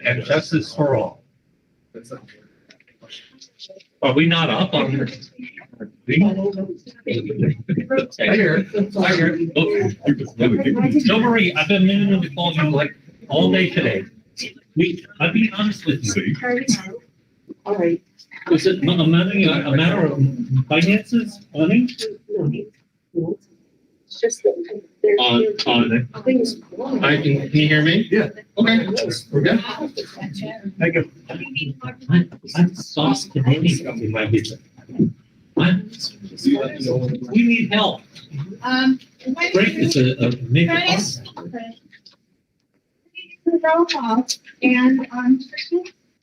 and justice for all. Are we not up on your? I hear. Don't worry, I've been meaning to call you like all day today. I'll be honest with you. All right. Is it a matter of finances, money? It's just that there's things. Can you hear me? Yeah. Okay, we're good. Thank you. I'm sauce Canadian in my business. We need help. Frank is a major partner. Roll call and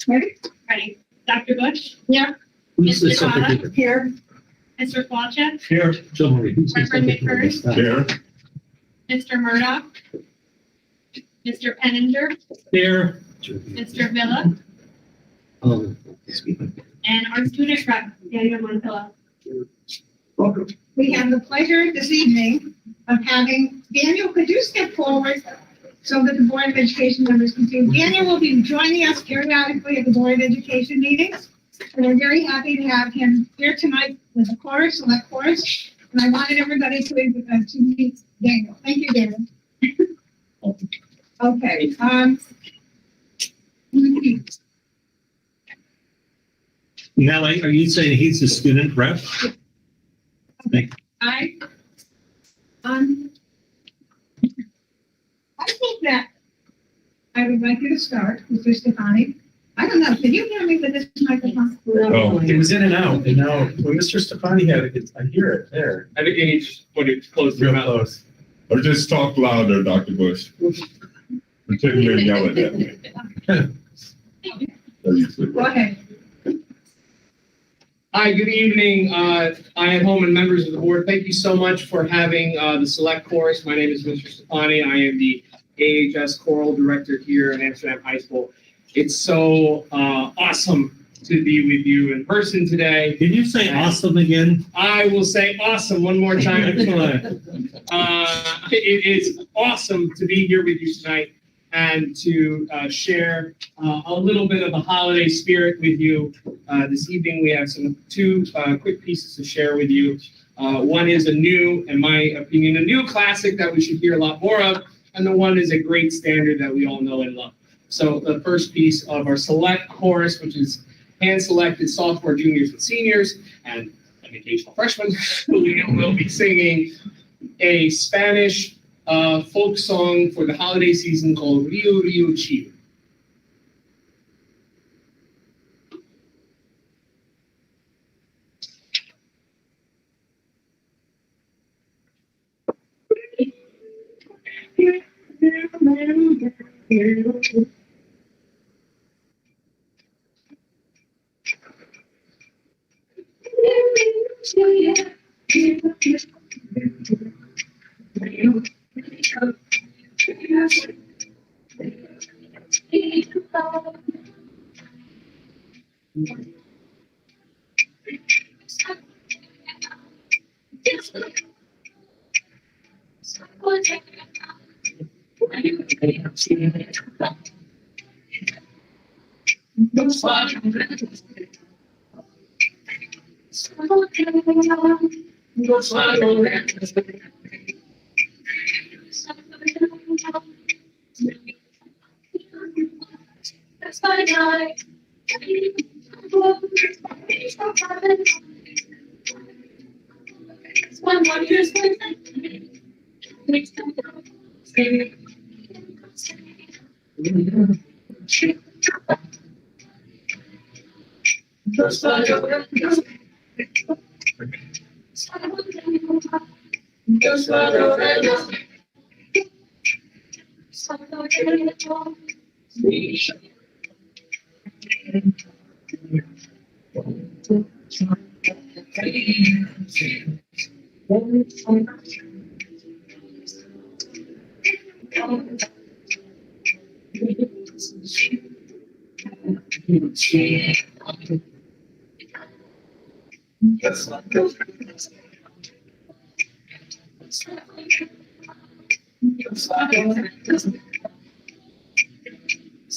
ready? Ready. Dr. Bush? Yeah. Who's the Mr. Donna? secretary? Here. Mr. Walchuk? Here, Joe Marie. Who's the Reverend secretary? McPherson? Here. Mr. Murdoch? Mr. Penninger? Here. Mr. Villa? And our student rep, Daniel Montilla. Welcome. We have the pleasure this evening of having Daniel, could you step forward so that the Board of Education members can see? Daniel will be joining us periodically at the Board of Education meetings. And we're very happy to have him here tonight with the chorus, select chorus. And I wanted everybody to meet Daniel. Thank you, Daniel. Okay. Now, are you saying he's a student rep? I think that I would like you to start, Mr. Stefani. I don't know, can you hear me with this microphone? Oh, it was in and out, and now when Mr. Stefani had it, I hear it there. I think you need to put it close to your Real mouth. close. Or just talk louder, Dr. Bush. Pretend you're yelling at me. Go ahead. Hi, good evening. I am home and members of the board. Thank you so much for having the select chorus. My name is Mr. Stefani. I am the AHS choral director here at Amsterdam High School. It's so awesome to be with you in person today. Did you say awesome again? I will say awesome one more time. It is awesome to be here with you tonight and to share a little bit of the holiday spirit with you. This evening we have two quick pieces to share with you. One is in my opinion, a new classic that we should hear a lot more of, and the one is a great standard that we all know and love. So the first piece of our select chorus, which is hand-selected sophomore, juniors, and seniors, and an occasional freshman, we will be singing a Spanish folk song for the holiday season called Rio Rio Chido.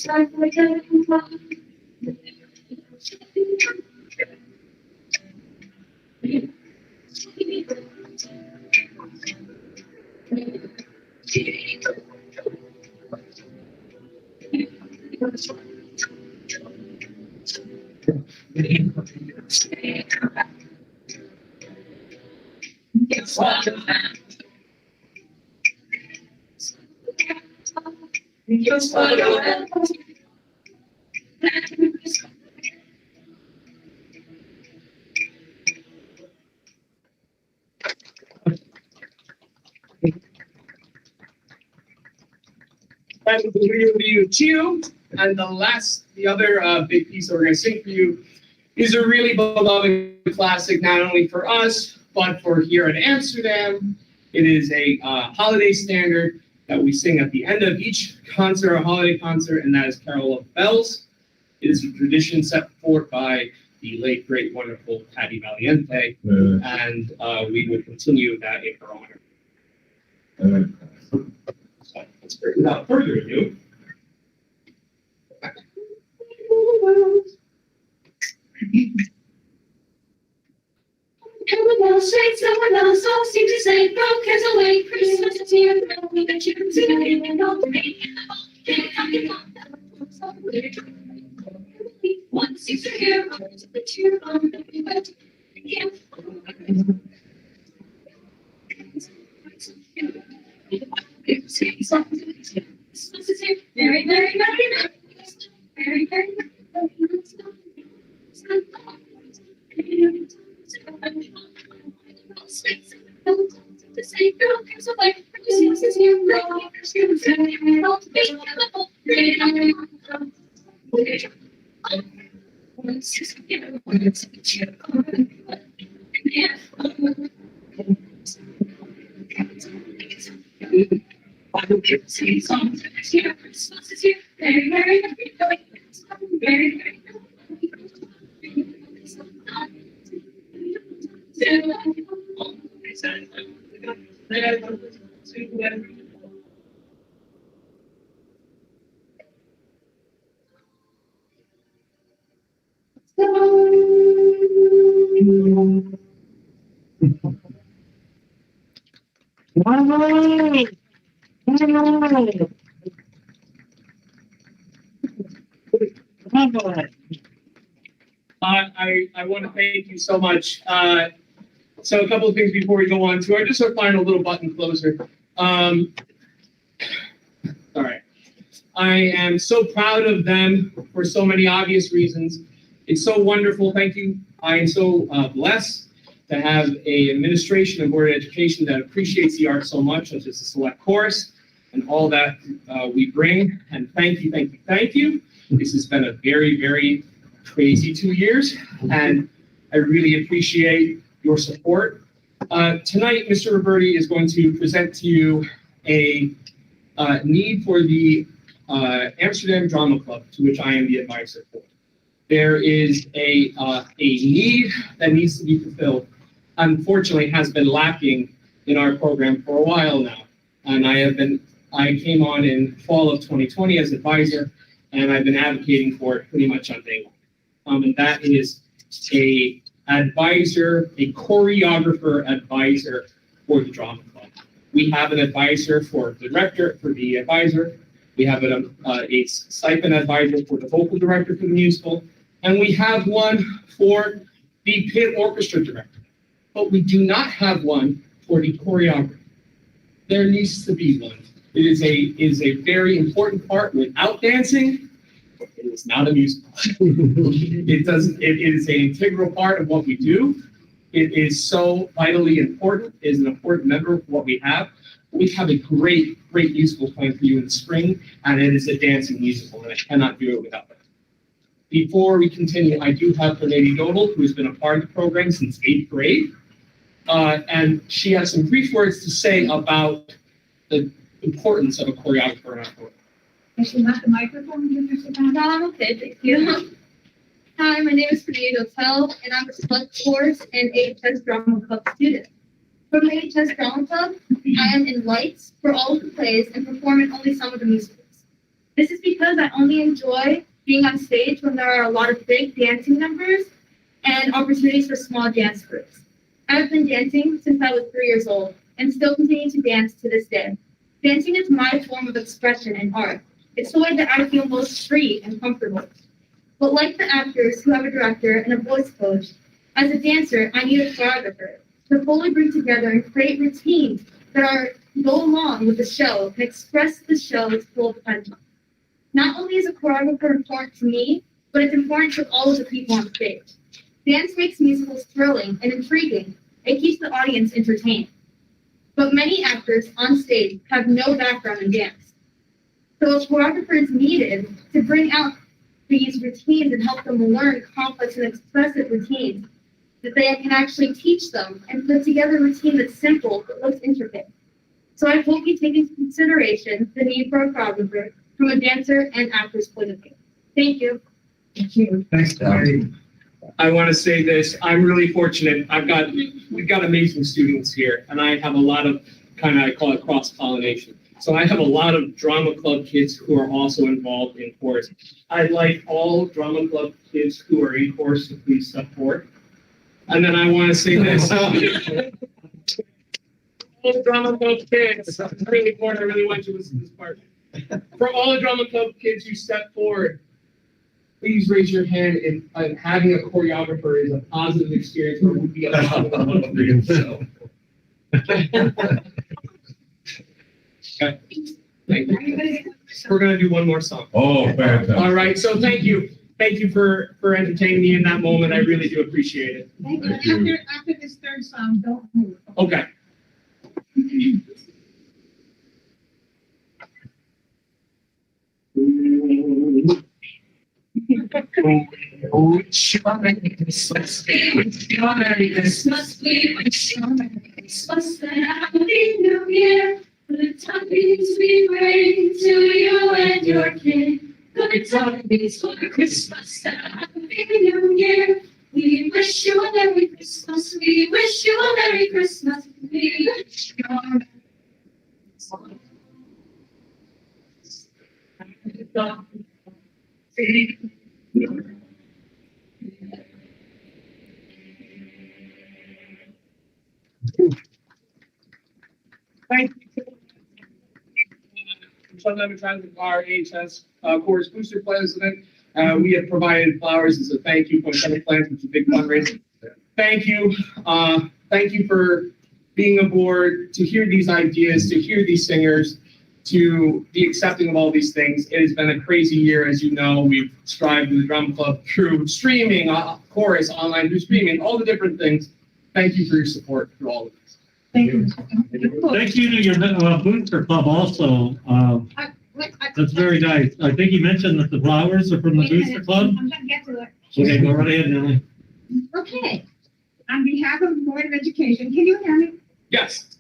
And you too. And the other big piece that we're going to sing for you is a really beloved classic, not only for us, but for here at Amsterdam. It is a holiday standard that we sing at the end of each concert, a holiday concert, and that is Carol of Bells. It is a tradition set forth by the late, great, wonderful Patty Valiente, and we would continue that in her honor. So, without further ado, Everyone else says, someone else all seems to say, broke cares away, Christmas is here, now we got you considering and all three. One seems to hear, others of the tear, on the wet. Christmas is here, very, very, very, very, very, very, the same girl comes away. Christmas is here, Christmas is here, not to be chemical. Christmas is here, very, very, very, very, very. I want to thank you so much. So a couple of things before we go on to our just our final little button closer. All right. I am so proud of them for so many obvious reasons. It's so wonderful. Thank you. I am so blessed to have a administration and board of education that appreciates the arts so much, such as the select course and all that we bring. And thank you, thank you, thank you. This has been a very, very crazy 2 years, and I really appreciate your support. Tonight, Mr. Roberti is going to present to you a need for the Amsterdam Drama Club, to which I am the advisor for. There is a need that needs to be fulfilled. Unfortunately, has been lacking in our program for a while now, and I came on in fall of 2020 as advisor, and I've been advocating for it pretty much on day one. And that is a choreographer advisor for the drama club. We have an advisor for the director, for the advisor. We have a stipend advisor for the vocal director for the musical. And we have one for the pit orchestra director. But we do not have one for the choreographer. There needs to be one. It is a very important part. Without dancing, it is not a musical. It is an integral part of what we do. It is so vitally important. It is an important member of what we have. We have a great musical planned for you in the spring, and it is a dancing musical, and I cannot do it without that. Before we continue, I do have Lady Dodal, who has been a part of the program since 8th grade, and she has some brief words to say about the importance of a choreographer in our program. Does she want the microphone, Mr. Brown? Okay, thank you. Hi, my name is Renee Dotel, and I'm a select course and AHS Drama Club student. For my AHS Drama Club, I am in lights for all of the plays and perform in only some of the musicals. This is because I only enjoy being on stage when there are a lot of big dancing numbers and opportunities for small dance groups. I've been dancing since I was 3 years old and still continue to dance to this day. Dancing is my form of expression and art. It's the way that I feel most free and comfortable. But like the actors who have a director and a voice coach, as a dancer, I need a choreographer to fully bring together and create routines that go along with the show and express the show's full potential. Not only is a choreographer important to me, but it's important to all of the people on stage. Dance makes musicals thrilling and intriguing. It keeps the audience entertained. But many actors on stage have no background in dance. So a choreographer is needed to bring out these routines and help them learn complex and expressive routines that they can actually teach them and put together a routine that's simple but looks intricate. So I hope you take into consideration the need for a choreographer from a dancer and actor's point of view. Thank you. Thank you. Thanks, Tony. I want to say this, I'm really fortunate. We've got amazing students here, and I have a lot of I call it cross-pollination. So I have a lot of drama club kids who are also involved in chorus. I'd like all drama club kids who are in chorus to please step forward. And then I want to say this. All the drama club kids, really important, I really want you to listen to this part. For all the drama club kids who step forward, please raise your hand if having a choreographer is a positive experience or would be a positive experience. Okay. Thank you. We're going to do one more song. Oh, fantastic. All right, so thank you. Thank you for entertaining me in that moment. I really do appreciate it. Thank Thank you. you. After this third song, don't move. Okay. Merry Christmas, Merry Christmas, we wish you a Merry Christmas and a Happy New Year. Good tidings we bring to you and your kin. Good tidings for Christmas and a Happy New Year. We wish you a Merry Christmas, we wish you a Merry Christmas, we wish you a Merry Christmas. Thank you. Michelle Advertising, our AHS Chorus Booster President. We have provided flowers as a thank you for Senate Plans, which is a big fundraiser. Thank you. Thank you for being aboard, to hear these ideas, to hear these singers, to be accepting of all these things. It has been a crazy year, as you know. We've strived with the Drum Club through streaming, chorus, online through streaming, all the different things. Thank you for your support through all of this. Thank you. Thank you to your booster club also. That's very nice. I think you mentioned that the flowers are from the booster club. I'm gonna get to it. Okay, go right ahead, Nellie. Okay. On behalf of the Board of Education, can you hear me? Yes.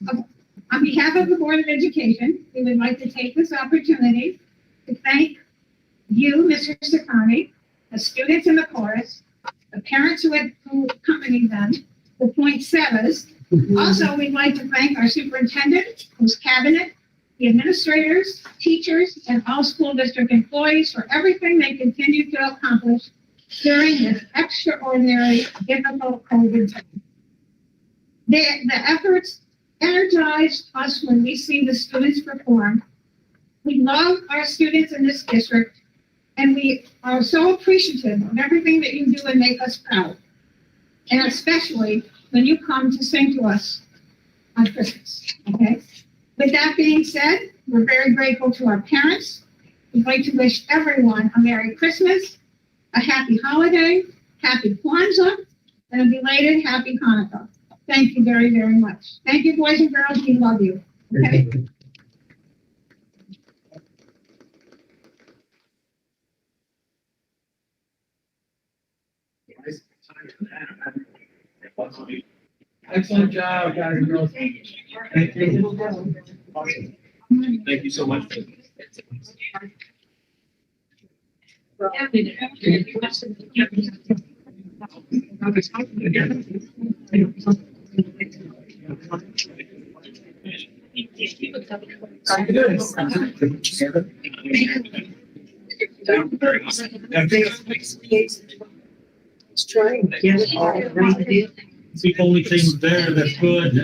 On behalf of the Board of Education, we would like to take this opportunity to thank you, Mr. Stefani, the students in the chorus, the parents who accompanied them, the poinsettias. Also, we'd like to thank our superintendent, his cabinet, the administrators, teachers, and all school district employees for everything they continue to accomplish during this extraordinary, difficult COVID time. The efforts energize us when we see the students perform. We love our students in this district, and we are so appreciative of everything that you do and make us proud. And especially when you come to sing to us on Christmas, okay? With that being said, we're very grateful to our parents. We'd like to wish everyone a Merry Christmas, a Happy Holiday, Happy Kwanzaa, and a belated Happy Hanukkah. Thank you very, very much. Thank you, boys and girls. We love you. Okay? Excellent job, guys and girls. Thank you so much. Thank you very much. And It's trying to get it all right. It's the only thing there that's good,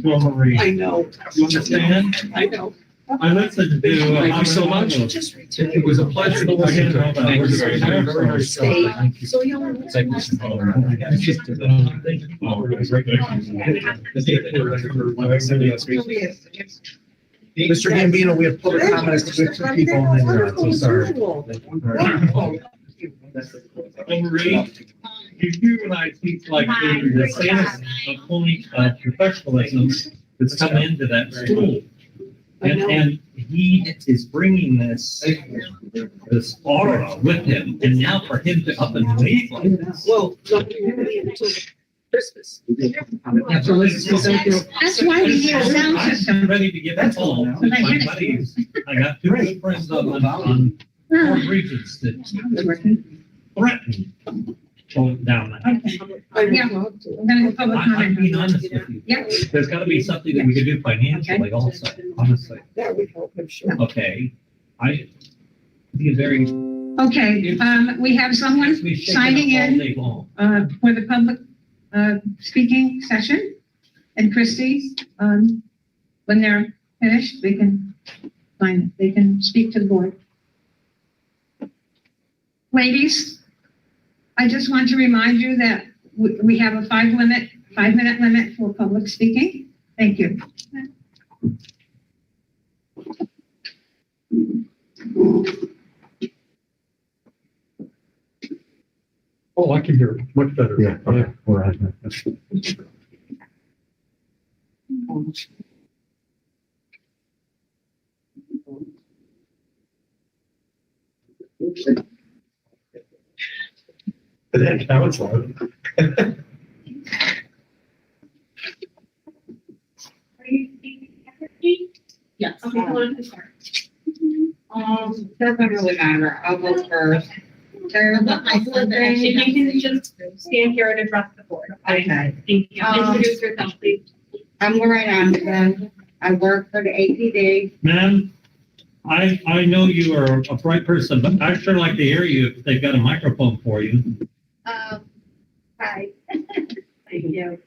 Marie. I know. You understand? I know. I listened to. Thank you so much. It was a pleasure to listen to. Thank you very much. Thank you. So you'll. Mr. Gambino, we have public comments. We have two people on there. I'm so sorry. Marie, you and I speak like the same point of professionalism that's come into that school. And he is bringing this aura with him, and now for him to up and leave like this. Well, until Christmas. That's why we need a sound system. I'm ready to give it all to my buddies. I got two good friends on four regions that threaten going down that. Yeah. We're gonna go public I'm comment. being honest with you. Yep. There's gotta be something that we could do financially also, honestly. That would help, I'm sure. Okay, I be very. Okay, we have someone We shake it signing up all in, day long. for the public, speaking session. And Christie, when they're finished, they can speak to the board. Ladies, I just want to remind you that we have a 5-minute limit for public speaking. Thank you. Oh, I can hear it much better. Yeah, okay, all right. Now it's loud. Are you speaking separately? Yes. Okay, hold on, start. Doesn't really matter. I'll go first. There's If you can just stand here and address the board. Okay. Thank you. Introduce yourself, please. I'm Lorraine Anderson. I work for the APD. Ma'am, I know you are a bright person, but I'd sure like to hear you if they've got a microphone for you. Hi. Thank you.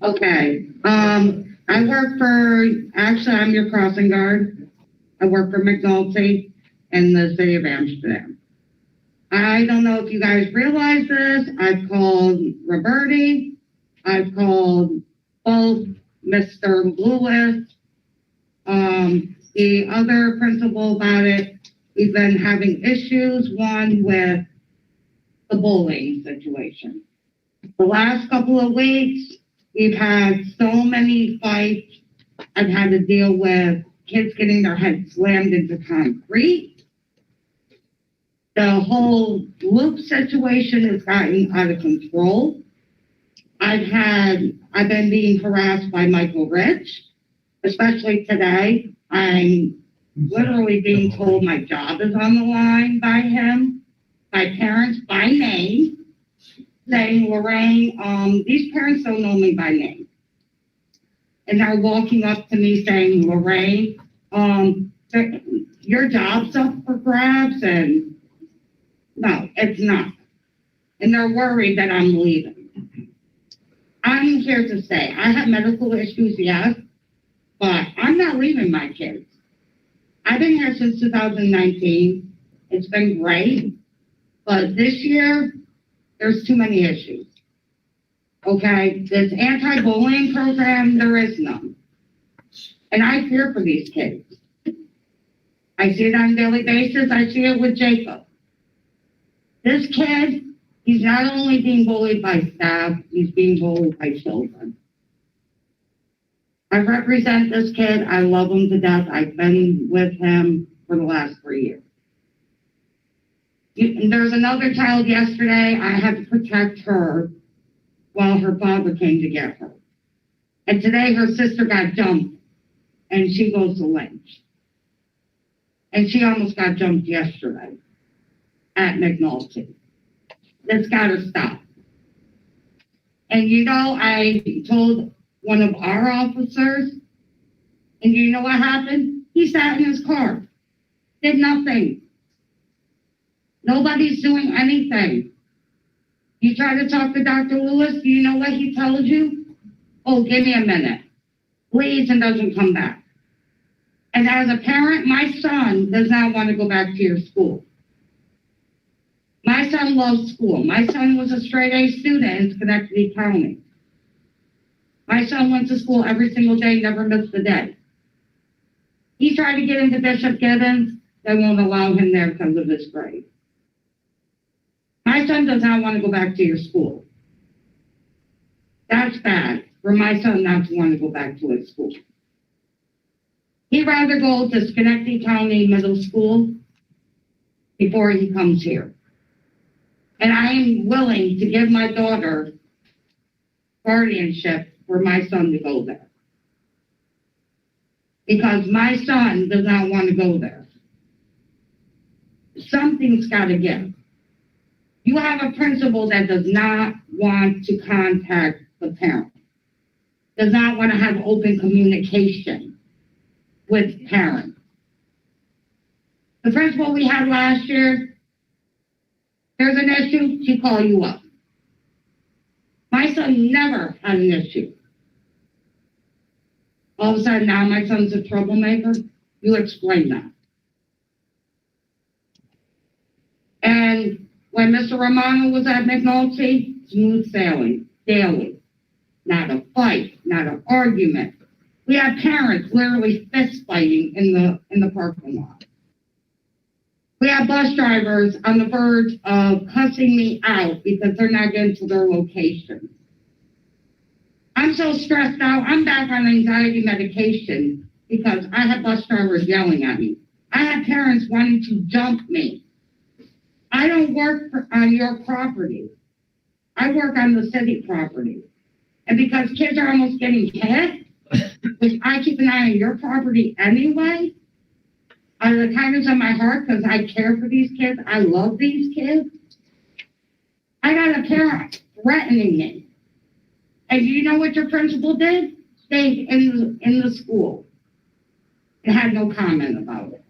Okay, I work for, actually, I'm your crossing guard. I work for McNulty in the city of Amsterdam. I don't know if you guys realize this. I've called Roberti. I've called both Mr. Lewis, the other principal about it. We've been having issues, one with the bullying situation. The last couple of weeks, we've had so many fights. I've had to deal with kids getting their heads slammed into concrete. The whole loop situation has gotten out of control. I've been being harassed by Michael Rich, especially today. I'm literally being told my job is on the line by him, by parents by name, saying, Lorraine, these parents don't know me by name. And they're walking up to me saying, Lorraine, your job's up for grabs, and no, it's not. And they're worried that I'm leaving. I'm here to say, I have medical issues, yes, but I'm not leaving my kids. I've been here since 2019. It's been great, but this year, there's too many issues. Okay, this anti-bullying program, there is none. And I fear for these kids. I see it on a daily basis. I see it with Jacob. This kid, he's not only being bullied by staff, he's being bullied by children. I represent this kid. I love him to death. I've been with him for the last 3 years. And there's another child yesterday. I had to protect her while her father came to get her. And today her sister got jumped and she goes to Lynch. And she almost got jumped yesterday at McNulty. That's gotta stop. And you know, I told one of our officers, and you know what happened? He He sat in his car, did nothing. Nobody's doing anything. You try to talk to Dr. Lewis, do you know what he tells you? Oh, give me a minute. Leaves and doesn't come back. And as a parent, my son does not want to go back to your school. My son loves school. My son was a straight A student in Schenectady County. My son went to school every single day, never missed a day. He tried to get into Bishop Gibbons. They won't allow him there because of his grade. My son does not want to go back to your school. That's bad for my son not to want to go back to his school. He'd rather go to Schenectady County Middle School before he comes here. And I am willing to give my daughter guardianship for my son to go there. Because my son does not want to go there. Something's got to give. You have a principal that does not want to contact the parent, does not want to have open communication with parents. The principal we had last year, there's an issue, she call you up. My son never had an issue. All of a sudden now my son's a troublemaker. You explain that. And when Mr. Romano was at McNulty, smooth sailing, daily. Not a fight, not an argument. We had parents literally fist fighting in the parking lot. We had bus drivers on the verge of cussing me out because they're not getting to their location. I'm so stressed out, I'm back on anxiety medication because I had bus drivers yelling at me. I had parents wanting to jump me. I don't work on your property. I work on the city property. And because kids are almost getting hit, which I keep an eye on your property anyway, out of the kindness of my heart, because I care for these kids, I love these kids, I got a parent threatening me. And you know what your principal did? Stayed in the school and had no comment about it.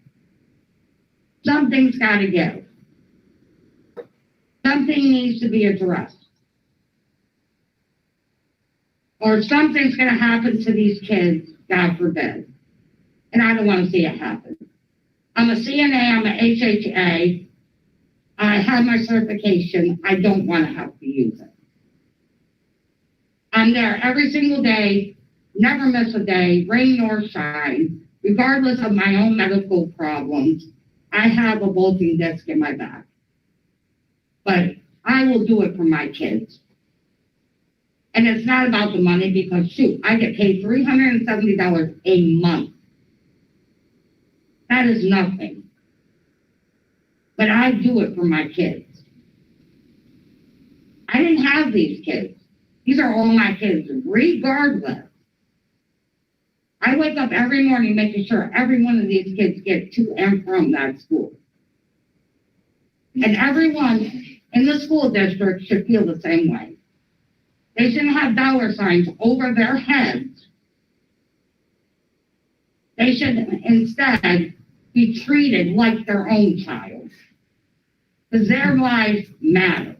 Something's got to give. Something needs to be addressed. Or something's going to happen to these kids, God forbid. And I don't want to see it happen. I'm a CNA, I'm an HHA. I have my certification. I don't want to have to use it. I'm there every single day, never miss a day, rain nor shine, regardless of my own medical problems. I have a bulging disc in my back. But I will do it for my kids. And it's not about the money because, shoot, I get paid $370 a month. That is nothing. But I do it for my kids. I didn't have these kids. These are all my kids, regardless. I wake up every morning making sure every one of these kids get to and from that school. And everyone in the school district should feel the same way. They shouldn't have dollar signs over their heads. They should instead be treated like their own child. Because their lives matter.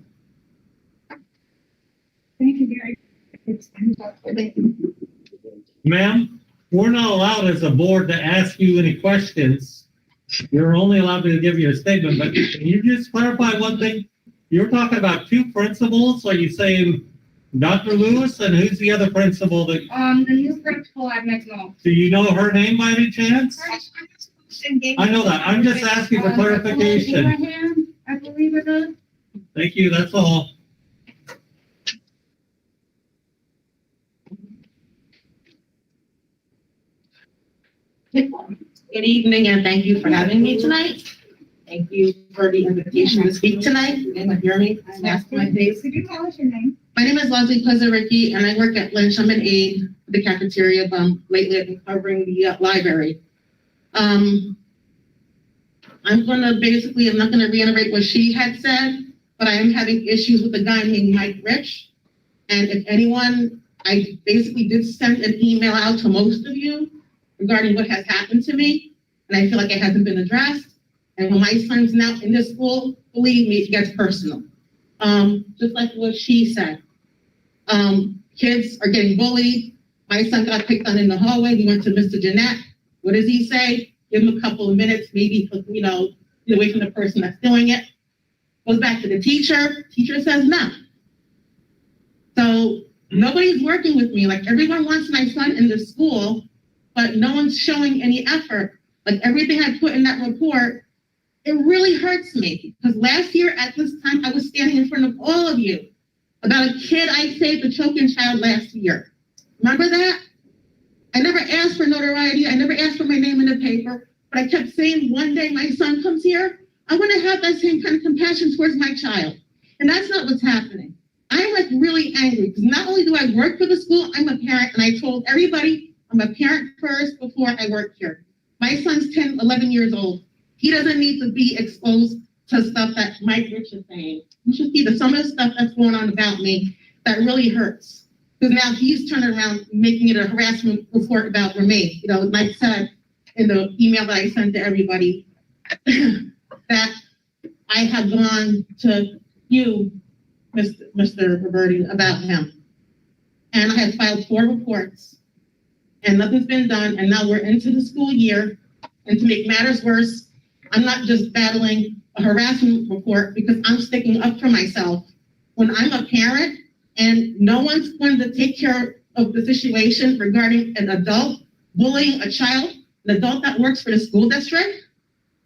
Thank you, Gary. Ma'am, we're not allowed as a board to ask you any questions. You're only allowed to give your statement, but can you just clarify one thing? You're talking about two principals. Are you saying Dr. Lewis, and who's the other principal that, The new principal at McNulty. do you know her name by any chance? I know that. I'm just asking for clarification. Abraham, I believe it is. Thank you, that's all. Good evening, and thank you for having me tonight. Thank you for the invitation to speak tonight. You can hear me, mask my face. Could you tell us your name? My name is Leslie Plezaricki, and I work at Lynch. I'm an aide for the cafeteria. Lately I've been covering the library. I'm not gonna reiterate what she had said, but I am having issues with a guy named Mike Rich. And if anyone, I basically did send an email out to most of you regarding what has happened to me. and I feel like it hasn't been addressed. And when my son's now in this school, believe me, it gets personal. Just like what she said. Kids are getting bullied. My son got picked on in the hallway. He went to Mr. Jeanette. What does he say? Give him a couple of minutes, maybe, get away from the person that's doing it. Goes back to the teacher. Teacher says no. So nobody's working with me. Like, everyone wants my son in the school, but no one's showing any effort. Like, everything I put in that report, it really hurts me. Because last year at this time, I was standing in front of all of you about a kid I saved, a choking child, last year. Remember that? I never asked for notoriety. I never asked for my name in the paper. But I kept saying, one day my son comes here, I want to have that same kind of compassion towards my child. And that's not what's happening. I'm like really angry because not only do I work for the school, I'm a parent. And I told everybody I'm a parent first before I work here. My son's 10, 11 years old. He doesn't need to be exposed to stuff that Mike Rich is saying. You should see some of the stuff that's going on about me that really hurts. Because now he's turning around making it a harassment report about me. Mike said in the email that I sent to everybody that I have gone to you, Mr. Roberti, about him. And I have filed 4 reports and nothing's been done. And now we're into the school year. And to make matters worse, I'm not just battling a harassment report because I'm sticking up for myself. When I'm a parent and no one's going to take care of the situation regarding an adult bullying a child, an adult that works for the school district,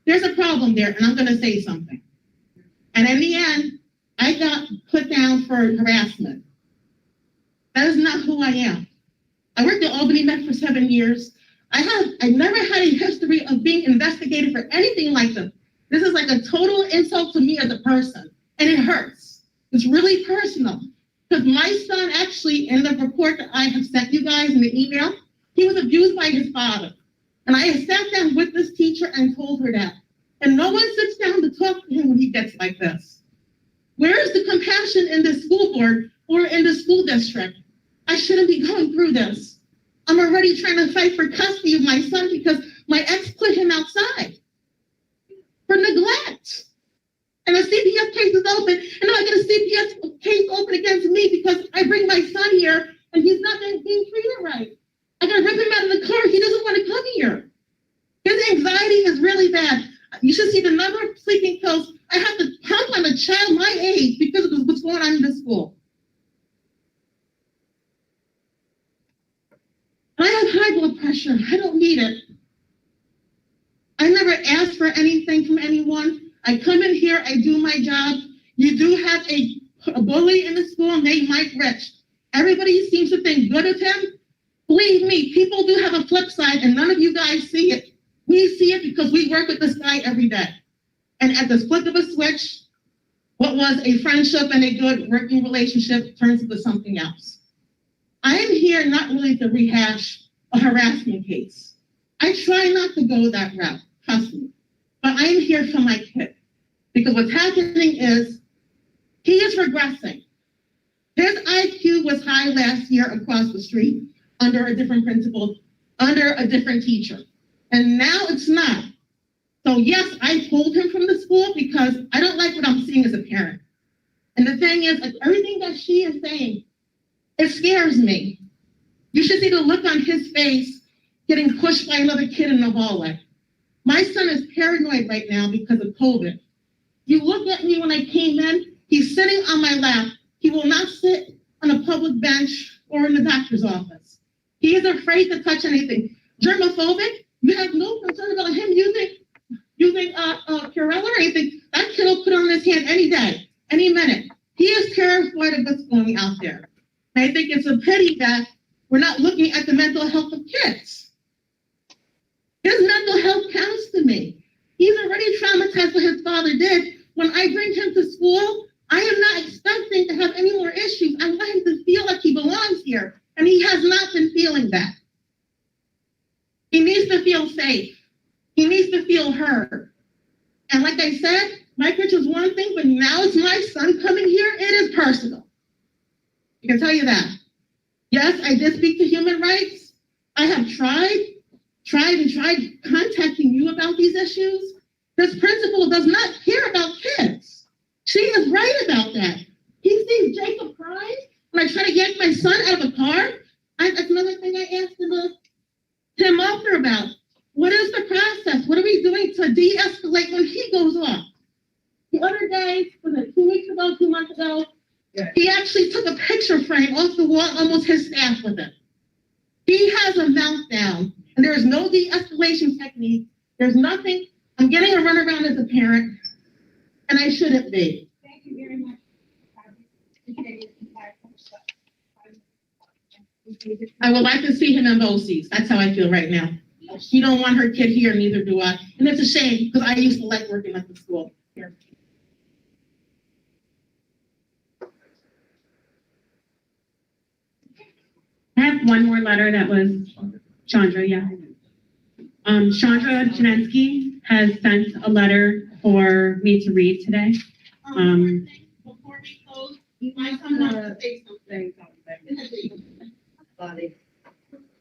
there's a problem there, and I'm going to say something. And in the end, I got put down for harassment. That is not who I am. I worked at Albany Met for 7 years. I never had a history of being investigated for anything like this. This is like a total insult to me as a person, and it hurts. It's really personal. Because my son actually, in the report that I have sent you guys in the email, he was abused by his father. And I sat down with this teacher and told her that. And no one sits down to talk to him when he gets like this. Where is the compassion in the school board or in the school district? I shouldn't be going through this. I'm already trying to fight for custody of my son because my ex put him outside for neglect. And a CPS case is open, and now I get a CPS case open against me because I bring my son here and he's not being treated right. I gotta rip him out of the car. He doesn't want to come here. His anxiety is really bad. You should see the number of sleeping pills I have to pump on a child my age because of what's going on in the school. I have high blood pressure. I don't need it. I never asked for anything from anyone. I come in here, I do my job. You do have a bully in the school named Mike Rich. Everybody seems to think good of him. Believe me, people do have a flip side, and none of you guys see it. We see it because we work with this guy every day. And at the flick of a switch, what was a friendship and a good working relationship turns into something else. I am here not really to rehash a harassment case. I try not to go that route, trust me. But I am here for my kid. Because what's happening is he is regressing. His IQ was high last year across the street under a different principal, under a different teacher. And now it's not. So yes, I pulled him from the school because I don't like what I'm seeing as a parent. And the thing is, like, everything that she is saying, it scares me. You should see the look on his face getting pushed by another kid in the hallway. My son is paranoid right now because of COVID. You look at me when I came in, he's sitting on my lap. He will not sit on a public bench or in the doctor's office. He is afraid to touch anything. Germophobic, you have no concern about him using Purell or anything. That kid will put on his hand any day, any minute. He is terrified of what's going out there. And I think it's a pity that we're not looking at the mental health of kids. His mental health counts to me. He's already traumatized what his father did. When I bring him to school, I am not expecting to have any more issues. I want him to feel like he belongs here. And he has not been feeling that. He needs to feel safe. He needs to feel heard. And like I said, Mike Rich is one thing, but now it's my son coming here. It is personal. I can tell you that. Yes, I did speak to human rights. I have tried. tried contacting you about these issues. This principal does not care about kids. She is right about that. He sees Jacob crying when I try to yank my son out of a car. That's another thing I asked Tim Offer about. What is the process? What are we doing to de-escalate when he goes off? The other day, was it 2 weeks ago, 2 months ago, he actually took a picture frame off the wall, almost his staff with him. He has a meltdown, and there is no de-escalation technique. There's nothing. I'm getting a runaround as a parent, and I shouldn't be. Thank you very much. I would like to see him in BoCEs. That's how I feel right now. She don't want her kid here, neither do I. And it's a shame, because I used to like working at the school here. I have one more letter that was Chandra, yeah. Chandra Janensky has sent a letter for me to read today. Before we close, my son wants to say something.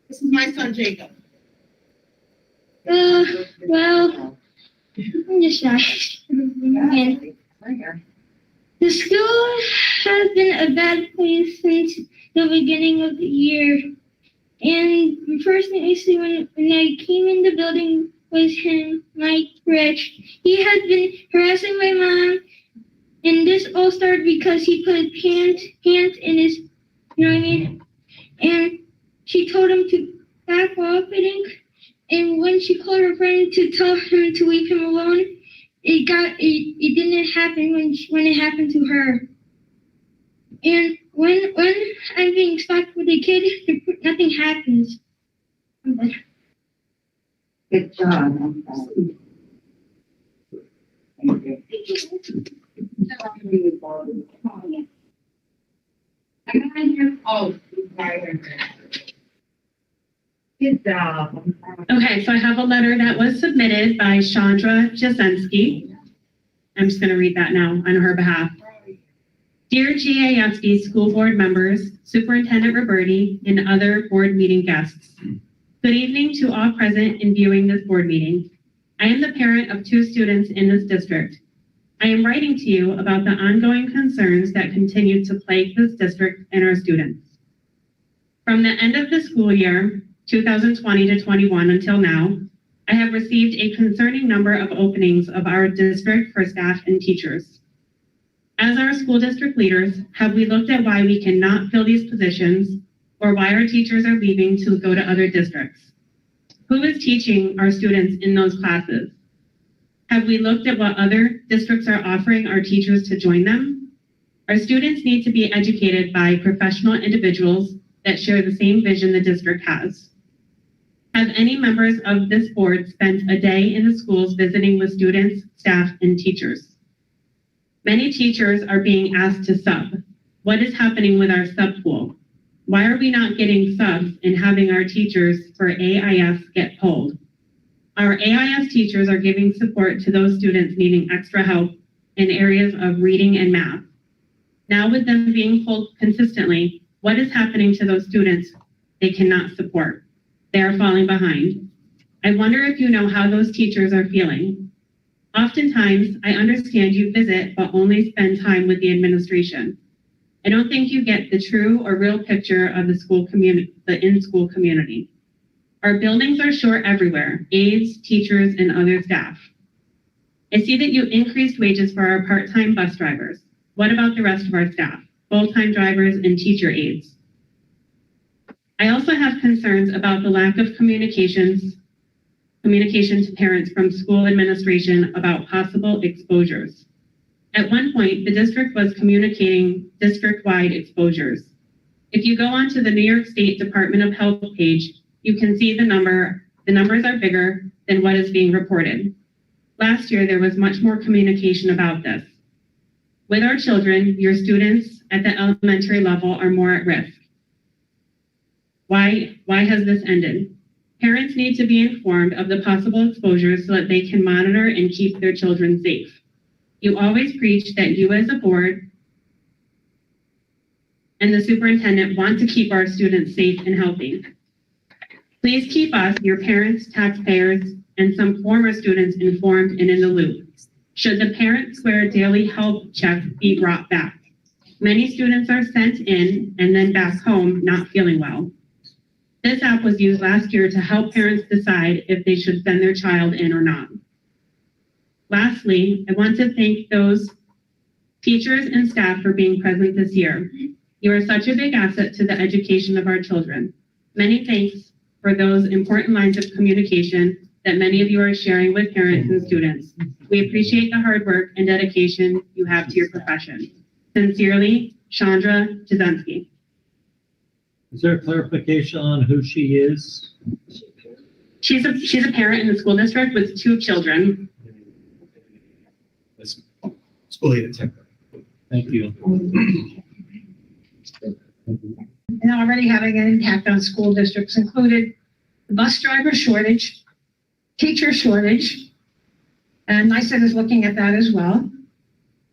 This is my son, Jacob. Well, I'm just shy. The school has been a bad place since the beginning of the year. And the first thing I see when I came in the building was him, Mike Rich. He had been harassing my mom, and this all started because he put his hands in his, you know what I mean? And she told him to back off, I think. And when she called her friend to tell him to leave him alone, it didn't happen when it happened to her. And when I'm being stuck with a kid, nothing happens. Good job. Good job. Okay, so I have a letter that was submitted by Chandra Jasensky. I'm just going to read that now on her behalf. Dear GASB school board members, Superintendent Roberti, and other board meeting guests. Good evening to all present and viewing this board meeting. I am the parent of 2 students in this district. I am writing to you about the ongoing concerns that continue to plague this district and our students. From the end of the school year, 2020 to 21 until now, I have received a concerning number of openings of our district for staff and teachers. As our school district leaders, have we looked at why we cannot fill these positions or why our teachers are leaving to go to other districts? Who is teaching our students in those classes? Have we looked at what other districts are offering our teachers to join them? Our students need to be educated by professional individuals that share the same vision the district has. Have any members of this board spent a day in the schools visiting with students, staff, and teachers? Many teachers are being asked to sub. What is happening with our sub pool? Why are we not getting subs and having our teachers for AIS get pulled? Our AIS teachers are giving support to those students needing extra help in areas of reading and math. Now with them being pulled consistently, what is happening to those students they cannot support? They are falling behind. I wonder if you know how those teachers are feeling. Oftentimes, I understand you visit but only spend time with the administration. I don't think you get the true or real picture of the school community, the in-school community. Our buildings are short everywhere, aides, teachers, and other staff. I see that you increased wages for our part-time bus drivers. What about the rest of our staff, full-time drivers and teacher aides? I also have concerns about the lack of communication to parents from school administration about possible exposures. At one point, the district was communicating district-wide exposures. If you go onto the New York State Department of Health page, you can see the numbers are bigger than what is being reported. Last year, there was much more communication about this. With our children, your students at the elementary level are more at risk. Why has this ended? Parents need to be informed of the possible exposures so that they can monitor and keep their children safe. You always preach that you as a board and the superintendent want to keep our students safe and healthy. Please keep us, your parents, taxpayers, and some former students informed and in the loop. Should the Parent Square daily health check be brought back? Many students are sent in and then back home not feeling well. This app was used last year to help parents decide if they should send their child in or not. Lastly, I want to thank those teachers and staff for being present this year. You are such a big asset to the education of our children. Many thanks for those important lines of communication that many of you are sharing with parents and students. We appreciate the hard work and dedication you have to your profession. Sincerely, Chandra Jasinski. Is there clarification on who she is? She's a parent in the school district with 2 children. School aid attendant. Thank you. And already having an impact on school districts included the bus driver shortage, teacher shortage, and NICET is looking at that as well.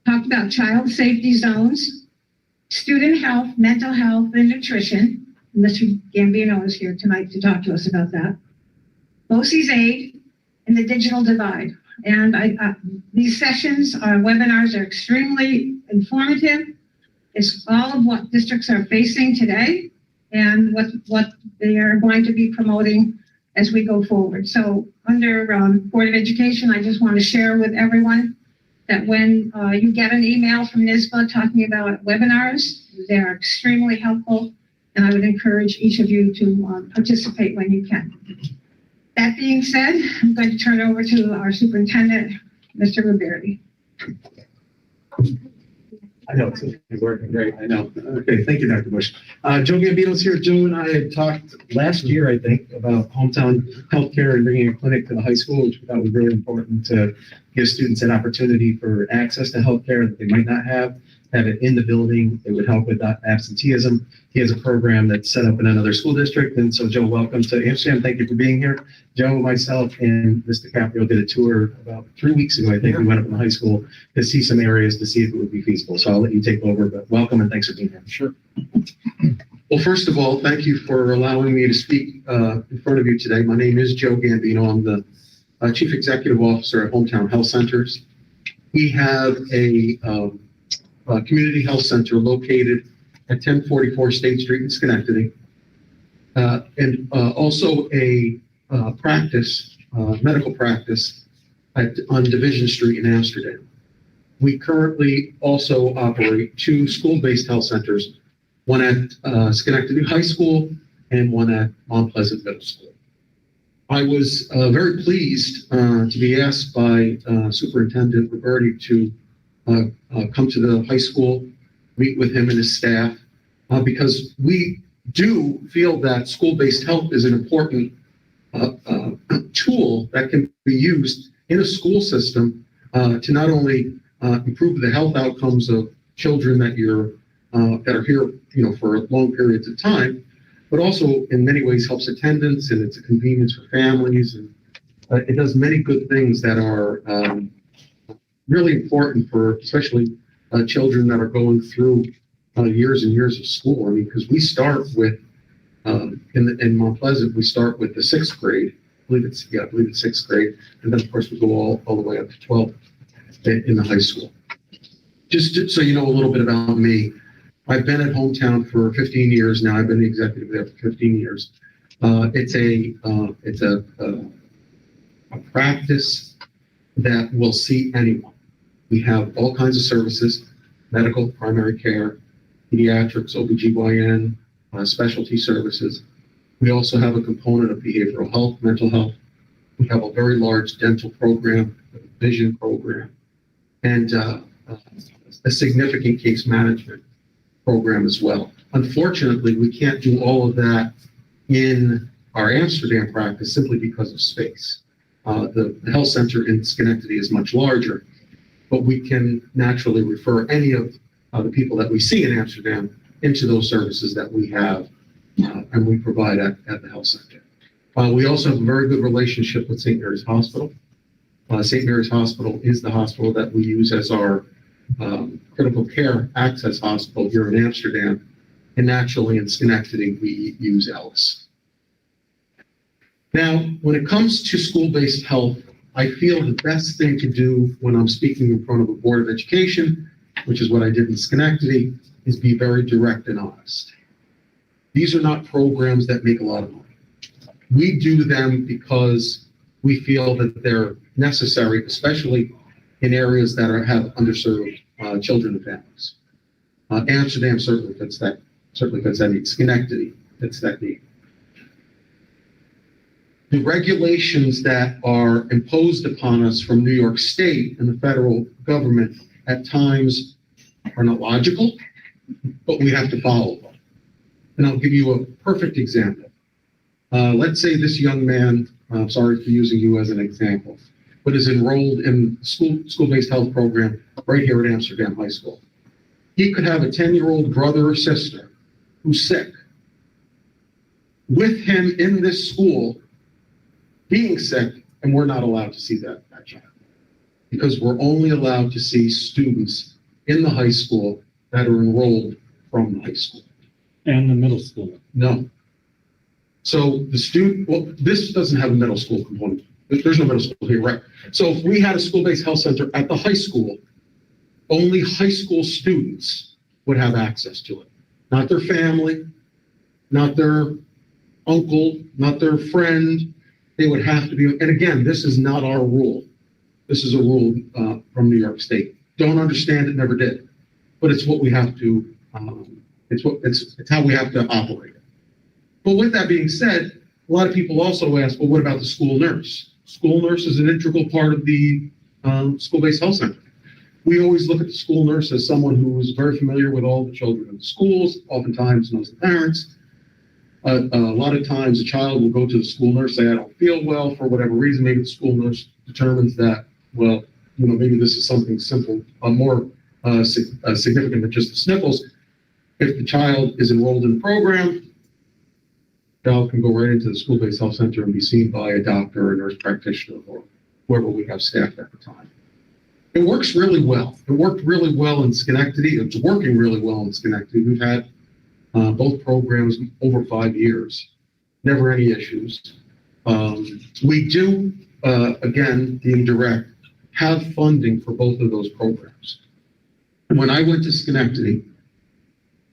Talked about child safety zones, student health, mental health, and nutrition. Mr. Gambino is here tonight to talk to us about that. BoCE's aid and the digital divide. And these sessions, our webinars are extremely informative. It's all of what districts are facing today and what they are going to be promoting as we go forward. So under Board of Education, I just want to share with everyone that when you get an email from NYSBA talking about webinars, they are extremely helpful, and I would encourage each of you to participate when you can. That being said, I'm going to turn it over to our superintendent, Mr. Roberti. I know, it's working great, I know. Okay, thank you, Dr. Bush. Joe Gambino's here. Joe and I had talked last year, I think, about hometown healthcare and bringing a clinic to the high school, which we thought was really important to give students an opportunity for access to healthcare that they might not have it in the building. It would help with absenteeism. He has a program that's set up in another school district. And so, Joe, welcome to Amsterdam. Thank you for being here. Joe, myself, and Mr. Caprio did a tour about 3 weeks ago. I think we went up in the high school to see some areas to see if it would be feasible. So I'll let you take over, but welcome and thanks for being here. Sure. Well, first of all, thank you for allowing me to speak in front of you today. My name is Joe Gambino. I'm the Chief Executive Officer at Hometown Health Centers. We have a community health center located at 1044 State Street in Schenectady, and also a medical practice on Division Street in Amsterdam. We currently also operate 2 school-based health centers, one at Schenectady High School and one at Mount Pleasant Middle School. I was very pleased to be asked by Superintendent Roberti to come to the high school, meet with him and his staff, because we do feel that school-based health is an important tool that can be used in a school system to not only improve the health outcomes of children that are here, for long periods of time, but also in many ways helps attendance, and it's a convenience for families, and it does many good things that are really important for especially children that are going through years and years of school. I mean, because we start with in Mount Pleasant, we start with the 6th grade. I believe it's 6th grade, and then of course we go all the way up to 12th in the high school. Just so you know a little bit about me, I've been at Hometown for 15 years now. I've been the executive there for 15 years. It's a practice that will see anyone. We have all kinds of services: medical, primary care, pediatrics, OBGYN, specialty services. We also have a component of behavioral health, mental health. We have a very large dental program, a vision program, and a significant case management program as well. Unfortunately, we can't do all of that in our Amsterdam practice simply because of space. The health center in Schenectady is much larger, but we can naturally refer any of the people that we see in Amsterdam into those services that we have and we provide at the health center. We also have a very good relationship with St. Mary's Hospital. St. Mary's Hospital is the hospital that we use as our critical care access hospital here in Amsterdam, and naturally in Schenectady we use Ellis. Now, when it comes to school-based health, I feel the best thing to do when I'm speaking in front of a Board of Education, which is what I did in Schenectady, is be very direct and honest. These are not programs that make a lot of money. We do them because we feel that they're necessary, especially in areas that have underserved children and families. Amsterdam certainly fits that need. Schenectady fits that need. The regulations that are imposed upon us from New York State and the federal government at times are not logical, but we have to follow them. And I'll give you a perfect example. Let's say this young man, I'm sorry for using you as an example, but is enrolled in school-based health program right here at Amsterdam High School. He could have a 10-year-old brother or sister who's sick. With him in this school, being sick, and we're not allowed to see that child. Because we're only allowed to see students in the high school that are enrolled from the high school. And the middle school. No. So the student, well, this doesn't have a middle school component. There's no middle school here, right? So if we had a school-based health center at the high school, only high school students would have access to it. Not their family, not their uncle, not their friend. They would have to be, and again, this is not our rule. This is a rule from New York State. Don't understand it, never did. But it's what we have to, it's how we have to operate it. But with that being said, a lot of people also ask, well, what about the school nurse? School nurse is an integral part of the school-based health center. We always look at the school nurse as someone who is very familiar with all the children in the schools, oftentimes knows the parents. A lot of times a child will go to the school nurse, say, I don't feel well for whatever reason. Maybe the school nurse determines that, well, maybe this is something simple, more significant than just the sniffles. If the child is enrolled in the program, the child can go right into the school-based health center and be seen by a doctor or a nurse practitioner or whoever we have staffed at the time. It works really well. It worked really well in Schenectady. It's working really well in Schenectady. We've had both programs over 5 years. Never any issues. We do, again, being direct, have funding for both of those programs. When I went to Schenectady,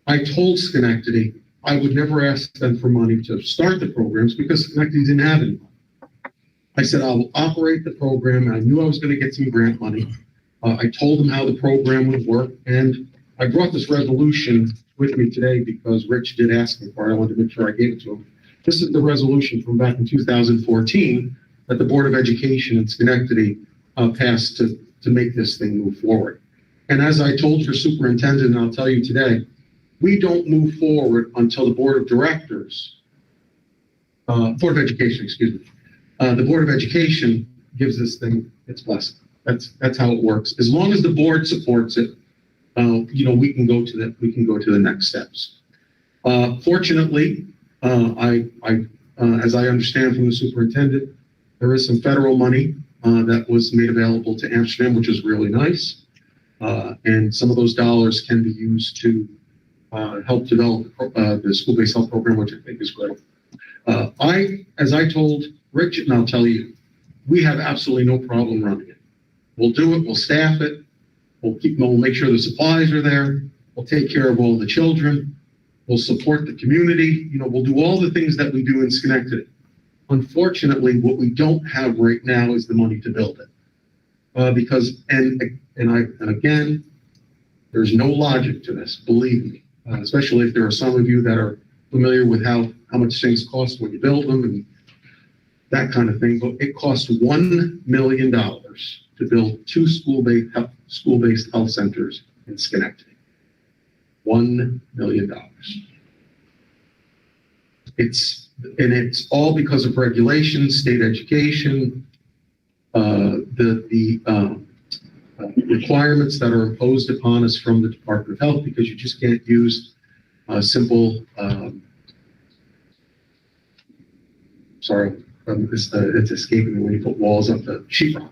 I told Schenectady I would never ask them for money to start the programs because Schenectady didn't have any money. I said, I will operate the program, and I knew I was going to get some grant money. I told them how the program would work, and I brought this resolution with me today because Rich did ask me for it. I wanted to make sure I gave it to him. This is the resolution from back in 2014 that the Board of Education in Schenectady passed to make this thing move forward. And as I told your superintendent, and I'll tell you today, we don't move forward until the Board of Directors, Board of Education, excuse me, the Board of Education gives this thing its blessing. That's how it works. As long as the board supports it, we can go to the next steps. Fortunately, as I understand from the superintendent, there is some federal money that was made available to Amsterdam, which is really nice. And some of those dollars can be used to help develop the school-based health program, which I think is great. As I told Rich, and I'll tell you, we have absolutely no problem running it. We'll do it. We'll staff it. We'll make sure the supplies are there. We'll take care of all the children. We'll support the community. We'll do all the things that we do in Schenectady. Unfortunately, what we don't have right now is the money to build it. Because again, there's no logic to this, believe me. Especially if there are some of you that are familiar with how much things cost when you build them and that kind of thing. But it costs $1 million to build 2 school-based health centers in Schenectady. $1 million. It's all because of regulations, state education, the requirements that are imposed upon us from the Department of Health, because you just can't use simple, it's escaping me when you put walls up to sheetrock.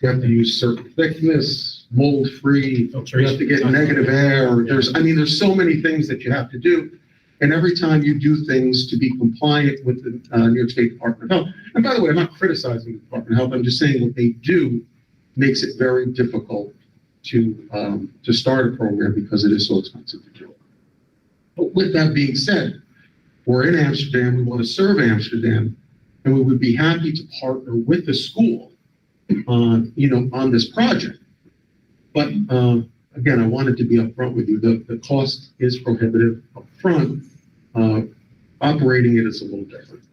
You have to use certain thickness, mold-free, you have to get negative air. There's so many things that you have to do. And every time you do things to be compliant with the New York State Department of Health, and by the way, I'm not criticizing the Department of Health, I'm just saying what they do makes it very difficult to start a program because it is so expensive to do. But with that being said, we're in Amsterdam, we want to serve Amsterdam, and we would be happy to partner with the school on this project. But again, I wanted to be upfront with you. The cost is prohibitive upfront. Operating it is a little different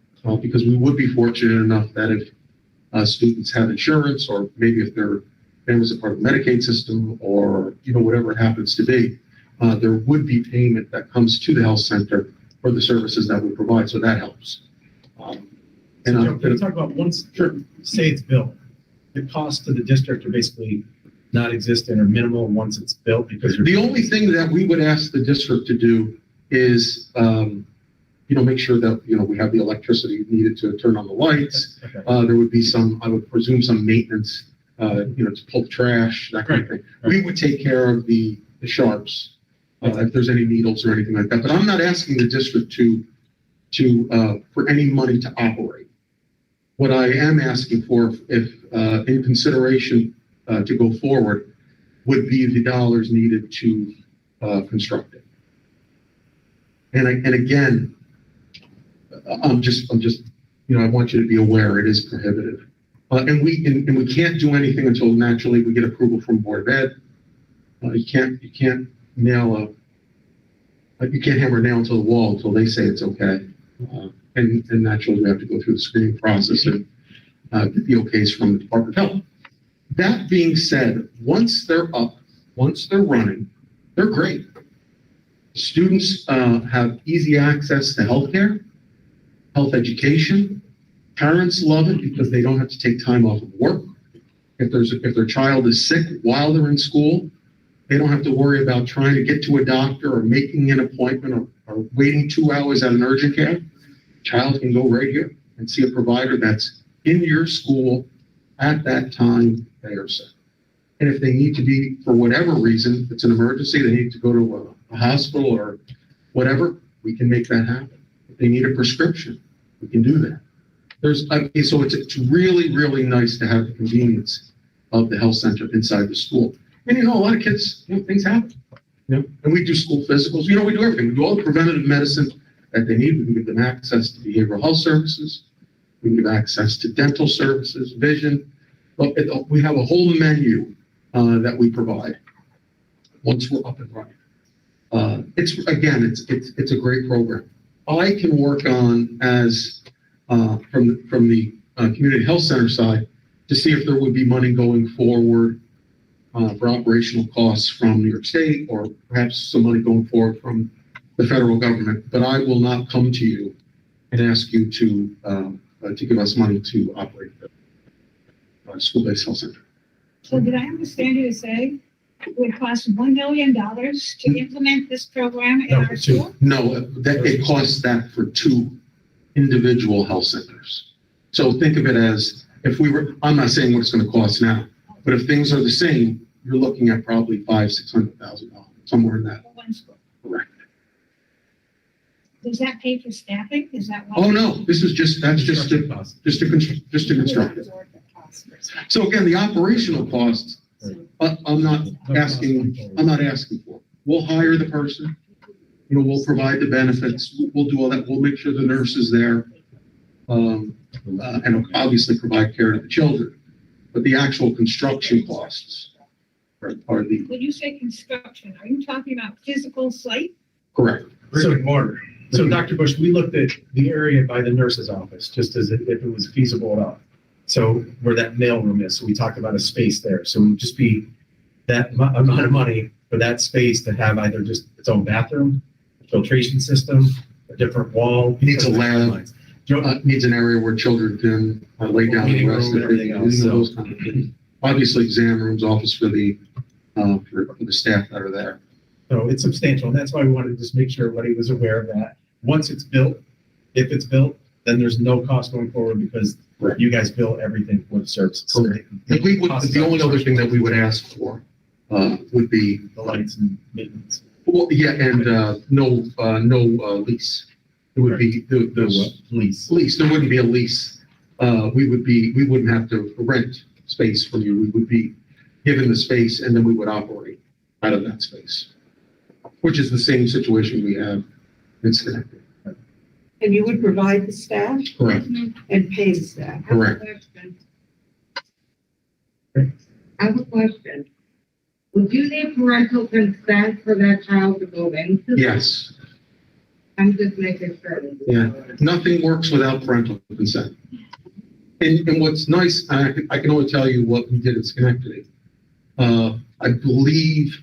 because we would be fortunate enough that if students have insurance, or maybe if their families are part of the Medicaid system, or whatever it happens to be, there would be payment that comes to the health center for the services that we provide. So that helps. And I'm going to talk about once, say it's built, the costs to the district are basically non-existent or minimal once it's built because the only thing that we would ask the district to do is, make sure that, we have the electricity needed to turn on the lights. Okay. There would be I would presume some maintenance, to pull trash, that kind of thing. Right. We would take care of the sharps, if there's any needles or anything like that. But I'm not asking the district for any money to operate. What I am asking for, if in consideration to go forward, would be the dollars needed to construct it. And again, I'm just, I want you to be aware it is prohibitive. And we can't do anything until naturally we get approval from Board of Ed. You can't hammer a nail into the wall until they say it's okay. And naturally we have to go through the screening process and get the okays from the Department of Health. That being said, once they're up, once they're running, they're great. Students have easy access to healthcare, health education. Parents love it because they don't have to take time off of work. If their child is sick while they're in school, they don't have to worry about trying to get to a doctor or making an appointment or waiting 2 hours at an urgent care. Child can go right here and see a provider that's in your school at that time they are sick. And if they need to be, for whatever reason, if it's an emergency, they need to go to a hospital or whatever, we can make that happen. If they need a prescription, we can do that. So it's really, really nice to have the convenience of the health center inside the school. And a lot of kids, things happen. And we do school physicals. We do everything. We do all the preventative medicine that they need. We can give them access to behavioral health services. We can give access to dental services, vision. We have a whole menu that we provide once we're up and running. It's a great program. I can work on as from the community health center side to see if there would be money going forward for operational costs from New York State, or perhaps some money going forward from the federal government. But I will not come to you and ask you to give us money to operate the school-based health center. So did I understand you to say it would cost $1 million to implement this program in our school? No, it costs that for 2 individual health centers. So think of it as I'm not saying what it's going to cost now, but if things are the same, you're looking at probably $500,000-$600,000, somewhere in that. One school. Correct. Does that pay for staffing? Is that what? Oh, no, that's just to construct it. So again, the operational costs, I'm not asking for. We'll hire the person, we'll provide the benefits, we'll do all that, we'll make sure the nurse is there, and obviously provide care to the children. But the actual construction costs are the. When you say construction, are you talking about physical site? Correct. brick and mortar. So Dr. Bush, we looked at the area by the nurse's office, just as if it was feasible enough. So where that mailroom is, so we talked about a space there. So it would just be that amount of money for that space to have either just its own bathroom, filtration system, a different wall. Needs a lab, needs an area where children can lay down and rest. And everything else. Those kind of things. Obviously, exam rooms, office for the staff that are there. So it's substantial, and that's why we wanted to just make sure everybody was aware of that. Once it's built, if it's built, then there's no cost going forward because you guys bill everything for the services. Correct. The only other thing that we would ask for would be the lights and maintenance. Well, yeah, and, no lease. It would be the lease. There wouldn't be a lease. We wouldn't have to rent space from you. We would be given the space and then we would operate out of that space, which is the same situation we have in Schenectady. And you would provide the staff Correct, and pay the staff. correct. I have a question. Would you need parental consent for that child to go into? Yes, I'm just making sure. yeah. Nothing works without parental consent. And what's nice, I can only tell you what we did in Schenectady. I believe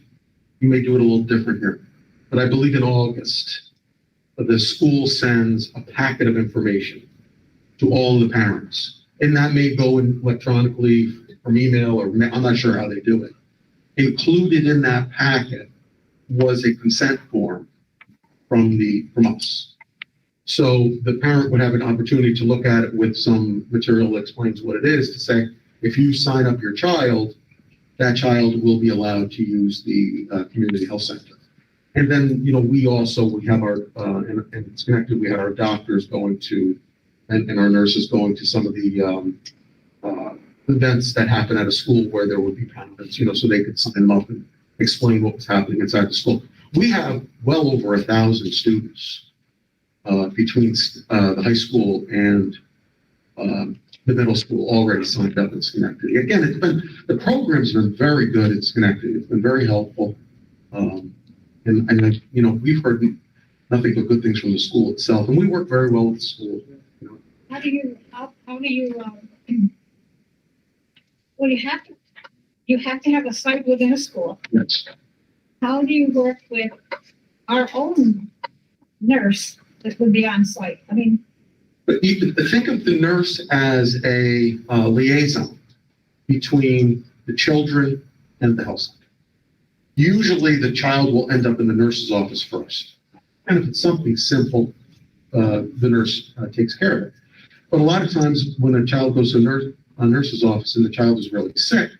you may do it a little different here, but I believe in August, the school sends a packet of information to all the parents. And that may go in electronically from email or I'm not sure how they do it. Included in that packet was a consent form from us. So the parent would have an opportunity to look at it with some material that explains what it is, to say, if you sign up your child, that child will be allowed to use the community health center. And then, we also would have our, in Schenectady, we had our doctors going to, and our nurses going to some of the events that happen at a school where there would be parents, so they could sign them up and explain what was happening inside the school. We have well over 1,000 students between the high school and the middle school already signed up in Schenectady. Again, the program's been very good in Schenectady. It's been very helpful. And we've heard nothing but good things from the school itself, and we work very well with the school. How do you, well, you have to have a site within a school. Yes. How do you work with our own nurse that would be on site? I mean, But you think of the nurse as a liaison between the children and the health center. Usually the child will end up in the nurse's office first. And if it's something simple, the nurse takes care of it. But a lot of times when a child goes to a nurse's office and the child is really sick,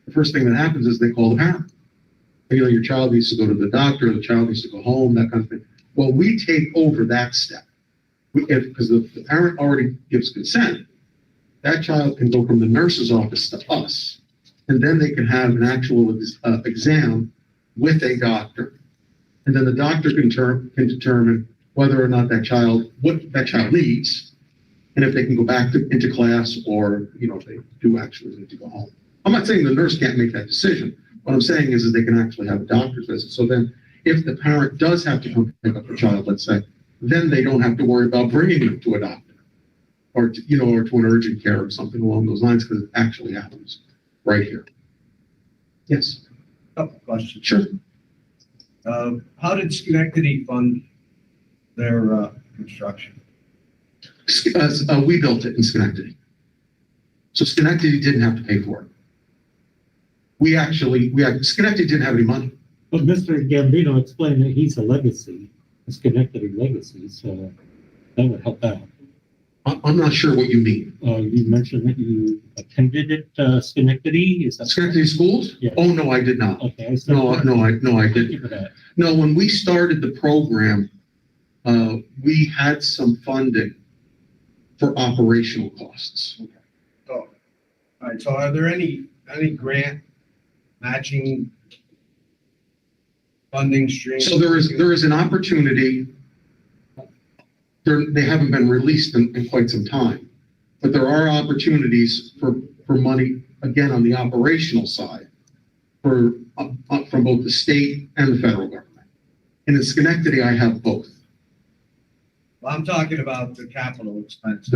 the first thing that happens is they call the parent. Your child needs to go to the doctor, the child needs to go home, that kind of thing. Well, we take over that step. Because the parent already gives consent, that child can go from the nurse's office to us, and then they can have an actual exam with a doctor. And then the doctor can determine whether or not what that child needs, and if they can go back into class or, if they do actually need to go home. I'm not saying the nurse can't make that decision. What I'm saying is they can actually have a doctor's visit. So then if the parent does have to come pick up the child, let's say, then they don't have to worry about bringing them to a doctor or to an urgent care or something along those lines, because it actually happens right here. Yes. Couple questions. Sure. How did Schenectady fund their construction? We built it in Schenectady. So Schenectady didn't have to pay for it. Schenectady didn't have any money. But Mr. Gambino explained that he's a legacy, a Schenectady legacy, so that would help out. I'm not sure what you mean. You mentioned that you attended it, Schenectady, is that? Schenectady schools? Yeah. Oh, no, I did not. Okay. No, I Thank didn't. you for that. No, when we started the program, we had some funding for operational costs. So, all right, so are there any grant matching funding streams? So there is an opportunity. They haven't been released in quite some time, but there are opportunities for money, again, on the operational side from both the state and the federal government. And in Schenectady, I have both. Well, I'm talking about the capital expenses.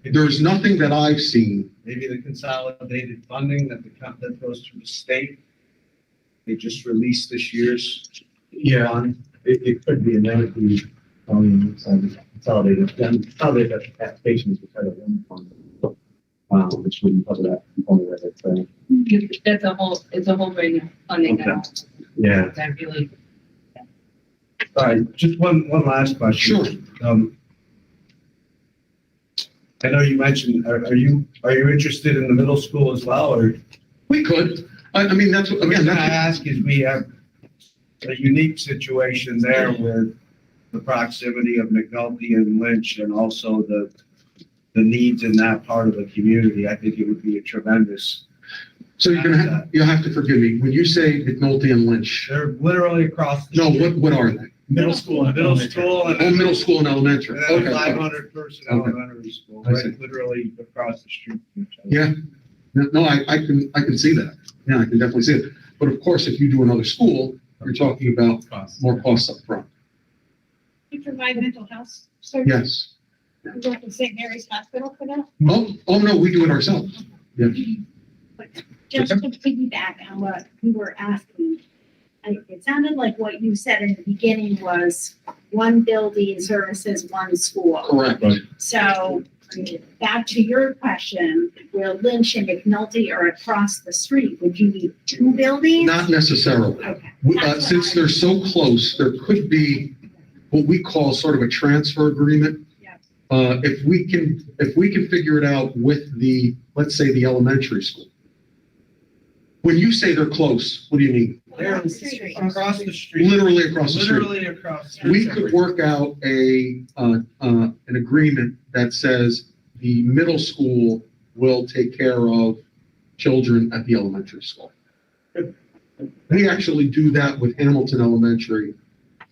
There's nothing that I've seen. Maybe the consolidated funding that goes through the state. They just released this year's. Yeah, it could be, and that would be consolidated applications for Title I fund, which wouldn't cover that component of it. So. It's a whole range of funding now. Yeah. That really. All right, just one last question. Sure. I know you mentioned, are you interested in the middle school as well, or? We could. I mean, that's what, The again, reason I that's, ask is we have a unique situation there with the proximity of McNulty and Lynch and also the needs in that part of the community. I think it would be a tremendous. So you'll have to forgive me. When you say McNulty and Lynch, They're literally across. no, what are they? Middle school. Middle school Oh, and. middle school and elementary. And then a Okay. 500 person Okay. elementary school, I see. right, literally across the street from each other. Yeah. No, I can see that. Yeah, I can definitely see it. But of course, if you do another school, you're talking about more costs up front. We provide mental health services. Yes. We work with St. Mary's Hospital for that. Oh, no, we do it ourselves. Yeah. Just to piggyback on what we were asking, it sounded like what you said in the beginning was one building services one school. Correct. So back to your question, where Lynch and McNulty are across the street, would you need two buildings? Not necessarily. Okay. Since they're so close, there could be what we call sort of a transfer agreement. Yeah. If we can figure it out with let's say the elementary school. When you say they're close, what do you mean? They're across the street. Literally across the street. Literally across. the street. We could work out an agreement that says the middle school will take care of children at the elementary school. We actually do that with Hamilton Elementary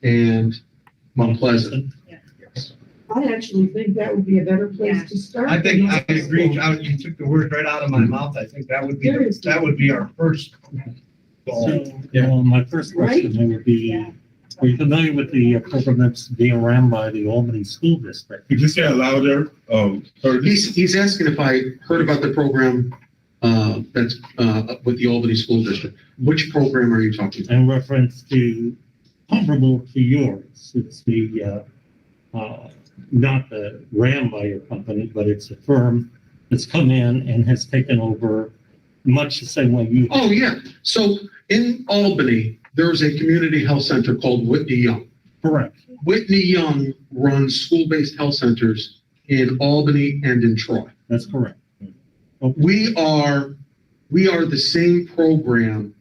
and Mount Pleasant. I actually think that would be a better place to start. I think, I agree, you took the words right out of my mouth. I think that would be our first goal. So, my first question would be, are you familiar with the program that's being run by the Albany School District? Could you say it louder? He's asking if I heard about the program that's with the Albany School District. Which program are you talking about? In reference to comparable to yours. It's the, not the ran by your company, but it's a firm that's come in and has taken over much the same way you. Oh, yeah. So in Albany, there's a community health center called Whitney Young. Correct. Whitney Young runs school-based health centers in Albany and in Troy. That's correct. We are the same program.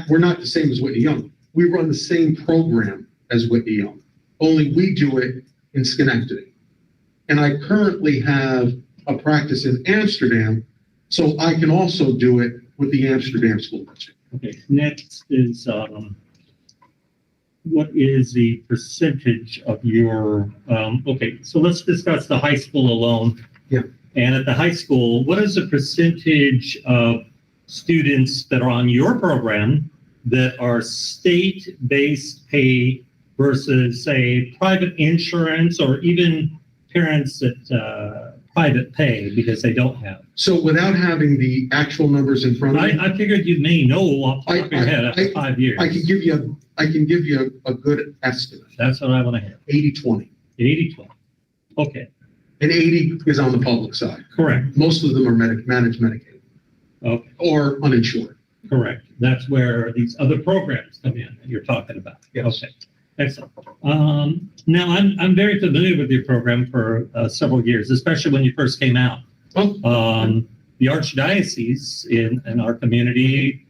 We're not the same as Whitney Young. We run the same program as Whitney Young, only we do it in Schenectady. And I currently have a practice in Amsterdam, so I can also do it with the Amsterdam School District. Okay, next is, what is the percentage of your, okay, so let's discuss the high school alone. Yeah. And at the high school, what is the percentage of students that are on your program that are state-based pay versus, say, private insurance or even parents that private pay because they don't have? So without having the actual numbers in front of me, I figured you may know off the top of your head after 5 years. I can give you a good estimate. That's what I want to hear. 80-20. 80-20. Okay, And 80 is on the public side. correct. Most of them are managed Medicaid Okay, or uninsured. correct. That's where these other programs come in that you're talking about. Yes. Okay, excellent. Now, I'm very familiar with your program for several years, especially when you first came out. The Archdiocese in our community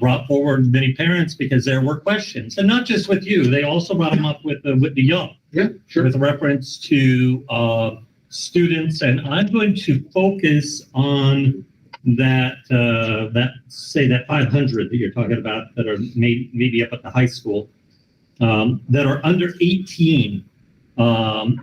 brought forward many parents because there were questions, and not just with you. They also brought them up with the young. Yeah, sure. With reference to students, and I'm going to focus on that 500 that you're talking about that are maybe up at the high school that are under 18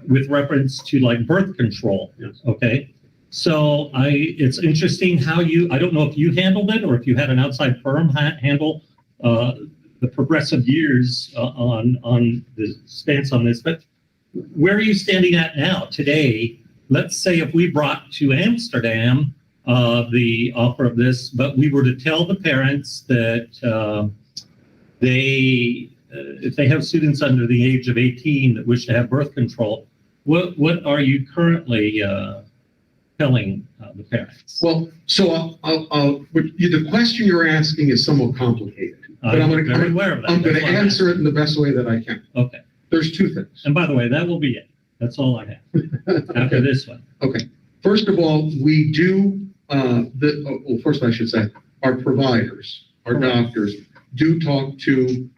with reference to like birth control. Yes. Okay. So it's interesting how I don't know if you handled it or if you had an outside firm handle the progressive years on the stance on this, but where are you standing at now today? Let's say if we brought to Amsterdam the offer of this, but we were to tell the parents that if they have students under the age of 18 that wish to have birth control, what are you currently telling the parents? Well, so the question you're asking is somewhat complicated. But I'm very aware of that. I'm going That's to why I'm answer it in the best way that I can. Okay. There's two things. And by the way, that will be it. That's all I have after this one. Okay. First of all, we do, first I should say, our providers, our doctors do talk to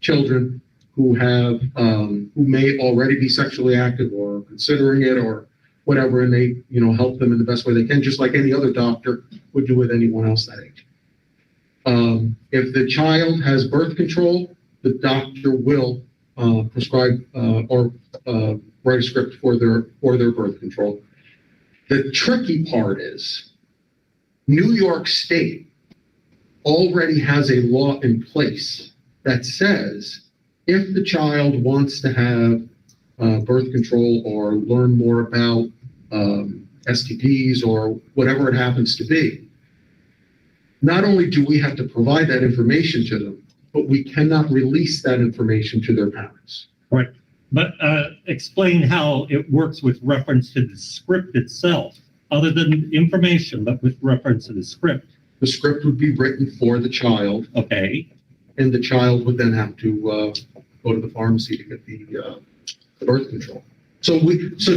children who have, who may already be sexually active or considering it or whatever, and they, help them in the best way they can, just like any other doctor would do with anyone else that age. If the child has birth control, the doctor will prescribe or write a script for their birth control. The tricky part is New York State already has a law in place that says if the child wants to have birth control or learn more about STDs or whatever it happens to be, not only do we have to provide that information to them, but we cannot release that information to their parents. Right. But explain how it works with reference to the script itself, other than information, but with reference to the script. The script would be written for the child. Okay. And the child would then have to go to the pharmacy to get the birth control. So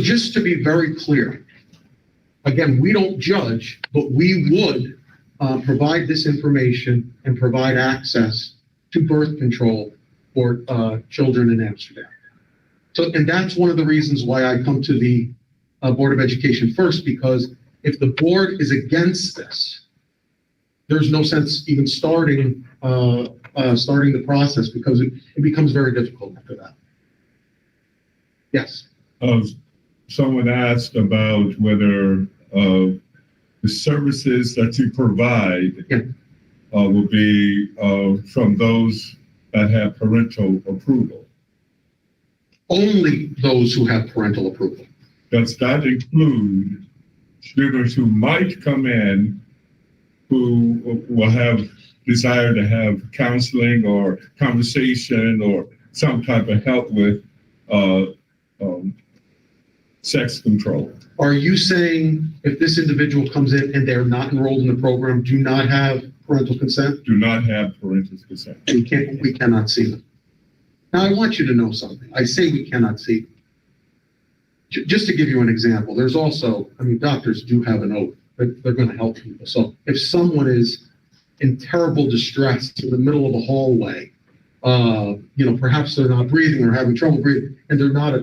just to be very clear, again, we don't judge, but we would provide this information and provide access to birth control for children in Amsterdam. So, and that's one of the reasons why I come to the Board of Education first, because if the board is against this, there's no sense even starting the process, because it becomes very difficult after that. Yes. Someone asked about whether the services that you provide will be from those that have parental approval. Only those who have parental approval. Does that include students who might come in who will have desire to have counseling or conversation or some type of help with sex control? Are you saying if this individual comes in and they're not enrolled in the program, do not have parental consent? Do not have parental consent. We cannot see them. Now, I want you to know something. I say we cannot see them. Just to give you an example, there's also, doctors do have an oath that they're going to help people. So if someone is in terrible distress in the middle of a hallway, perhaps they're not breathing or having trouble breathing, and they're not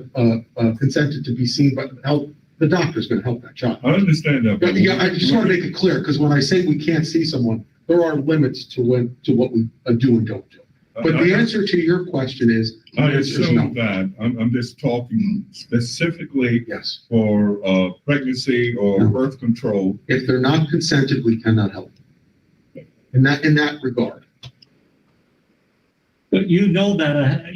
consented to be seen by help, the doctor's going to help that child. I understand that. I just want to make it clear, because when I say we can't see someone, there are limits to what we do and don't do. But the answer to your question is, I assume that. I'm just talking specifically for pregnancy or birth control. If they're not consented, we cannot help them. In that regard. But you know that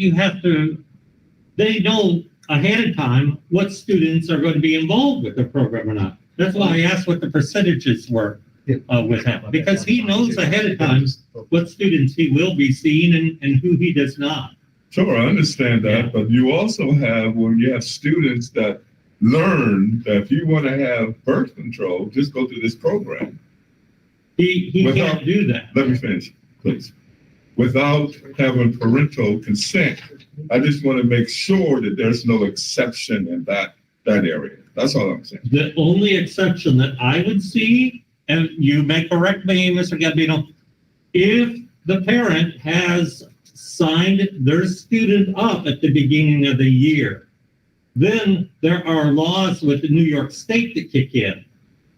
they know ahead of time what students are going to be involved with the program or not. That's why I asked what the percentages were with him, because he knows ahead of time what students he will be seeing and who he does not. Sure, I understand that, but you also have, when you have students that learn that if you want to have birth control, just go through this program. He can't do that. Let me finish, please. Without having parental consent, I just want to make sure that there's no exception in that area. That's all I'm saying. The only exception that I would see, and you may correct me, Mr. Gambino, if the parent has signed their student up at the beginning of the year, then there are laws with the New York State that kick in.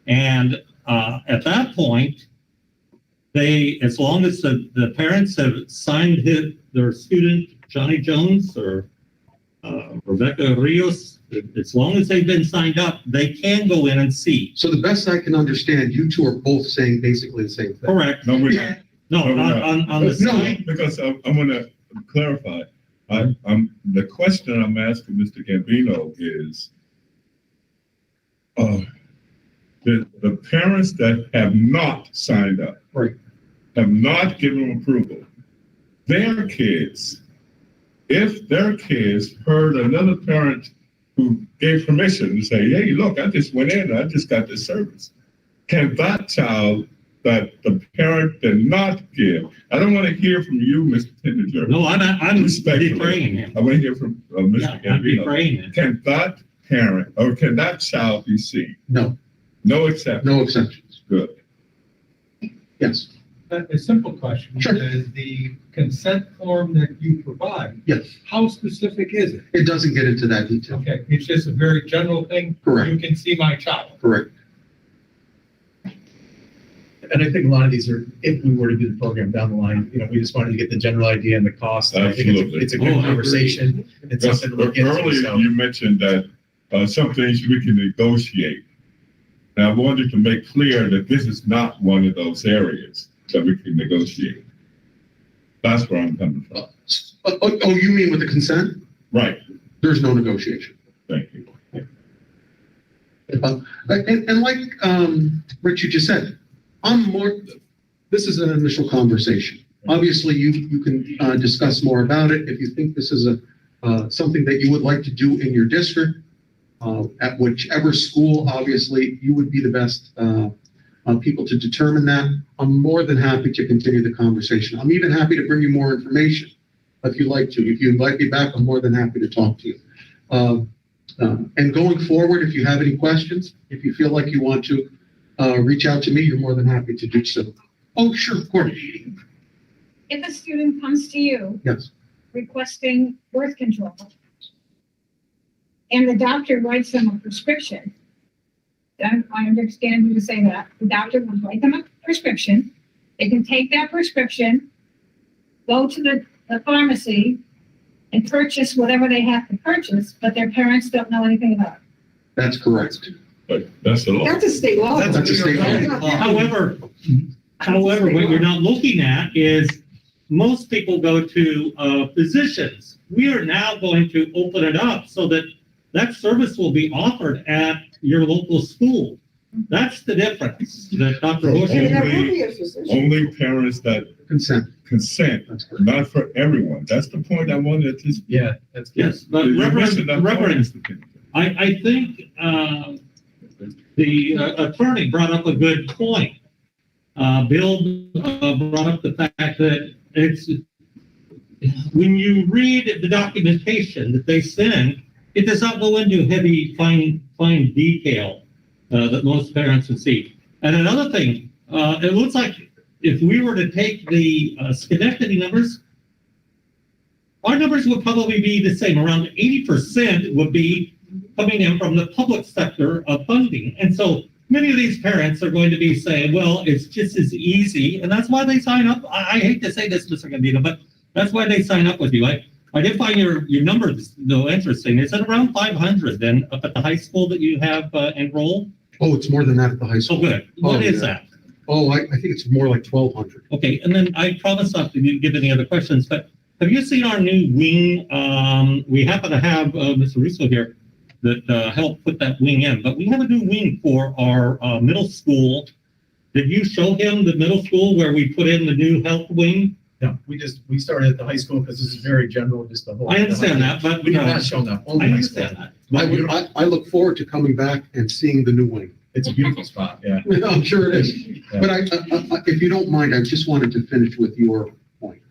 And at that point, as long as the parents have signed their student, Johnny Jones or Rebecca Rios, as long as they've been signed up, they can go in and see. So the best I can understand, you two are both saying basically the same thing. Correct. No, we're not. No, on the side. Because I'm going to clarify. The question I'm asking Mr. Gambino is, the parents that have not signed up, have not given approval, their kids, if their kids heard another parent who gave permission to say, hey, look, I just went in, I just got this service, can that child that the parent did not give, I don't want to hear from you, Mr. Penninger. No, I'm defraying him. I want to hear from Mr. Gambino. Can that parent or can that child be seen? No. No exceptions? No exceptions. Good. Yes. A simple question. Sure. Is the consent form that you provide, Yes, how specific is it? it doesn't get into that detail. Okay, it's just a very general thing. Correct. You can see my child. Correct. And I think a lot of these are, if we were to do the program down the line, we just wanted to get the general idea and the cost. And I think Absolutely. it's a Oh, I good agree. conversation. It's Because something to look into. earlier So. you mentioned that some things we can negotiate. And I wanted to make clear that this is not one of those areas that we can negotiate. That's where I'm coming from. Oh, you mean with the consent? Right, There's no negotiation. thank you. And like, Rich, you just said, this is an initial conversation. Obviously, you can discuss more about it. If you think this is something that you would like to do in your district, at whichever school, obviously, you would be the best people to determine that. I'm more than happy to continue the conversation. I'm even happy to bring you more information if you'd like to. If you invite me back, I'm more than happy to talk to you. And going forward, if you have any questions, if you feel like you want to reach out to me, you're more than happy to do so. Oh, sure, of course. If a student comes to you Yes. requesting birth control, and the doctor writes them a prescription, then I understand you to say that, the doctor will write them a prescription, they can take that prescription, go to the pharmacy, and purchase whatever they have to purchase, but their parents don't know anything about it. That's correct. But that's the law. That's a state law. That's a state law. However, what you're not looking at is most people go to physicians. We are now going to open it up so that that service will be offered at your local school. That's the difference that Dr. Bush And there will Only- be a physician. Only parents that Consent. consent, That's correct. not for everyone. That's the point I wanted to. Yeah, that's good. Yes, but You're missing that point. Reverend, I think the attorney brought up a good point. Bill brought up the fact that when you read the documentation that they send, it does not go into heavy, fine detail that most parents would see. And another thing, it looks like if we were to take the Schenectady numbers, our numbers would probably be the same. Around 80% would be coming in from the public sector of funding. And so many of these parents are going to be saying, well, it's just as easy. And that's why they sign up. I hate to say this, Mr. Gambino, but that's why they sign up with you. I did find your numbers, though, interesting. Is it around 500 then up at the high school that you have enrolled? Oh, it's more than that at the high Oh, school. good. What is yeah. that? Oh, I think it's more like 1,200. Okay, and then I promise not to give any other questions, but have you seen our new wing? We happen to have Mr. Russo here that helped put that wing in, but we have a new wing for our middle school. Did you show him the middle school where we put in the new health wing? No, we started at the high school because this is very general, just the whole. I understand that, but We have not shown that. I Only high school. understand that. I look forward to coming back and seeing the new wing. It's a beautiful spot, yeah. I'm sure it is. But if you don't mind, I just wanted to finish with your point.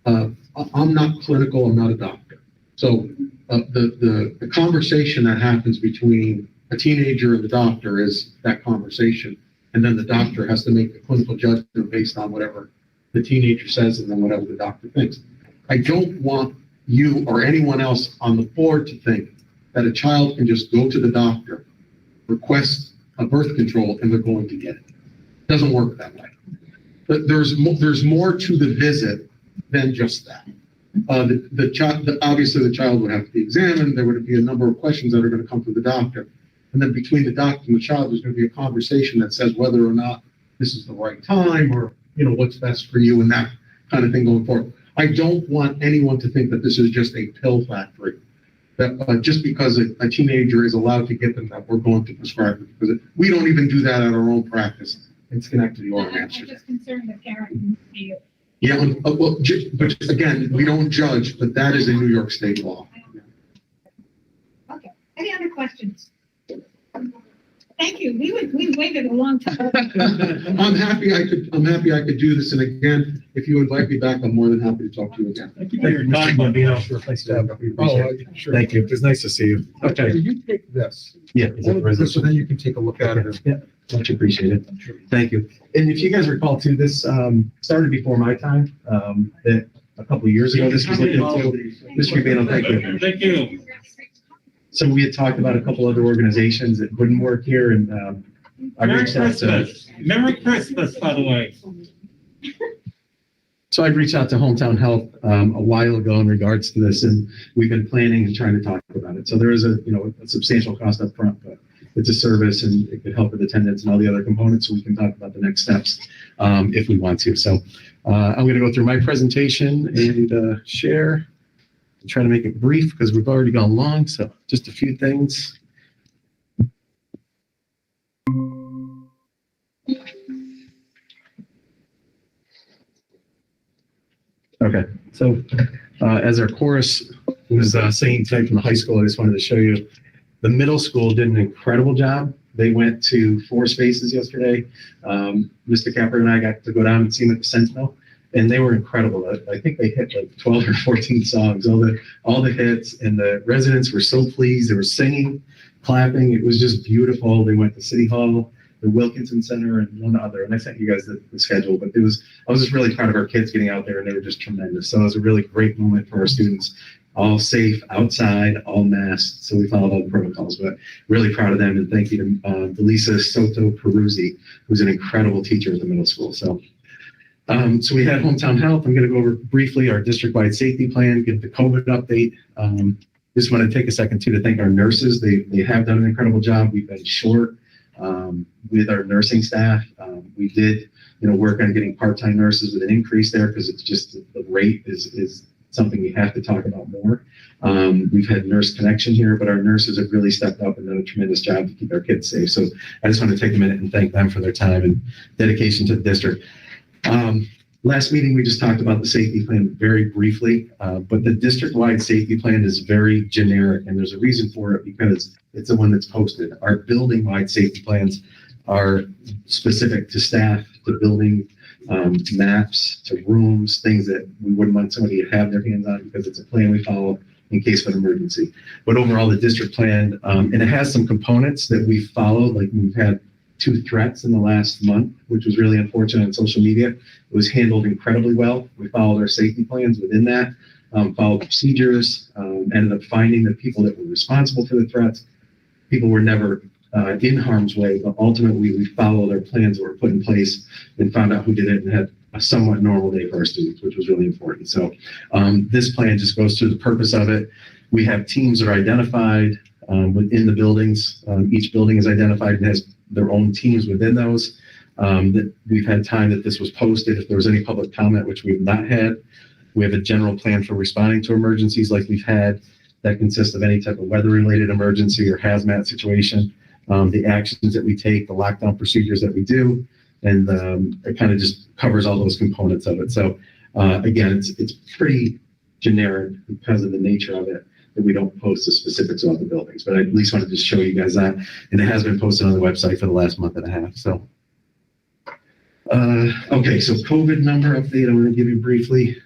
I'm not clinical, I'm not a doctor. So the conversation that happens between a teenager and the doctor is that conversation. And then the doctor has to make a clinical judgment based on whatever the teenager says and then whatever the doctor thinks. I don't want you or anyone else on the board to think that a child can just go to the doctor, request a birth control, and they're going to get it. It doesn't work that way. But there's more to the visit than just that. Obviously the child would have to be examined. There would be a number of questions that are going to come from the doctor. And then between the doctor and the child, there's going to be a conversation that says whether or not this is the right time or, what's best for you and that kind of thing going forward. I don't want anyone to think that this is just a pill factory. That just because a teenager is allowed to get them, that we're going to prescribe it. Because we don't even do that at our own practice in Schenectady or I'm Hampshire. just concerned the parent. Yeah, but again, we don't judge, but that is a New York State law. Okay, any other questions? Thank you, we waited a long time. I'm happy I could do this. And again, if you invite me back, I'm more than happy to talk to you again. Thank you for your time, Bambino. Nice to have you. Sure. Thank you. It was nice to see you. Okay. You take this. Yeah. So then you can take a look at it. Yeah. Much appreciated. Thank you. And if you guys recall too, this started before my time. That a couple of years ago, this was looking into, Mr. Rubino, thank you. Thank you. So we had talked about a couple other organizations that wouldn't work here, and I Merry reached out to. Christmas. Merry Christmas, by the way. So I'd reached out to Hometown Health a while ago in regards to this, and we've been planning and trying to talk about it. So there is a substantial cost up front, but it's a service and it could help with attendance and all the other components. So we can talk about the next steps if we want to. So I'm going to go through my presentation and share. And try to make it brief because we've already gone long. So just a few things. Okay, so as our chorus was singing tonight from the high school, I just wanted to show you the middle school did an incredible job. They went to 4 spaces yesterday. Mr. Capper and I got to go down and see them at the Sentinel, and they were incredible. I think they hit like 12 or 14 songs, all the hits, and the residents were so pleased. They were singing, clapping. It was just beautiful. They went to City Hall, the Wilkinson Center, and one other. And I sent you guys the schedule, but I was just really proud of our kids getting out there, and they were just tremendous. So it was a really great moment for our students, all safe outside, all masked. So we followed all the protocols, but really proud of them. And thank you to Delisa Soto Peruzzi, who's an incredible teacher at the middle school. So we had Hometown Health. I'm going to go over briefly our district-wide safety plan, give the COVID update. Just want to take a second too to thank our nurses. They have done an incredible job. We've been short with our nursing staff. We did, work on getting part-time nurses with an increase there because it's just the rate is something we have to talk about more. We've had nurse connection here, but our nurses have really stepped up and done a tremendous job to keep our kids safe. So I just want to take a minute and thank them for their time and dedication to the district. Last meeting, we just talked about the safety plan very briefly, but the district-wide safety plan is very generic, and there's a reason for it because it's the one that's posted. Our building-wide safety plans are specific to staff, to building maps, to rooms, things that we wouldn't want somebody to have their hands on because it's a plan we follow in case of an emergency. But overall, the district plan, and it has some components that we followed, like we've had 2 threats in the last month, which was really unfortunate on social media. It was handled incredibly well. We followed our safety plans within that, followed procedures, ended up finding the people that were responsible for the threats. People were never in harm's way, but ultimately we followed our plans that were put in place and found out who did it and had a somewhat normal day for our students, which was really important. So this plan just goes through the purpose of it. We have teams that are identified within the buildings. Each building is identified and has their own teams within those. That we've had time that this was posted. If there was any public comment, which we've not had, we have a general plan for responding to emergencies like we've had that consists of any type of weather-related emergency or hazmat situation, the actions that we take, the lockdown procedures that we do, and it kind of just covers all those components of it. So again, it's pretty generic because of the nature of it, that we don't post the specifics about the buildings, but I at least wanted to show you guys that. And it has been posted on the website for the last month and a half. So, okay, so COVID number update, I'm going to give you briefly.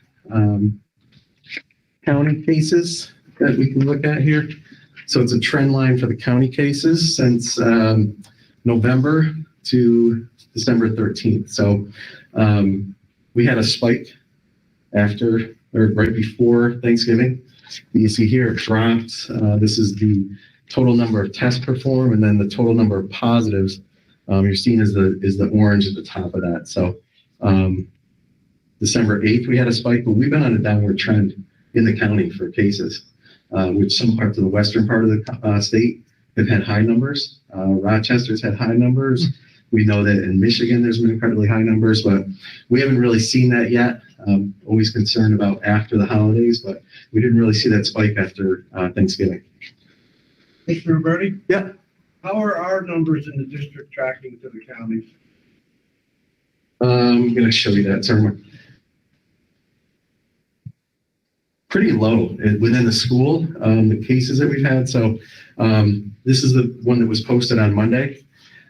County cases that we can look at here. So it's a trend line for the county cases since November to December 13th. So we had a spike after or right before Thanksgiving. You see here it dropped. This is the total number of tests performed, and then the total number of positives you're seeing is the orange at the top of that. So December 8th we had a spike, but we've been on a downward trend in the county for cases, which some parts of the western part of the state have had high numbers. Rochester's had high numbers. We know that in Michigan there's been incredibly high numbers, but we haven't really seen that yet. Always concerned about after the holidays, but we didn't really see that spike after Thanksgiving. Mr. Roberti? Yeah. How are our numbers in the district tracking to the counties? I'm going to show you that. Sorry. Pretty low within the school, the cases that we've had. So this is the one that was posted on Monday.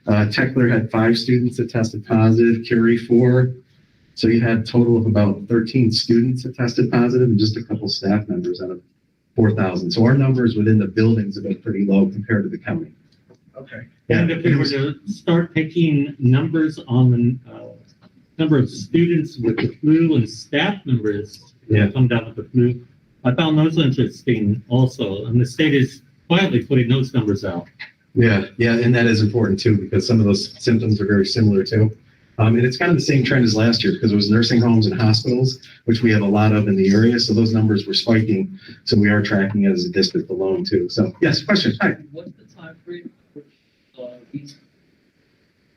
Techler had 5 students that tested positive, Curie 4. So you had a total of about 13 students that tested positive and just a couple staff members out of 4,000. So our numbers within the buildings have been pretty low compared to the county. Okay. And if we were to start taking numbers on the number of students with the flu and staff members that come down with the flu, I found those interesting also. And the state is quietly putting those numbers out. Yeah, and that is important too, because some of those symptoms are very similar too. And it's kind of the same trend as last year, because it was nursing homes and hospitals, which we have a lot of in the area, so those numbers were spiking. So we are tracking it as a district alone too. So, yes, question, hi. What's the time frame for these?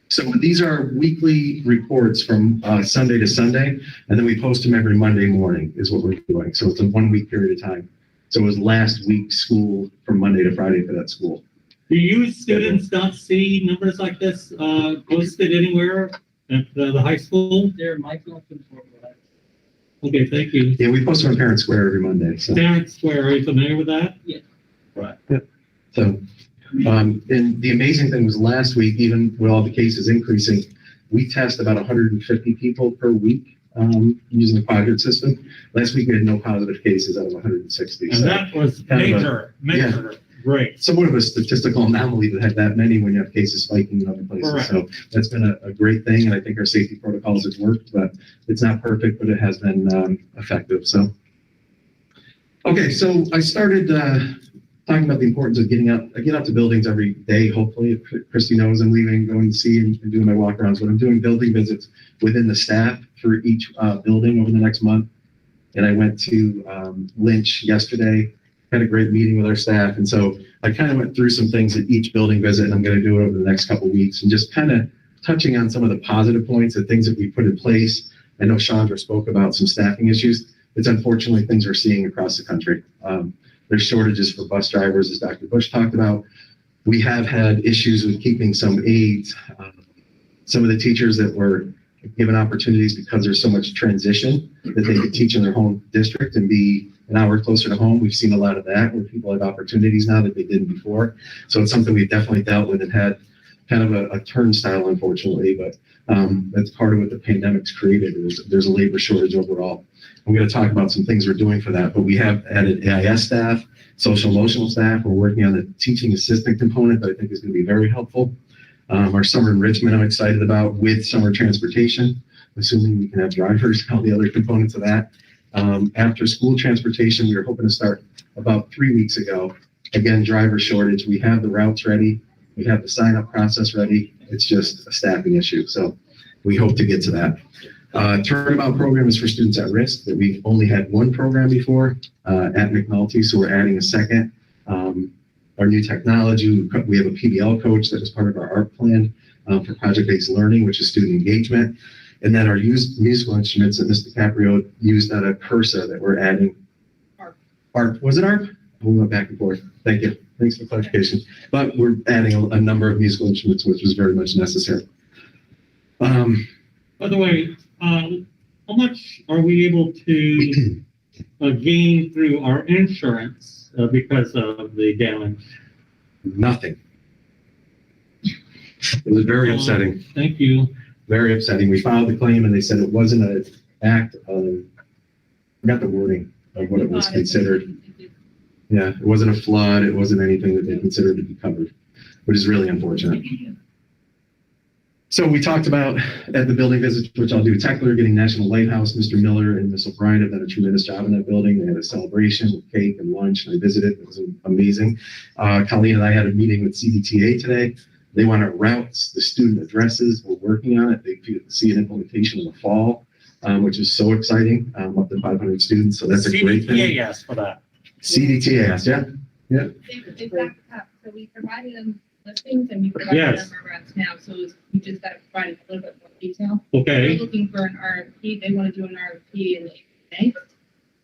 So these are weekly reports from Sunday to Sunday, and then we post them every Monday morning is what we're doing. So it's a 1 week period of time. So it was last week's school from Monday to Friday for that school. Do you students not see numbers like this posted anywhere at the high school? There might be open for that. Okay, thank you. Yeah, we post them on Parent Square every Monday. So. Parent Square, are you familiar with that? Yeah. Right. Yeah. So, and the amazing thing was last week, even with all the cases increasing, we test about 150 people per week using the quadrant system. Last week we had no positive cases out of 160. And so that was major. Great. Somewhat of a statistical anomaly to have that many when you have cases spiking in other places. Correct. So that's been a great thing, and I think our safety protocols have worked, but it's not perfect, but it has been effective. So, okay, so I started talking about the importance of getting out. I get out to buildings every day, hopefully. Christy knows I'm leaving, going to see and doing my walk-arounds, but I'm doing building visits within the staff for each building over the next month. And I went to Lynch yesterday, had a great meeting with our staff. And so I kind of went through some things at each building visit, and I'm going to do it over the next couple of weeks, and just kind of touching on some of the positive points, the things that we put in place. I know Chandra spoke about some staffing issues. It's unfortunately things we're seeing across the country. There's shortages for bus drivers, as Dr. Bush talked about. We have had issues with keeping some aides. Some of the teachers that were given opportunities because there's so much transition that they could teach in their home district and be an hour closer to home. We've seen a lot of that where people have opportunities now that they didn't before. So it's something we've definitely dealt with and had kind of a turnstile, unfortunately, but that's part of what the pandemic's created. There's a labor shortage overall. I'm going to talk about some things we're doing for that, but we have added AIS staff, social emotional staff. We're working on the teaching assistant component that I think is going to be very helpful. Our summer enrichment I'm excited about with summer transportation, assuming we can have drivers, all the other components of that. After school transportation, we were hoping to start about 3 weeks ago. Again, driver shortage. We have the routes ready. We have the sign-up process ready. It's just a staffing issue. So we hope to get to that. Turnabout program is for students at risk that we've only had one program before at McNulty, so we're adding a second. Our new technology, we have a PBL coach that is part of our ARP plan for project-based learning, which is student engagement. And then our used musical instruments that Mr. Caprio used at a Cursa that we're adding. ARP, was it ARP? We went back and forth. Thank you. Thanks for the clarification. But we're adding a number of musical instruments, which was very much necessary. By the way, how much are we able to gain through our insurance because of the damage? Nothing. It was very upsetting. Thank you. Very upsetting. We filed the claim and they said it wasn't an act of, I forgot the wording of what it was considered. Yeah, it wasn't a flood. It wasn't anything that they considered to be covered, which is really unfortunate. So we talked about at the building visits, which I'll do, Techler getting National Lighthouse. Mr. Miller and Ms. O'Brien have done a tremendous job in that building. They had a celebration with cake and lunch, and I visited. It was amazing. Colleen and I had a meeting with CDTA today. They want to route the student addresses. We're working on it. They see an implementation in the fall, which is so exciting, up to 500 students. So that's a great thing. CDTA asked for that. CDTA asked, yeah. Yeah. They backed up, so we provided them listings and we provided them our routes now, so we just got to provide a little bit more detail. Okay. They're looking for an RFP, they want to do an RFP in May,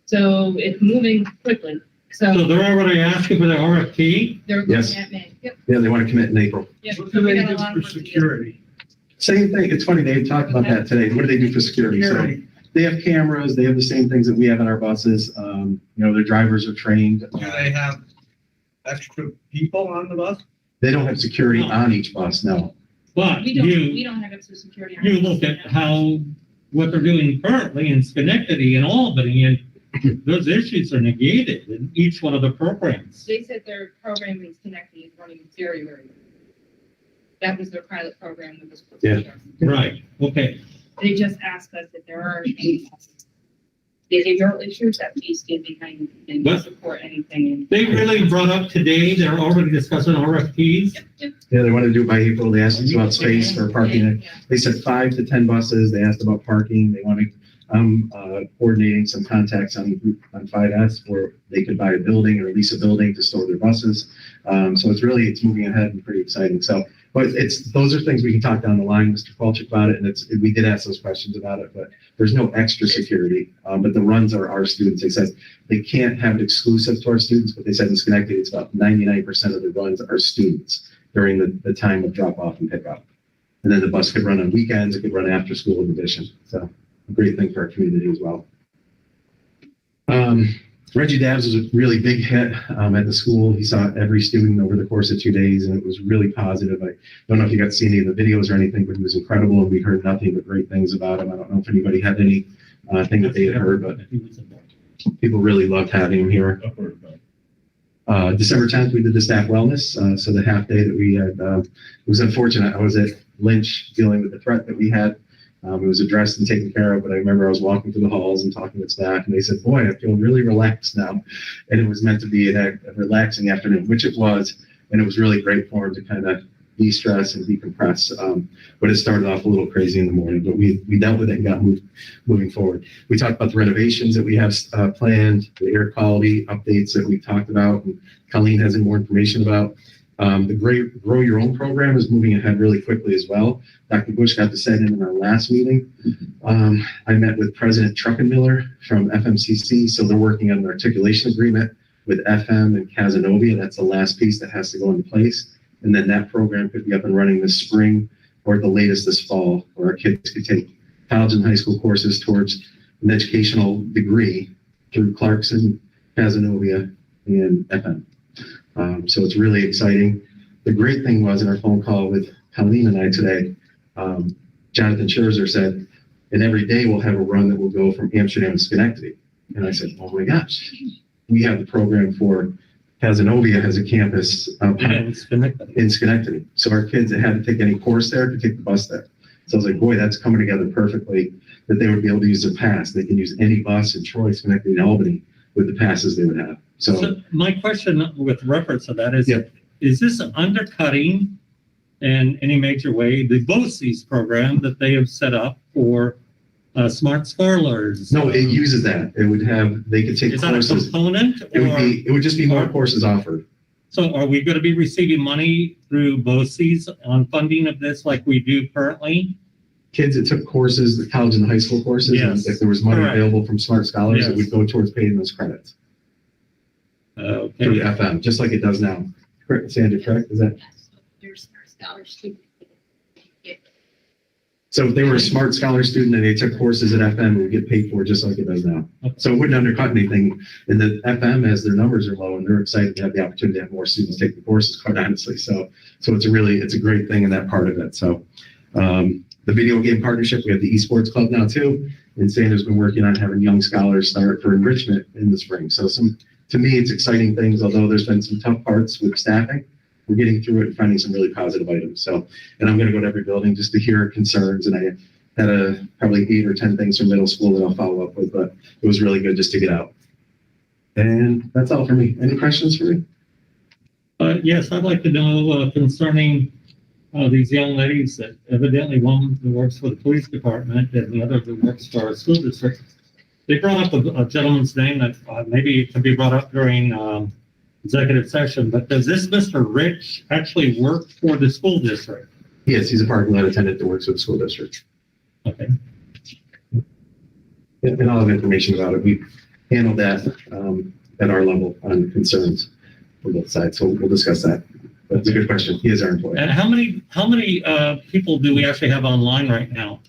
so it's moving quickly. So they're already asking for the RFP? They're Yes. looking at May. Yep. Yeah, they want to commit in April. Yep. What So do we they got a do lot for of work to do. security? Same thing. It's funny. They talked about that today. What do they do for security? So they have cameras. They have the same things that we have in our buses. Their drivers are trained. Do they have extra people on the bus? They don't have security No. on each bus, no. But We don't have extra security. on you our look bus at now. what they're doing currently in Schenectady and Albany, and those issues are negated in each one of the programs. They said their program in Schenectady is running very, very good. That was their pilot program that was. Yeah. Right, okay. They just asked us if there are any behavioral issues that we stand behind and But- support anything. They really brought up today, they're already discussing RFPs. Yeah, they want to do it by April. They asked us about space for parking. They said 5 to 10 buses. They asked about parking. They wanted, coordinating some contacts on 5S where they could buy a building or lease a building to store their buses. So it's moving ahead and pretty exciting. So, but those are things we can talk down the line, Mr. Falchuk, about it. And we did ask those questions about it, but there's no extra security. But the runs are our students. They said they can't have it exclusive to our students, but they said in Schenectady, it's about 99% of the runs are students during the time of drop off and pick up. And then the bus could run on weekends, it could run after school in addition. So a great thing for our community as well. Reggie Dabbs was a really big hit at the school. He saw every student over the course of 2 days, and it was really positive. I don't know if you got to see any of the videos or anything, but he was incredible, and we heard nothing but great things about him. I don't know if anybody had any thing that they had heard, but people really loved having him here. December 10th, we did the staff wellness. So the half day that we had, it was unfortunate. I was at Lynch dealing with the threat that we had. It was addressed and taken care of, but I remember I was walking through the halls and talking with staff, and they said, boy, I feel really relaxed now. And it was meant to be a relaxing afternoon, which it was. And it was really great for him to kind of de-stress and decompress. But it started off a little crazy in the morning, but we dealt with it and got moving forward. We talked about the renovations that we have planned, the air quality updates that we talked about, and Colleen has more information about. The Grow Your Own program is moving ahead really quickly as well. Dr. Bush got to say it in our last meeting. I met with President Truckenmiller from FMCC, so they're working on an articulation agreement with FM and Casanova. That's the last piece that has to go into place. And then that program could be up and running this spring or at the latest this fall, where our kids could take college and high school courses towards an educational degree through Clarkson, Casanova, and FM. So it's really exciting. The great thing was in our phone call with Colleen and I today, Jonathan Scherzer said, and every day we'll have a run that will go from Amsterdam to Schenectady. And I said, oh my gosh, we have the program for Casanova has a campus in Schenectady. So our kids that had to take any course there could take the bus there. So I was like, boy, that's coming together perfectly, that they would be able to use their pass. They can use any bus in Troy, Schenectady, and Albany with the passes they would have. So my question with reference to that is, Yeah. is this undercutting in any major way the BoCE's program that they have set up for smart scholars? no, it uses that. It would have, they could take Is that a courses. component? It would just be more courses offered. So are we going to be receiving money through BoCE's on funding of this like we do currently? Kids that took courses, the college and high school courses, and Yes. if there was money Correct. available from Smart Scholars, Yes. it would go towards paying those credits through Okay. FM, just like it does now. Correct, Sandra, correct? Is that? There's scholarship. So if they were a Smart Scholar student and they took courses at FM, it would get paid for just like it does now. So it wouldn't undercut anything. And the FM, as their numbers are low, and they're excited to have the opportunity to have more students take the courses, quite honestly. So it's a great thing in that part of it. So the video game partnership, we have the esports club now too. And Sandra's been working on having young scholars start for enrichment in the spring. So to me, it's exciting things, although there's been some tough parts with staffing. We're getting through it and finding some really positive items. So, and I'm going to go to every building just to hear concerns. And I had probably 8 or 10 things from middle school that I'll follow up with, but it was really good just to get out. And that's all for me. Any questions for me? Yes, I'd like to know concerning these young ladies that evidently one who works for the police department and the other who works for our school district. They brought up a gentleman's name that maybe it can be brought up during executive session, but does this Mr. Rich actually work for the school district? Yes, he's a parking lot attendant that works with the school district. Okay. And I'll have information about it. We handled that at our level on concerns for both sides. So we'll discuss that. But it's a good question. He is our employee. And how many people do we actually have online right now?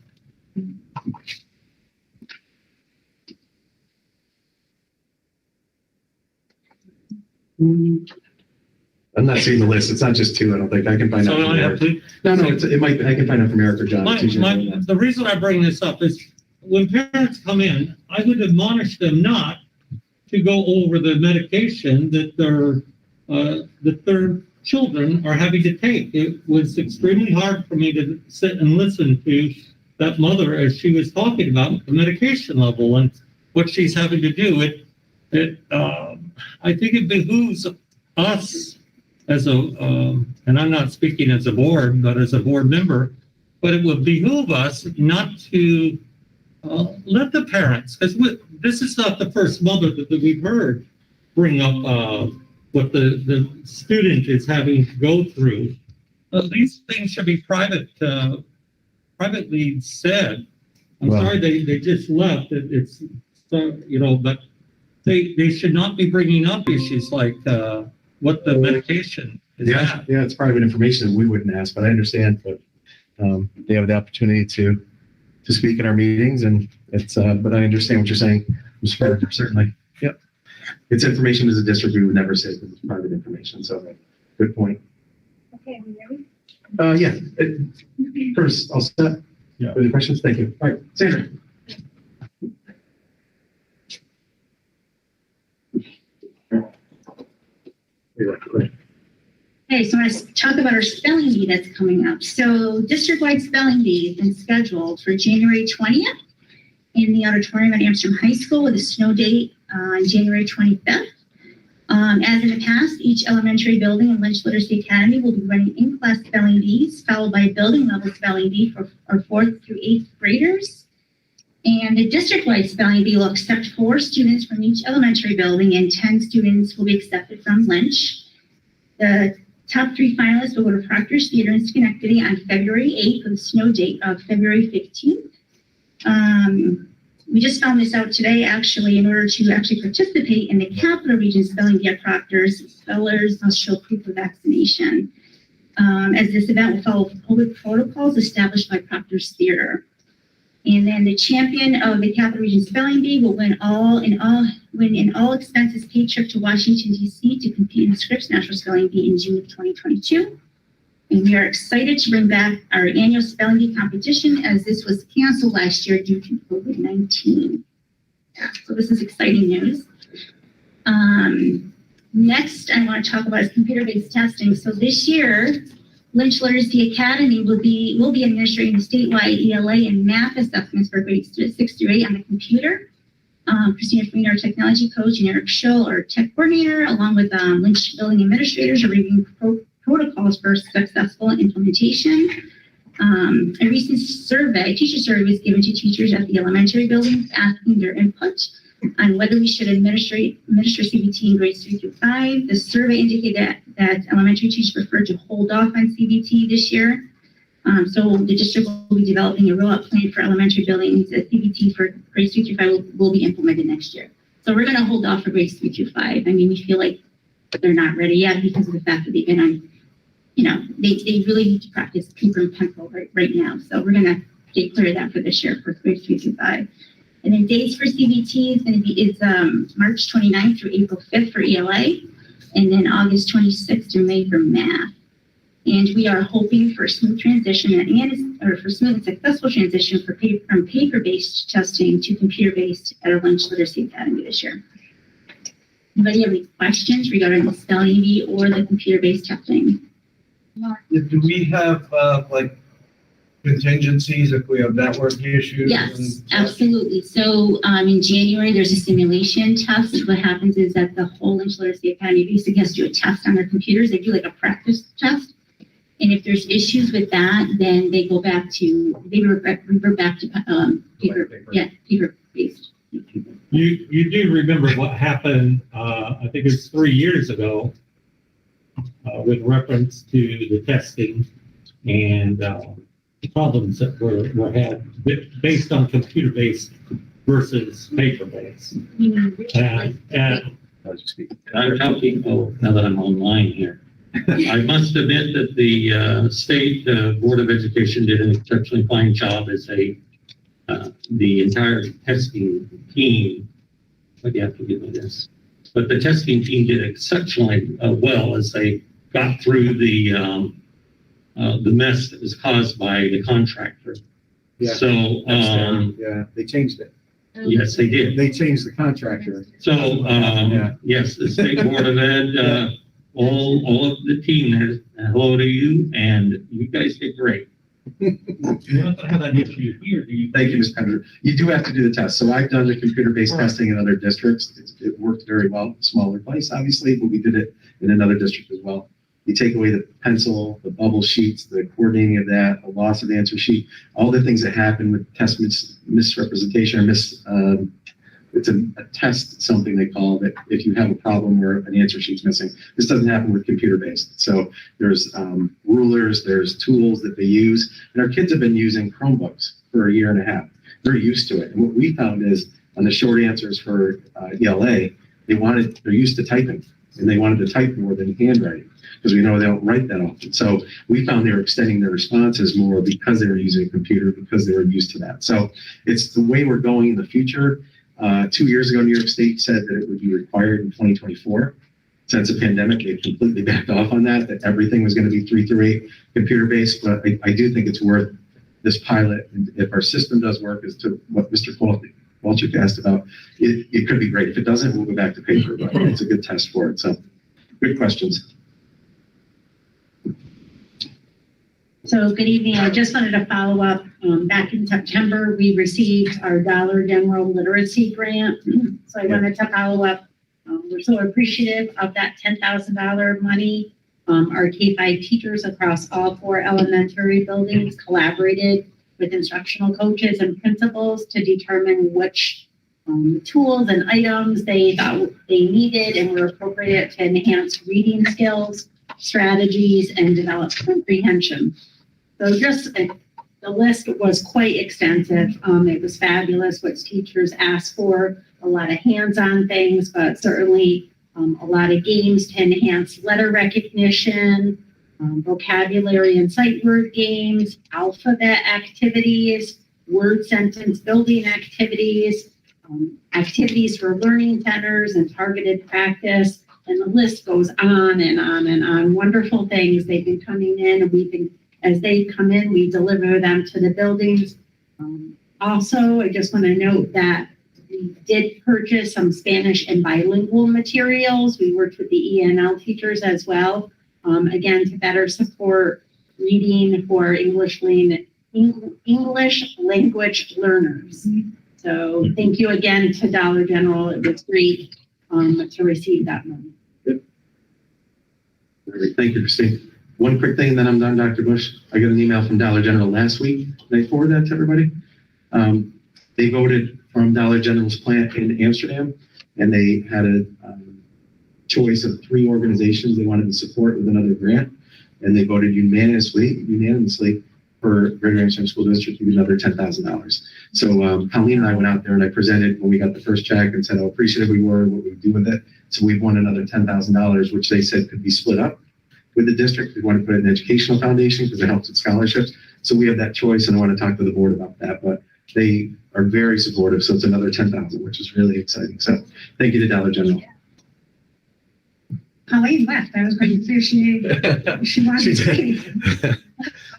I'm not seeing the list. It's not just 2. I don't think I can find out. So we from only have Eric. 2? No, it might. I can find out from Eric or John. It's easier than that. The reason I bring this up is when parents come in, I would admonish them not to go over the medication that they're children are having to take. It was extremely hard for me to sit and listen to that mother as she was talking about the medication level and what she's having to do. I think it behooves us as and I'm not speaking as a board, but as a board member, but it would behoove us not to let the parents, because this is not the first mother that we've heard bring up what the student is having to go through. These things should be privately said. I'm sorry they just left. It's but they should not be bringing up issues like what the medication is at. Yeah, it's private information that we wouldn't ask, but I understand. But they have the opportunity to speak in our meetings, and it's. But I understand what you're saying, Mr. Manager, certainly. Yep, it's information as a district we would never say because it's private information. So, good point. Okay, are we ready? Yeah. First, I'll start. Yeah. Any questions? Thank you. All right, Sandra. Okay, so I want to talk about our spelling bee that's coming up. So district-wide spelling bee has been scheduled for January 20th in the auditorium at Amsterdam High School with a snow date on January 25th. As in the past, each elementary building in Lynch Literacy Academy will be running in-class spelling bees, followed by a building level spelling bee for our 4th through 8th graders. And the district-wide spelling bee will accept 4 students from each elementary building, and 10 students will be accepted from Lynch. The top 3 finalists will go to Proctor's Theater in Schenectady on February 8th with a snow date of February 15th. We just found this out today, actually. In order to actually participate in the Capital Region Spelling Bee at Proctor's, spellers must show proof of vaccination, as this event will follow public protocols established by Proctor's Theater. And then the champion of the Capital Region Spelling Bee will win an all expenses paid trip to Washington, D.C. to compete in Scripps National Spelling Bee in June of 2022. And we are excited to bring back our annual spelling bee competition, as this was canceled last year due to COVID-19. So this is exciting news. Next, I want to talk about is computer-based testing. So this year, Lynch Literacy Academy will be administering the statewide ELA and math assessments for grades 6 through 8 on the computer. Christina Farina, our technology coach, and Eric Schull, our tech coordinator, along with Lynch building administrators, are reviewing protocols for successful implementation. A recent teacher survey was given to teachers at the elementary buildings asking their input on whether we should administer CBT in grades 3 through 5. The survey indicated that elementary teachers prefer to hold off on CBT this year. So the district will be developing a rollout plan for elementary buildings. CBT for grades 3 through 5 will be implemented next year. So we're going to hold off for grades 3 through 5. I mean, we feel like they're not ready yet because of the fact that they've been on, they really need to practice paper and pencil right now. So we're going to get clear of that for this year for grades 3 through 5. And then dates for CBT is going to be March 29th through April 5th for ELA, and then August 26th through May for math. And we are hoping for a smooth transition for smooth and successful transition from paper-based testing to computer-based at our Lynch Literacy Academy this year. Anybody have any questions regarding the spelling bee or the computer-based testing? Do we have, contingencies if we have network issues? Yes, absolutely. So in January, there's a simulation test. What happens is that the whole Lynch Literacy Academy basically has to do a test on their computers. They do like a practice test. And if there's issues with that, then they revert back to paper-based. You do remember what happened, I think it was 3 years ago, with reference to the testing and problems that were had based on computer-based versus paper-based. I'm talking, now that I'm online here. I must admit that the state Board of Education did an exceptionally fine job as the entire testing team. But you have to give me this. But the testing team did exceptionally well as they got through the mess that was caused by the contractor. Yeah. So they changed it. Yes, they did. They changed the contractor. So yes, the state Board of Ed all of the team has hello to you, and you guys did great. You don't have that issue here, do you? Thank you, Ms. Pender. You do have to do the test. So I've done the computer-based testing in other districts. It worked very well. Smaller place, obviously, but we did it in another district as well. You take away the pencil, the bubble sheets, the coordinating of that, a loss of the answer sheet, all the things that happen with test misrepresentation or it's a test, something they call that if you have a problem where an answer sheet's missing. This doesn't happen with computer-based. So there's rulers, there's tools that they use, and our kids have been using Chromebooks for a year and a half. They're used to it. And what we found is on the short answers for ELA, they're used to typing, and they wanted to type more than handwriting because we know they don't write that often. So we found they were extending their responses more because they were using a computer, because they were used to that. So it's the way we're going in the future. 2 years ago, New York State said that it would be required in 2024. Since the pandemic, they completely backed off on that everything was going to be 3 through 8 computer-based. But I do think it's worth this pilot. And if our system does work, as to what Mr. Walchuk asked about, it could be great. If it doesn't, we'll go back to paper, but it's a good test for it. So good questions. So good evening. I just wanted to follow up. Back in September, we received our Dollar General Literacy Grant. So I wanted to follow up. We're so appreciative of that $10,000 money. Our K-5 teachers across all 4 elementary buildings collaborated with instructional coaches and principals to determine which tools and items they thought they needed and were appropriate to enhance reading skills, strategies, and develop comprehension. So just the list was quite extensive. It was fabulous what teachers asked for, a lot of hands-on things, but certainly a lot of games to enhance letter recognition, vocabulary and sight word games, alphabet activities, word sentence building activities, activities for learning centers and targeted practice. And the list goes on and on and on. Wonderful things. They've been coming in, and as they come in, we deliver them to the buildings. Also, I just want to note that we did purchase some Spanish and bilingual materials. We worked with the ENL teachers as well, again, to better support reading for English language learners. So thank you again to Dollar General. It was great to receive that money. Good. All right, thank you, Christine. One quick thing, and then I'm done, Dr. Bush. I got an email from Dollar General last week. Can I forward that to everybody? They voted from Dollar General's plant in Amsterdam, and they had a choice of 3 organizations they wanted to support with another grant, and they voted unanimously for Greater Amsterdam School District to give another $10,000. So Colleen and I went out there and I presented when we got the first check and said how appreciative we were and what we would do with it. So we've won another $10,000, which they said could be split up with the district. We want to put it in an educational foundation because it helps with scholarships. So we have that choice, and I want to talk to the board about that. But they are very supportive, so it's another $10,000, which is really exciting. So thank you to Dollar General. Colleen left. I was going to see if she wanted to speak.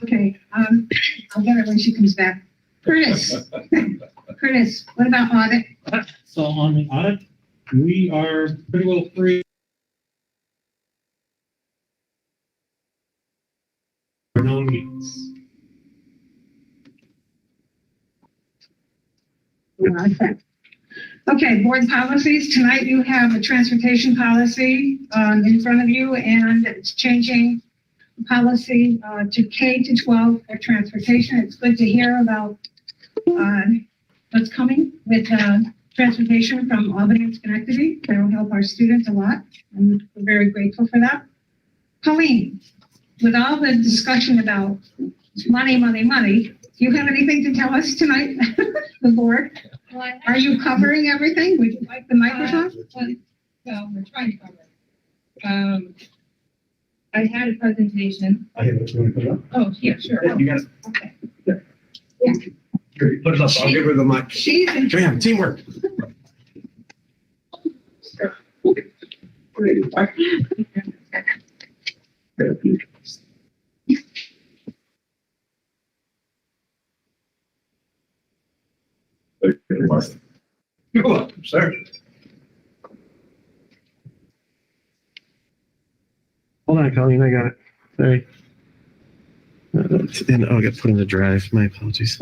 Okay, I'll get her when she comes back. Curtis, what about audit? So on the audit, we are pretty well free. No meetings. Okay, board policies. Tonight you have a transportation policy in front of you, and it's changing policy to K-12 for transportation. It's good to hear about what's coming with transportation from Albany and Schenectady. That'll help our students a lot, and we're very grateful for that. Colleen, with all the discussion about money, do you have anything to tell us tonight, the board? Are you covering everything? Would you like the microphone? Well, we're trying to cover it. I had a presentation. I have it. You want to put it up? Oh, yeah, sure. Yeah, you got it. Okay. Yeah. Here, put it up. I'll give her the mic. She's in. Bam, teamwork. You're welcome, sir. Hold on, Colleen, I got it. Sorry. And I'll get put in the drive. My apologies.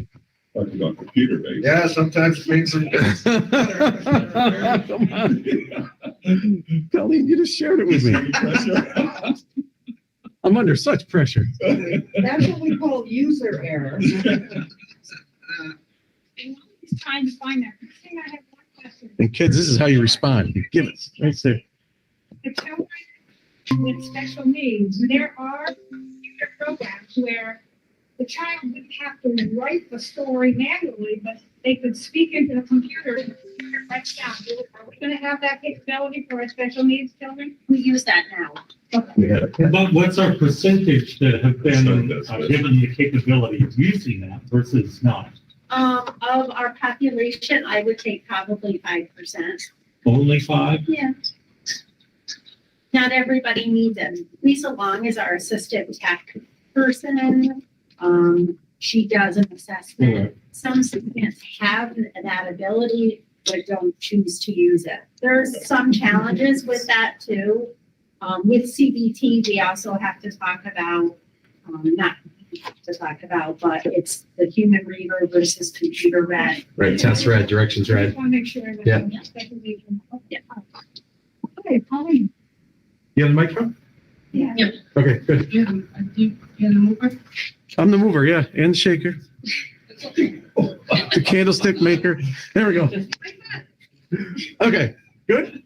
Talking about computer based. Yeah, sometimes it makes them. Come on. Colleen, you just shared it with me. I'm under such pressure. That's what we call user error. He's trying to find that. I think I have one question. And kids, this is how you respond. You give it right there. The children with special needs, there are computer programs where the child wouldn't have to write the story manually, but they could speak into the computer and write it down. Are we going to have that capability for our special needs children? We use that now. But what's our percentage that have been given the capability of using that versus not? Of our population, I would take probably 5%. Only 5? Yeah. Not everybody needs it. Lisa Long is our assistant tech person. She does an assessment. Right. Some students have that ability, but don't choose to use it. There's some challenges with that too. With CBT, we also have to talk about, not to talk about, but it's the human reader versus computer read. Right, test read, directions I read. just want to make sure that. Yeah. Special needs. Okay, Pauline. You have the microphone? Yeah. Okay, good. I'm the mover, yeah, and the shaker. The candlestick maker. There we go. Okay, good.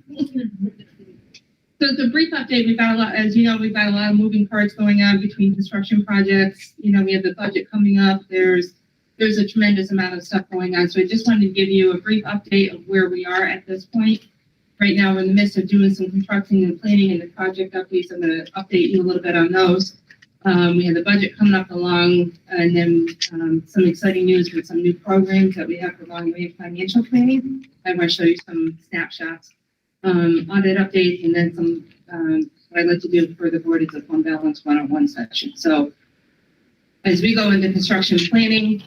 So it's a brief update. We've got a lot, as you know, we've got a lot of moving parts going on between construction projects. You know, we have the budget coming up. There's a tremendous amount of stuff going on. So I just wanted to give you a brief update of where we are at this point. Right now, we're in the midst of doing some construction and planning and the project updates. I'm going to update you a little bit on those. We have the budget coming up along, and then some exciting news with some new programs that we have for long-range financial planning. I want to show you some snapshots, audit updates, and then some, what I'd like to do for the board is a fund balance one-on-one session. So as we go into construction planning,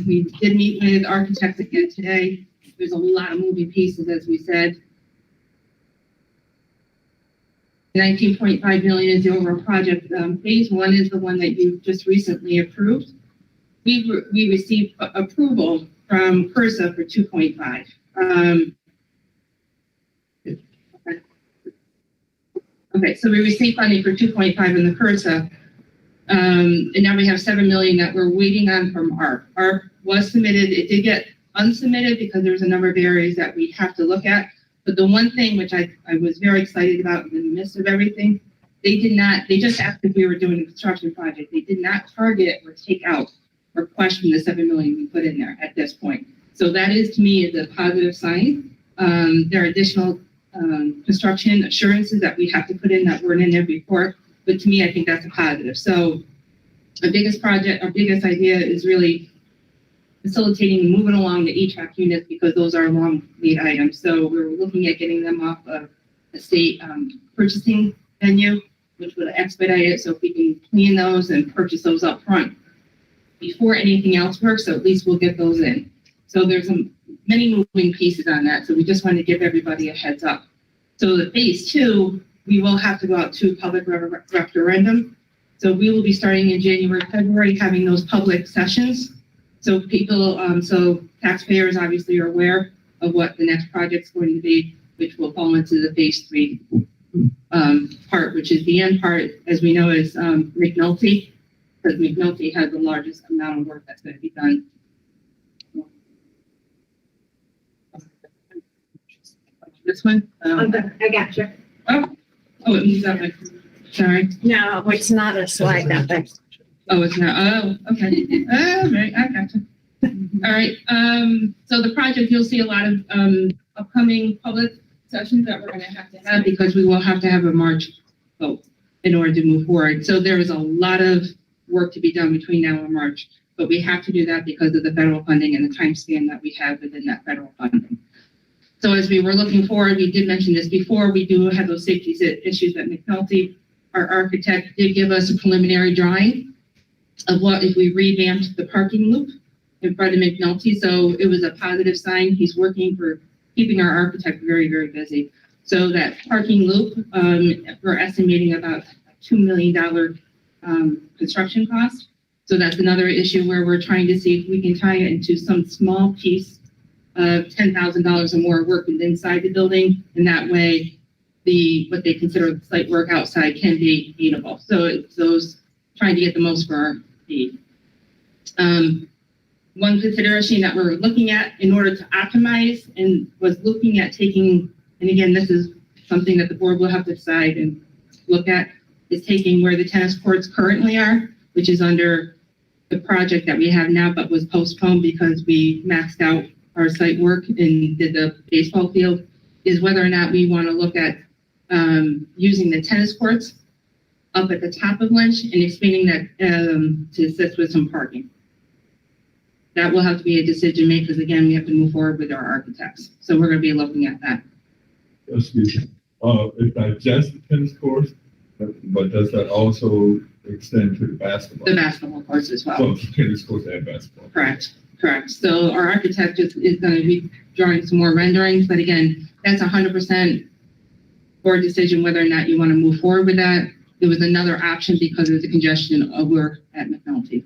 we did meet with architects again today. There's a lot of moving pieces, as we said. 19.5 million is the overall project. Phase 1 is the one that you just recently approved. We received approval from CURSA for 2.5. Okay, so we received funding for 2.5 in the CURSA. And now we have 7 million that we're waiting on from ARP. ARP was submitted. It did get unsubmitted because there's a number of areas that we have to look at. But the one thing which I was very excited about in the midst of everything, they just asked if we were doing a construction project. They did not target or take out or question the 7 million we put in there at this point. So that is, to me, is a positive sign. There are additional construction assurances that we have to put in that weren't in there before. But to me, I think that's a positive. So our biggest idea is really facilitating and moving along the HVAC units because those are long lead items. So we're looking at getting them off of a state purchasing venue, which would expedite it. So if we can clean those and purchase those up front before anything else works, so at least we'll get those in. So there's many moving pieces on that. So we just want to give everybody a heads up. So the phase 2, we will have to go out to public referendum. So we will be starting in January, February, having those public sessions. So people, so taxpayers obviously are aware of what the next project's going to be, which will fall into the phase 3 part, which is the end part, as we know, is McNulty, because McNulty has the largest amount of work that's going to be done. This one? I got you. Oh, it moves that way. Sorry. No, it's not a slide that way. Oh, it's not. Oh, okay. Oh, right. I gotcha. All right. So the project, you'll see a lot of upcoming public sessions that we're going to have because we will have to have a March vote in order to move forward. So there is a lot of work to be done between now and March, but we have to do that because of the federal funding and the time span that we have within that federal funding. So as we were looking forward, we did mention this before, we do have those safety issues at McNulty. Our architect did give us a preliminary drawing of what if we revamped the parking loop in front of McNulty. So it was a positive sign. He's working for keeping our architect very, very busy. So that parking loop, we're estimating about $2 million construction cost. So that's another issue where we're trying to see if we can tie it into some small piece of $10,000 or more work inside the building. And that way, what they consider site work outside can be gainable. So it's those trying to get the most for our fee. One consideration that we're looking at in order to optimize and was looking at taking, and again, this is something that the board will have to decide and look at, is taking where the tennis courts currently are, which is under the project that we have now, but was postponed because we maxed out our site work and did the baseball field, is whether or not we want to look at using the tennis courts up at the top of Lynch and expanding that to assist with some parking. That will have to be a decision made because again, we have to move forward with our architects. So we're going to be looking at that. Excuse me. It's not just the tennis courts, but does that also extend to the basketball? The basketball courts as well. So tennis courts and basketball. Correct. So our architect is going to be drawing some more renderings, but again, that's 100% board decision whether or not you want to move forward with that. There was another option because of the congestion of work at McNulty.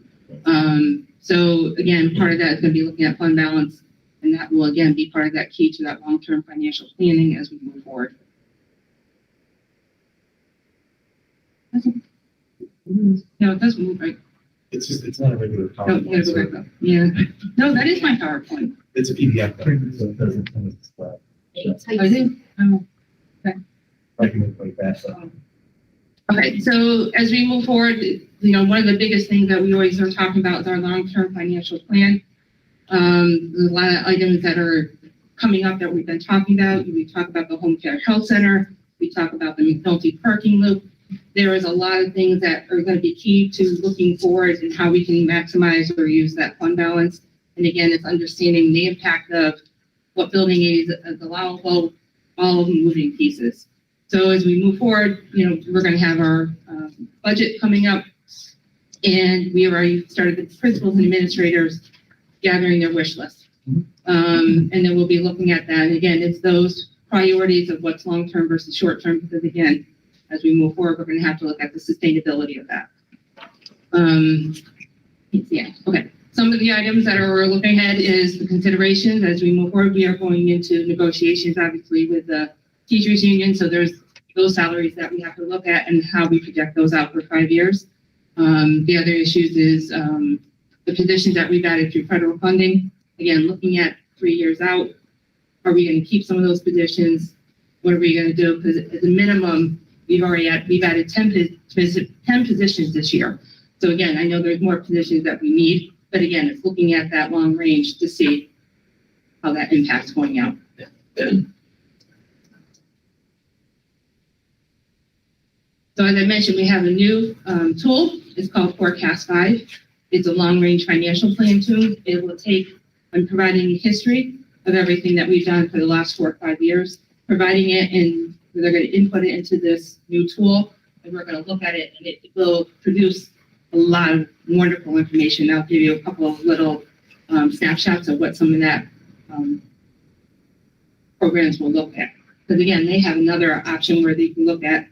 So again, part of that is going to be looking at fund balance, and that will again be part of that key to that long-term financial planning as we move forward. No, it doesn't move right. It's not a regular No, PowerPoint. yeah, go back up. Yeah. No, that is my PowerPoint. It's a PDF. So it doesn't come as a slide. I think. I can move quite fast. Okay, so as we move forward, one of the biggest things that we always are talking about is our long-term financial plan. There's a lot of items that are coming up that we've been talking about. We talk about the home care health center. We talk about the McNulty parking loop. There is a lot of things that are going to be key to looking forward and how we can maximize or use that fund balance. And again, it's understanding the impact of what building is allowable, all of the moving pieces. So as we move forward, we're going to have our budget coming up, and we already started the principals and administrators gathering their wish list. And then we'll be looking at that. And again, it's those priorities of what's long-term versus short-term, because again, as we move forward, we're going to have to look at the sustainability of that. Yeah, okay. Some of the items that we're looking at is the considerations as we move forward. We are going into negotiations, obviously, with the teachers union. So there's those salaries that we have to look at and how we project those out for 5 years. The other issues is the positions that we've added through federal funding. Again, looking at 3 years out, are we going to keep some of those positions? What are we going to do? Because at the minimum, we've added 10 positions this year. So again, I know there's more positions that we need, but again, it's looking at that long range to see how that impacts going out. So as I mentioned, we have a new tool. It's called Forecast 5. It's a long-range financial plan tool. It will take, I'm providing a history of everything that we've done for the last 4 or 5 years, providing it, and they're going to input it into this new tool, and we're going to look at it, and it will produce a lot of wonderful information. I'll give you a couple of little snapshots of what some of that programs will look at. Because again, they have another option where they can look at,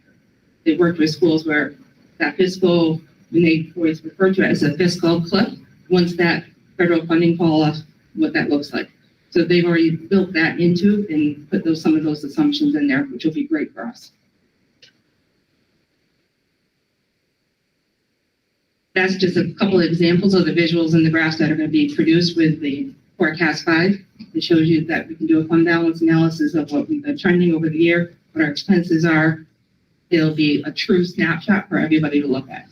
they worked with schools where that fiscal, when they always refer to it as a fiscal cliff, once that federal funding falls off, what that looks like. So they've already built that into and put some of those assumptions in there, which will be great for us. That's just a couple of examples of the visuals and the graphs that are going to be produced with the Forecast 5. It shows you that we can do a fund balance analysis of what we've been trending over the year, what our expenses are. It'll be a true snapshot for everybody to look at.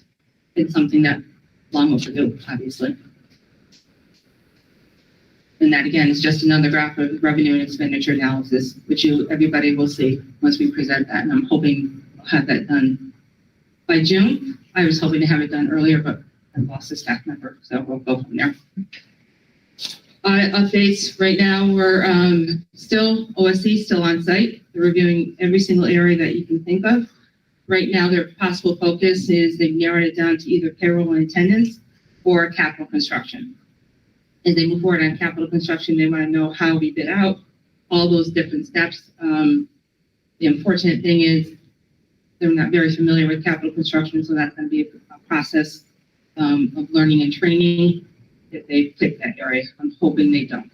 It's something that long overdue, obviously. And that again is just another graph of revenue and expenditure analysis, which everybody will see once we present that. And I'm hoping we'll have that done by June. I was hoping to have it done earlier, but I lost a staff member, so we'll go from there. Updates right now, we're OSC still on site. They're reviewing every single area that you can think of. Right now, their possible focus is they've narrowed it down to either payroll and attendance or capital construction. As they move forward on capital construction, they want to know how we bid out, all those different steps. The unfortunate thing is they're not very familiar with capital construction, so that's going to be a process of learning and training if they pick that area. I'm hoping they don't.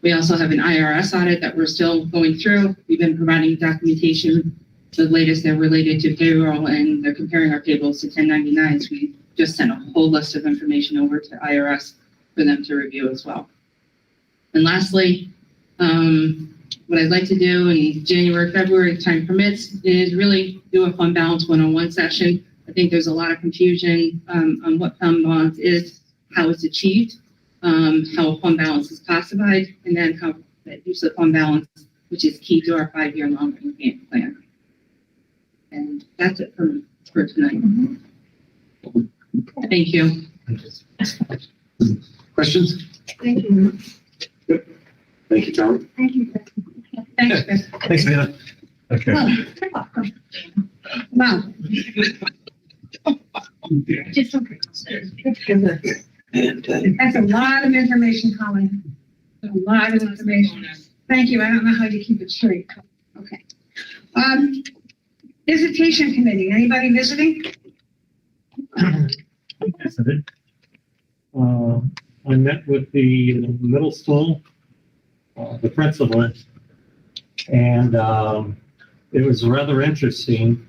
We also have an IRS audit that we're still going through. We've been providing documentation, the latest that related to payroll, and they're comparing our payables to 1099s. We just sent a whole list of information over to IRS for them to review as well. And lastly, what I'd like to do in January, February, if time permits, is really do a fund balance one-on-one session. I think there's a lot of confusion on what fund balance is, how it's achieved, how a fund balance is classified, and then how that use of fund balance, which is key to our 5-year long-range game plan. And that's it for tonight. Thank you. Questions? Thank you. Thank you, Tom. Thank you. Thanks, Chris. Thanks, Vanna. Okay. Oh, you're welcome. Wow. Just okay. That's a lot of information, Colin. A lot of information. Thank you. I don't know how you keep it straight. Okay. Visitation committee. Anybody visiting? Visited. I met with the middle school, the principal, and it was rather interesting.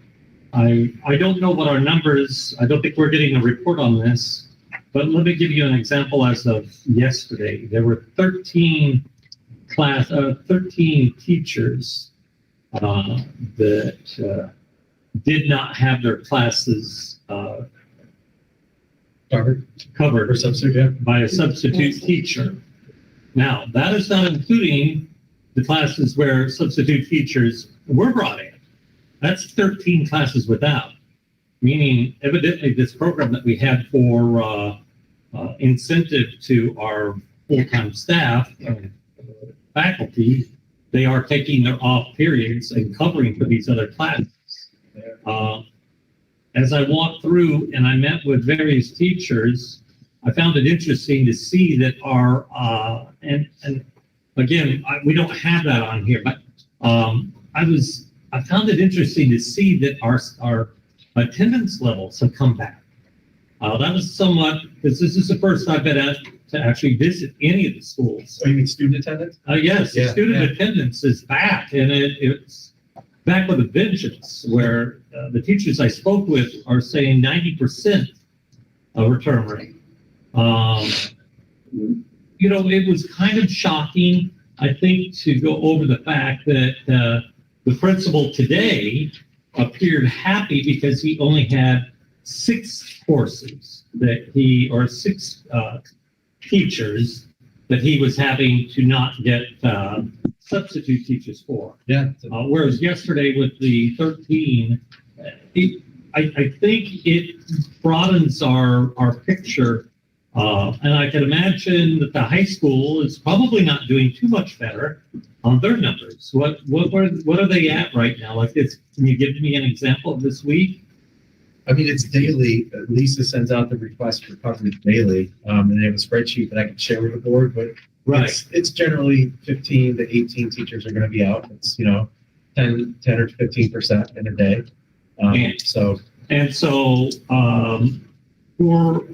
I don't know what our numbers, I don't think we're getting a report on this, but let me give you an example as of yesterday. There were 13 teachers that did not have their classes covered Or substitute, by a substitute teacher. Now, that is not including the classes where substitute teachers were brought in. That's 13 classes without, meaning evidently this program that we had for incentive to our full-time staff and faculty, they are taking their off periods and covering for these other classes. As I walked through and I met with various teachers, I found it interesting to see that our, and again, we don't have that on here, but I found it interesting to see that our attendance levels have come back. That was somewhat, because this is the first I've been asked to actually visit any of the schools. Oh, you mean student attendance? Yes, Yeah, student attendance is back, and it's back with a vengeance, where the teachers I spoke with are saying 90% return rate. You know, it was kind of shocking, I think, to go over the fact that the principal today appeared happy because he only had 6 courses that or 6 teachers that he was having to not get substitute teachers for. Yeah. Whereas yesterday with the 13, I think it broadens our picture. And I can imagine that the high school is probably not doing too much better on their numbers. What are they at right now? Like this, can you give me an example of this week? I mean, it's daily. Lisa sends out the request for coverage daily, and they have a spreadsheet that I can share with the board, but it's generally 15 to 18 teachers are going to be out. It's, 10 or 15% in a day. So for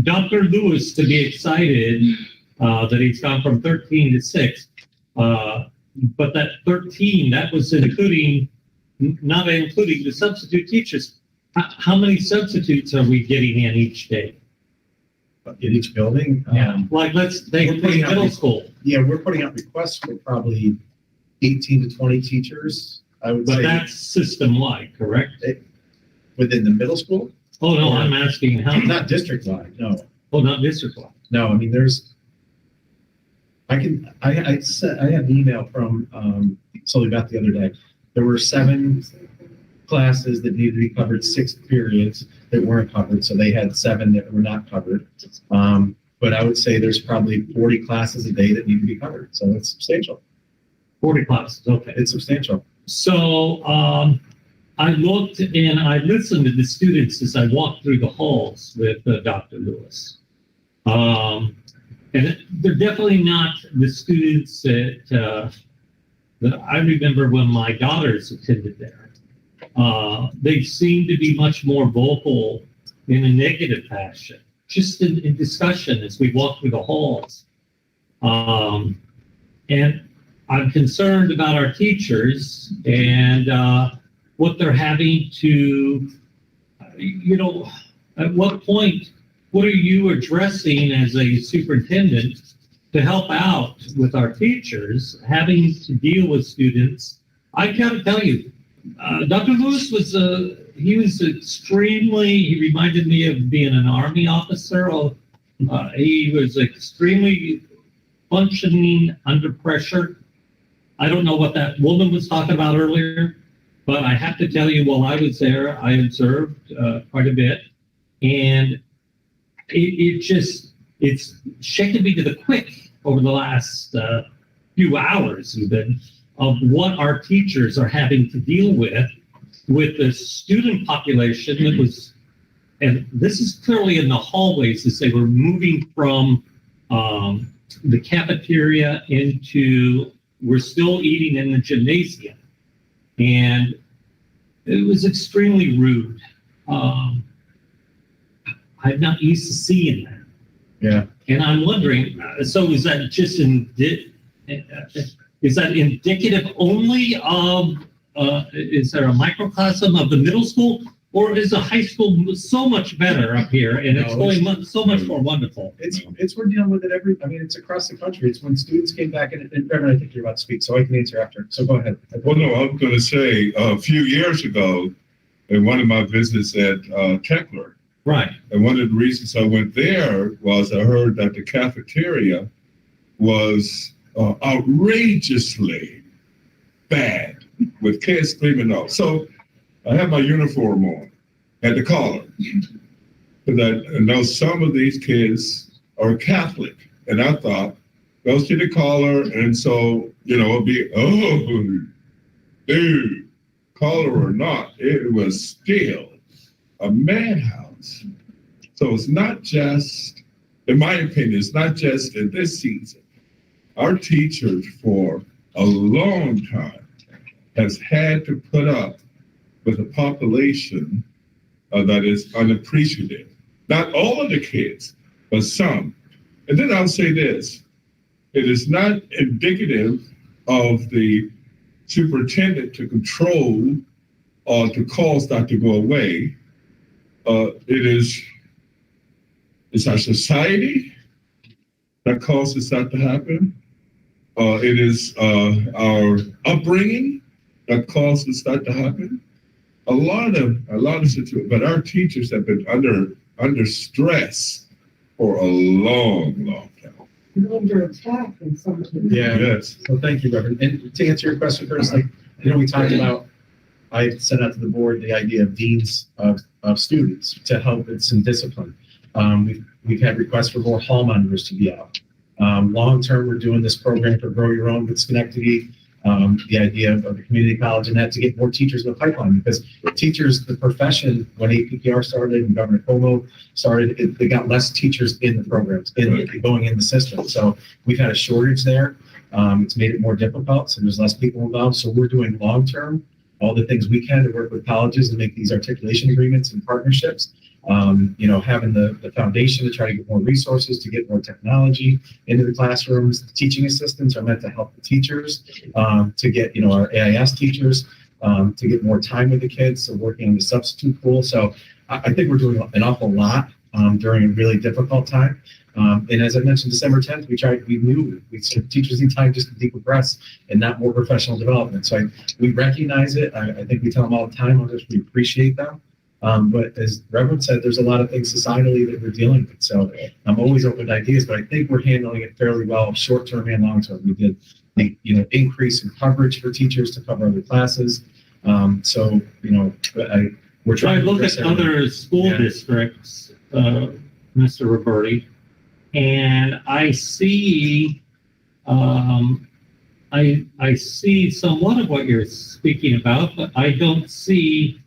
Dr. Lewis to be excited that he's gone from 13 to 6, but that 13, that was not including the substitute teachers. How many substitutes are we getting in each day? In each building? Like, let's take middle school. Yeah, we're putting out requests for probably 18 to 20 teachers, I would say. But that's system-wide, correct? Within the middle school? Oh, no, I'm asking how. Not district-wide, no. Oh, not district-wide. No, I mean, I had an email from Sully Beth the other day. There were 7 classes that needed to be covered, 6 periods that weren't covered, so they had 7 that were not covered. But I would say there's probably 40 classes a day that need to be covered, so it's substantial. 40 classes, okay. It's substantial. So I looked and I listened to the students as I walked through the halls with Dr. Lewis. And they're definitely not the students that I remember when my daughters attended there. They seem to be much more vocal in a negative fashion, just in discussion as we walk through the halls. And I'm concerned about our teachers and what they're having to, at what point, what are you addressing as a superintendent to help out with our teachers having to deal with students? I gotta tell you, Dr. Lewis he reminded me of being an Army officer. He was extremely functioning under pressure. I don't know what that woman was talking about earlier, but I have to tell you, while I was there, I observed quite a bit, and it's shaken me to the quick over the last few hours even of what our teachers are having to deal with the student population that was, and this is clearly in the hallways as they were moving from the cafeteria into, we're still eating in the gymnasium. And it was extremely rude. I'm not used to seeing that. Yeah. And I'm wondering, so is that just is that indicative only of, is there a microcosm of the middle school? Or is the high school so much better up here and it's going so much more wonderful? We're dealing with it it's across the country. It's when students came back and Reverend, I think you're about to speak, so I can answer after. So go ahead. Well, no, I was going to say a few years ago, in one of my visits at Techler, right, and one of the reasons I went there was I heard that the cafeteria was outrageously bad with kids screaming out. So I had my uniform on, had the collar, because I know some of these kids are Catholic, and I thought, go see the collar, and so, it'll be, dude, collar or not, it was still a madhouse. So it's not just, in my opinion, it's not just in this season. Our teachers for a long time has had to put up with a population that is unappreciative. Not all of the kids, but some. And then I'll say this, it is not indicative of the superintendent to control or to cause that to go away. It's our society that causes that to happen. It is our upbringing that causes that to happen. A lot of situations, but our teachers have been under stress for a long time. Under attack in some cases. Yeah. Yes. Well, thank you, Reverend. And to answer your question first, we talked about, I sent out to the board the idea of deans of students to help with some discipline. We've had requests for more hall monitors to be out. Long-term, we're doing this program for Grow Your Own with Schenectady. The idea of the community college and that to get more teachers in the pipeline, because teachers, the profession, when APPR started and Governor Cuomo started, they got less teachers in the programs, going in the system. So we've had a shortage there. It's made it more difficult, so there's less people involved. So we're doing long-term, all the things we can to work with colleges and make these articulation agreements and partnerships. Having the foundation to try to get more resources, to get more technology into the classrooms. The teaching assistants are meant to help the teachers, to get, our AIS teachers, to get more time with the kids. So working on the substitute pool. So I think we're doing an awful lot during a really difficult time. And as I mentioned, December 10th, we said teachers need time just to decompress and not more professional development. So we recognize it. I think we tell them all the time, we appreciate them. But as Reverend said, there's a lot of things societally that we're dealing with. So I'm always open to ideas, but I think we're handling it fairly well, short-term and long-term. We did, increase in coverage for teachers to cover other classes. We're trying to look at other school districts, Mr. Roberti, and I see, I see somewhat of what you're speaking about, but I don't see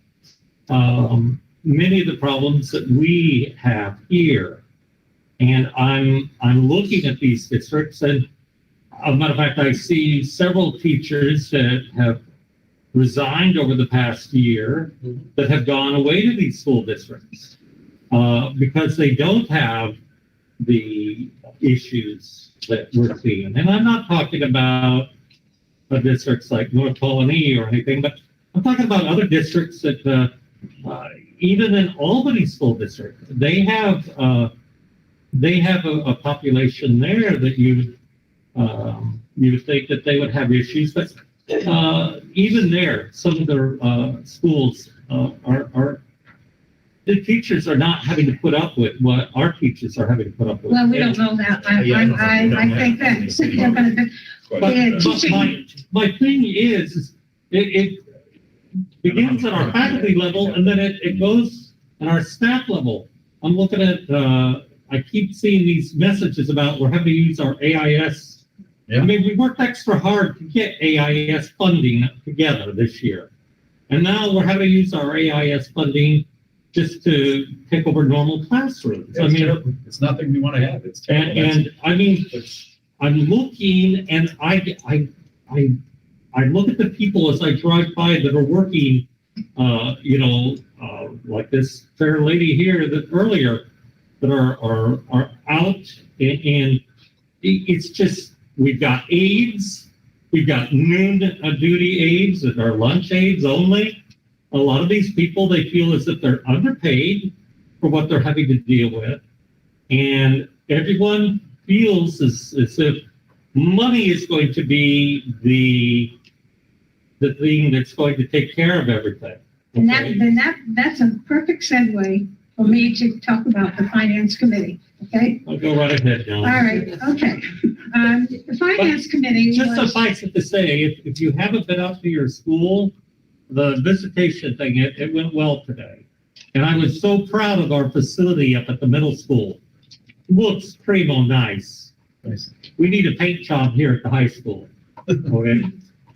many of the problems that we have here. And I'm looking at these districts, and as a matter of fact, I see several teachers that have resigned over the past year that have gone away to these school districts because they don't have the issues that we're seeing. And I'm not talking about districts like North Colony or anything, but I'm talking about other districts that even in Albany School District, they have a population there that you would think that they would have issues, but even there, some of their schools are the teachers are not having to put up with what our teachers are having to put up with. Well, we don't know that. I think that they're teaching. My thing is it begins at our faculty level and then it goes at our staff level. I'm looking at, I keep seeing these messages about we're having to use our AIS. Yeah. I mean, we worked extra hard to get AIS funding together this year. And now we're having to use our AIS funding just to take over normal classrooms. It's terrible. It's nothing we want to have. It's terrible. And I mean, I'm looking and I look at the people as I drive by that are working, like this fair lady here that earlier that are out and it's just, we've got aides, we've got noon duty aides that are lunch aides only. A lot of these people, they feel as if they're underpaid for what they're having to deal with. And everyone feels as if money is going to be the thing that's going to take care of everything. Okay? And that's a perfect segue for me to talk about the finance committee, okay? I'll go right ahead, John. All right, okay. The finance committee Just was, suffice it to say, if you haven't been out to your school, the visitation thing, it went well today. And I was so proud of our facility up at the middle school. Looks primo nice. Nice. We need a paint job here at the high school. Okay?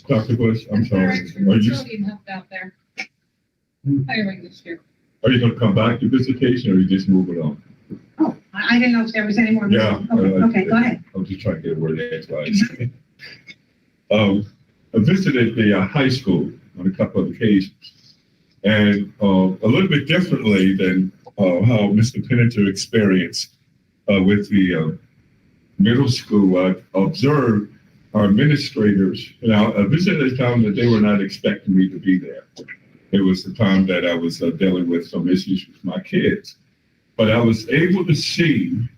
Dr. Bush, I'm sorry. Helped out there. Hiring this year. Are you going to come back to visitation or are you just moving on? oh, I didn't know if there was any more. Yeah. Okay, go ahead. I'm just trying to get where the answer is. I visited the high school on a couple of occasions, and a little bit differently than how Mr. Penninger experienced with the middle school. I observed our administrators, and I visited a time that they were not expecting me to be there. It was the time that I was dealing with some issues with my kids. But I was able to see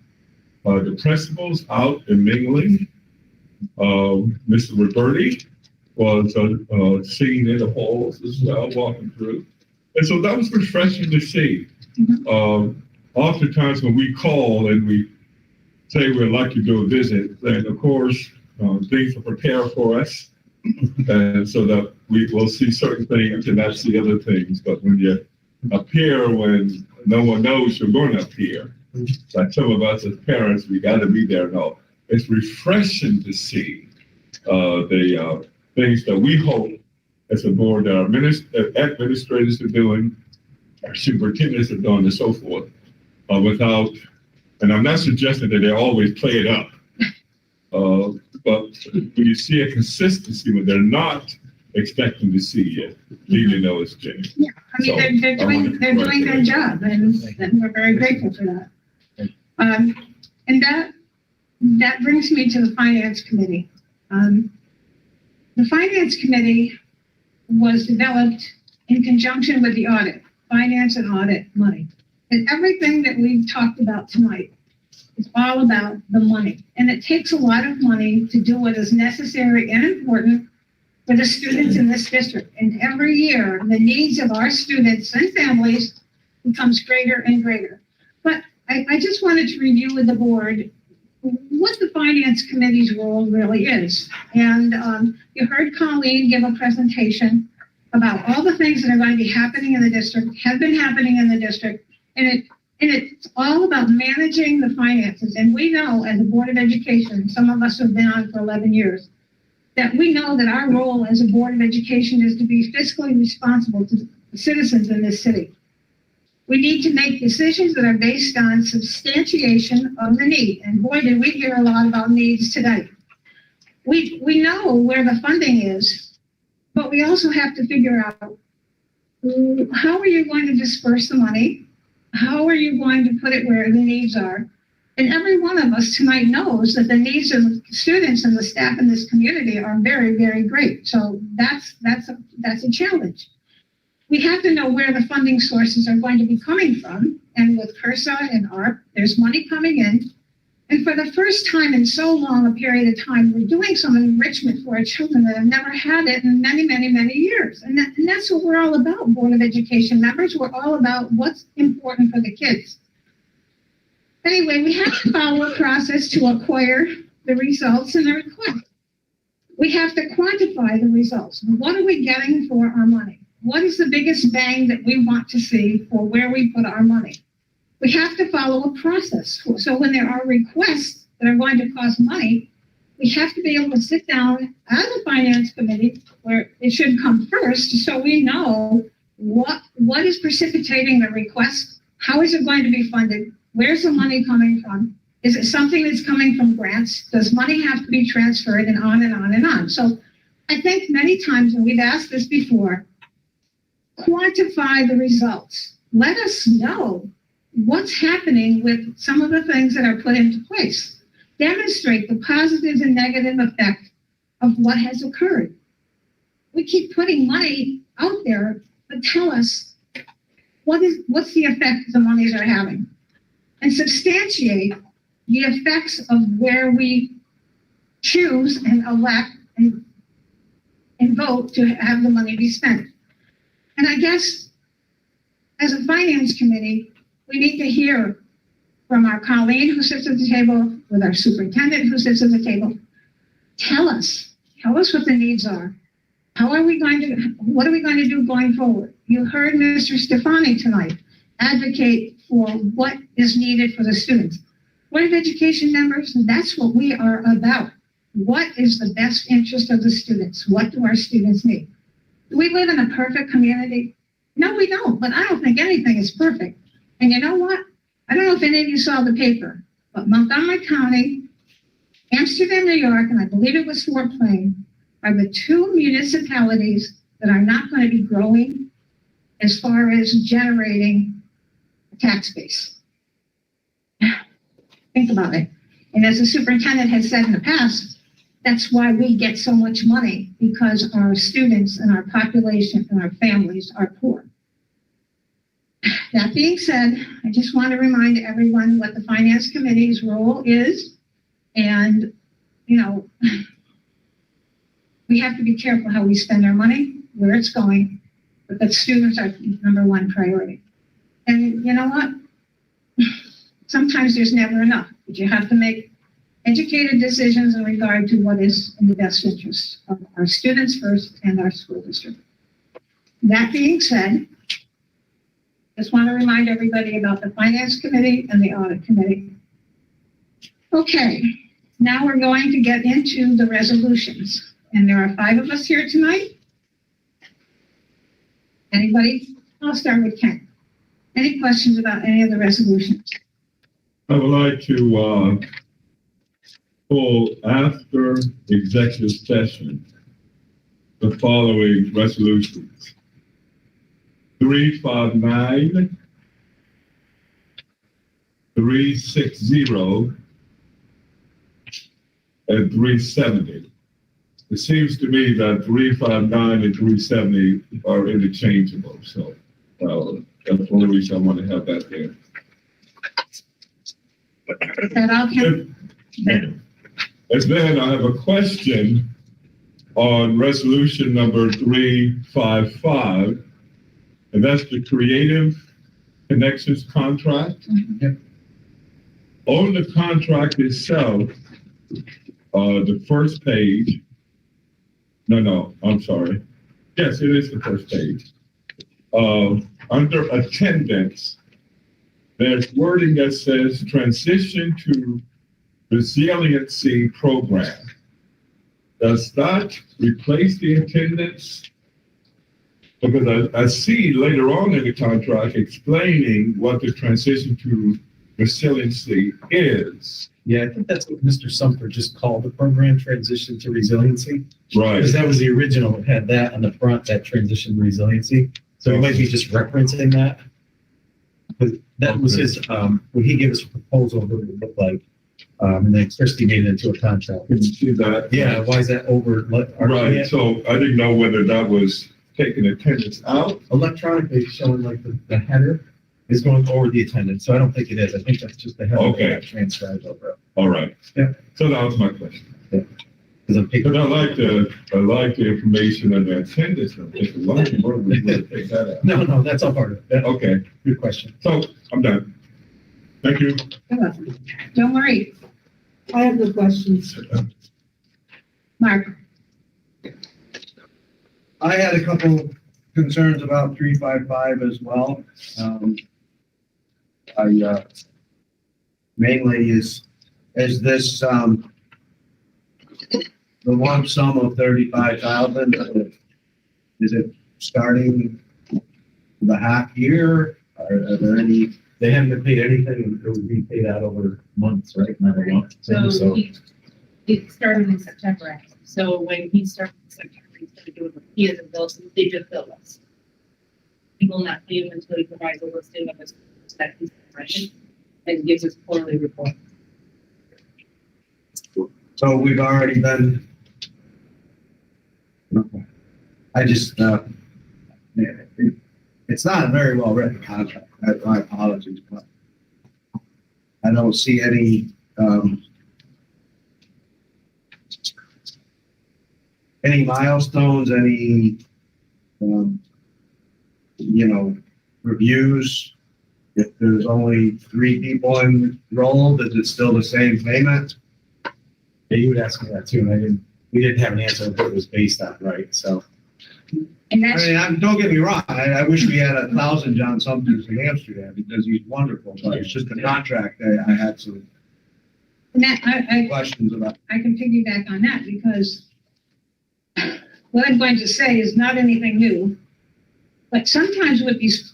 the principals out and mingling. Mr. Roberti was seen in the halls as well, walking through. And so that was refreshing to see. Oftentimes when we call and we say we'd like to do a visit, then of course, things are prepared for us. And so that we will see certain things and not see other things. But when you appear when no one knows you're going to appear, like some of us as parents, we got to be there. No, it's refreshing to see the things that we hope as a board that our administrators are doing, our superintendents are doing, and so forth, without, and I'm not suggesting that they always play it up, but when you see a consistency when they're not expecting to see it, even though it's changed. Yeah, I mean, they're doing their job, and we're very grateful for that. And that brings me to the finance committee. The finance committee was developed in conjunction with the audit, finance and audit money. And everything that we've talked about tonight is all about the money. And it takes a lot of money to do what is necessary and important for the students in this district. And every year, the needs of our students and families becomes greater and greater. But I just wanted to review with the board what the finance committee's role really is. And you heard Colleen give a presentation about all the things that are going to be happening in the district, have been happening in the district, and it's all about managing the finances. And we know as a Board of Education, some of us have been on for 11 years, that we know that our role as a Board of Education is to be fiscally responsible to the citizens in this city. We need to make decisions that are based on substantiation of the need. And boy, did we hear a lot about needs today. We know where the funding is, but But we also have to figure out, how are you going to disperse the money? How are you going to put it where the needs are? And every one of us tonight knows that the needs of students and the staff in this community are very, very great. So that's a challenge. We have to know where the funding sources are going to be coming from. And with CURSA and ARP, there's money coming in. And for the first time in so long a period of time, we're doing some enrichment for our children that have never had it in many, many, many years. And that's what we're all about, Board of Education members. We're all about what's important for the kids. Anyway, we have to follow a process to acquire the results and the request. We have to quantify the results. What are we getting for our money? What is the biggest bang that we want to see for where we put our money? We have to follow a process. So when there are requests that are going to cost money, we have to be able to sit down as a finance committee where it should come first so we know what is precipitating the request, how is it going to be funded, where's the money coming from, is it something that's coming from grants, does money have to be transferred, and on and on and on. So I think many times, and we've asked this before, quantify the results. Let us know what's happening with some of the things that are put into place. Demonstrate the positive and negative effect of what has occurred. We keep putting money out there, but tell us what's the effect the monies are having, and substantiate the effects of where we choose and elect and vote to have the money be spent. And I guess as a finance committee, we need to hear from our colleague who sits at the table, with our superintendent who sits at the table. Tell us what the needs are. What are we going to do going forward? You heard Mr. Stefani tonight advocate for what is needed for the students. Board of Education members, that's what we are about. What is the best interest of the students? What do our students need? Do we live in a perfect community? No, we don't, but I don't think anything is perfect. And you know what? I don't know if any of you saw the paper, but Montgomery County, Amsterdam, New York, and I believe it was Fort Plain, are the two municipalities that are not going to be growing as far as generating a tax base. Think about it. And as the superintendent has said in the past, that's why we get so much money, because our students and our population and our families are poor. That being said, I just want to remind everyone what the Finance Committee's role is. And, you know, we have to be careful how we spend our money, where it's going, but the students are number one priority. And you know what? Sometimes there's never enough, but you have to make educated decisions in regard to what is in the best interest of our students first and our school district. That being said, just want to remind everybody about the Finance Committee and the Audit Committee. Okay, now we're going to get into the resolutions. And there are 5 of us here tonight. Anybody? I'll start with Ken. Any questions about any of the resolutions? I would like to pull after executive session the following resolutions. 359, 360, and 370. It seems to me that 359 and 370 are interchangeable, so that's the only reason I want to have that there. Is that all, Ken? And then I have a question on resolution number 355, and that's the Creative Connections contract. Yep. On the contract itself, the first page, no, I'm sorry. Yes, it is the first page. Under attendance, there's wording that says transition to resiliency program. Does that replace the attendance? Because I see later on in the contract explaining what the transition to resiliency is. Yeah, I think that's what Mr. Sumter just called the program, transition to resiliency. Right. Because that was the original, it had that on the front, that transition to resiliency. So he might be just referencing that. But that was his, when he gave us a proposal of what it would look like. And then Christie made it into a contract. Can you see that? Yeah, why is that over? Right, so I didn't know whether that was taking attendance out. Electronically showing like the header is going over the attendance, so I don't think it is. I think that's just the header Okay. that got transcribed over. All right. Yeah. So that was my question. Because I'm But I like the information on the attendance. I'm thinking, why in the world would we take that out? No, that's all part of it. Okay, Good question. so I'm done. Thank you. Don't worry, I have no questions. Mark. I had a couple concerns about 355 as well. Mainly is this, the lump sum of 35,000, is it starting the half year? Are there any? They haven't been paid anything, and it would be paid out over months, right? Not a month. So it started in September. So when he started in September, he started doing, he hasn't billed, they just billed us. He will not pay him until he provides a listing of his expected impression and gives us quarterly report. So we've already been. I just, it's not a very well written contract. My apologies, but I don't see any milestones, any reviews. If there's only 3 people enrolled, is it still the same payment? Yeah, you would ask me that too, and we didn't have an answer of what it was based on, right? So. And I that's, mean, don't get me wrong, I wish we had 1,000 John Sumters in Amsterdam because he's wonderful, but it's just a contract I had some and that, I questions about. I can piggyback on that because what I'm going to say is not anything new. But sometimes with these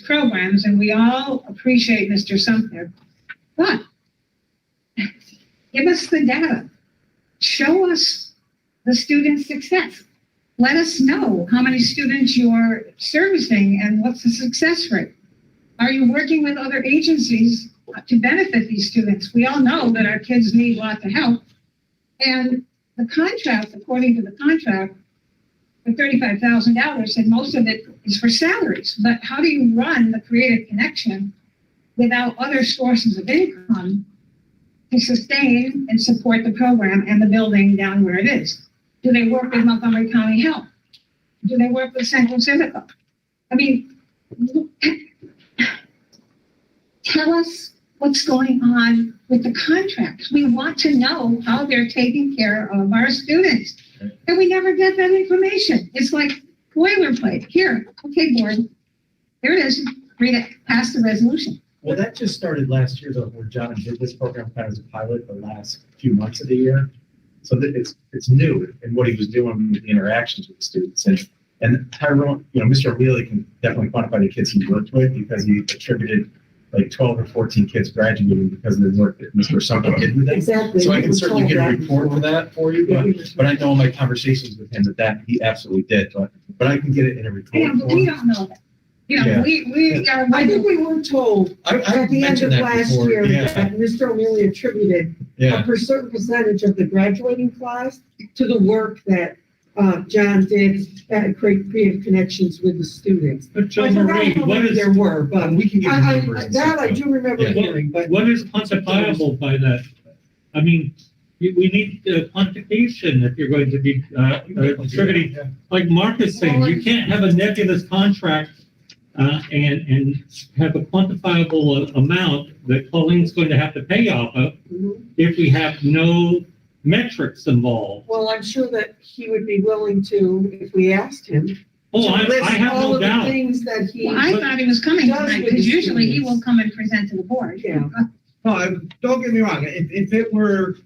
programs, and we all appreciate Mr. Sumter, but give us the data. Show us the student success. Let us know how many students you're servicing and what's the success rate. Are you working with other agencies to benefit these students? We all know that our kids need lots of help. And the contract, according to the contract, for $35,000, and most of it is for salaries. But how do you run the Creative Connection without other sources of income to sustain and support the program and the building down where it is? Do they work with Montgomery County Health? Do they work with Central Civica? I mean, tell us what's going on with the contracts. We want to know how they're taking care of our students. And we never get that information. It's like boilerplate. Here, okay, board. Here it is. Read it. Pass the resolution. Well, that just started last year, though, where John did this program kind of as a pilot the last few months of the year. So that it's new in what he was doing with the interactions with the students. And Tyrone, Mr. O'Leary can definitely quantify the kids he worked with because he attributed like 12 or 14 kids graduating because of the work that Mr. Sumter did with them. Exactly. So I can certainly get a report for that for you, but I know in my conversations with him that he absolutely did. But I can get it in a report. Yeah, but we don't know that. Yeah. We are. I think we were told I at the end of mentioned that last before, year yeah. that Mr. O'Leary attributed a certain percentage of the graduating class to the work that John did at Creative Connections with the students. But I John forgot Marie, how what many is, there were, but we can get I numbers. that I do remember Yeah. hearing, but. what is quantifiable by that? I mean, we need quantification if you're going to be attributing. Like Mark is saying, you can't have a nebulous contract and have a quantifiable amount that Colleen's going to have to pay off of if we have no metrics involved. Well, I'm sure that he would be willing to, if we asked him. Oh, to I list have all no of the doubt. Things that he. Well, I thought he was coming does tonight with because the usually he students. will come and present to the board. Yeah. No, don't get me wrong. If it were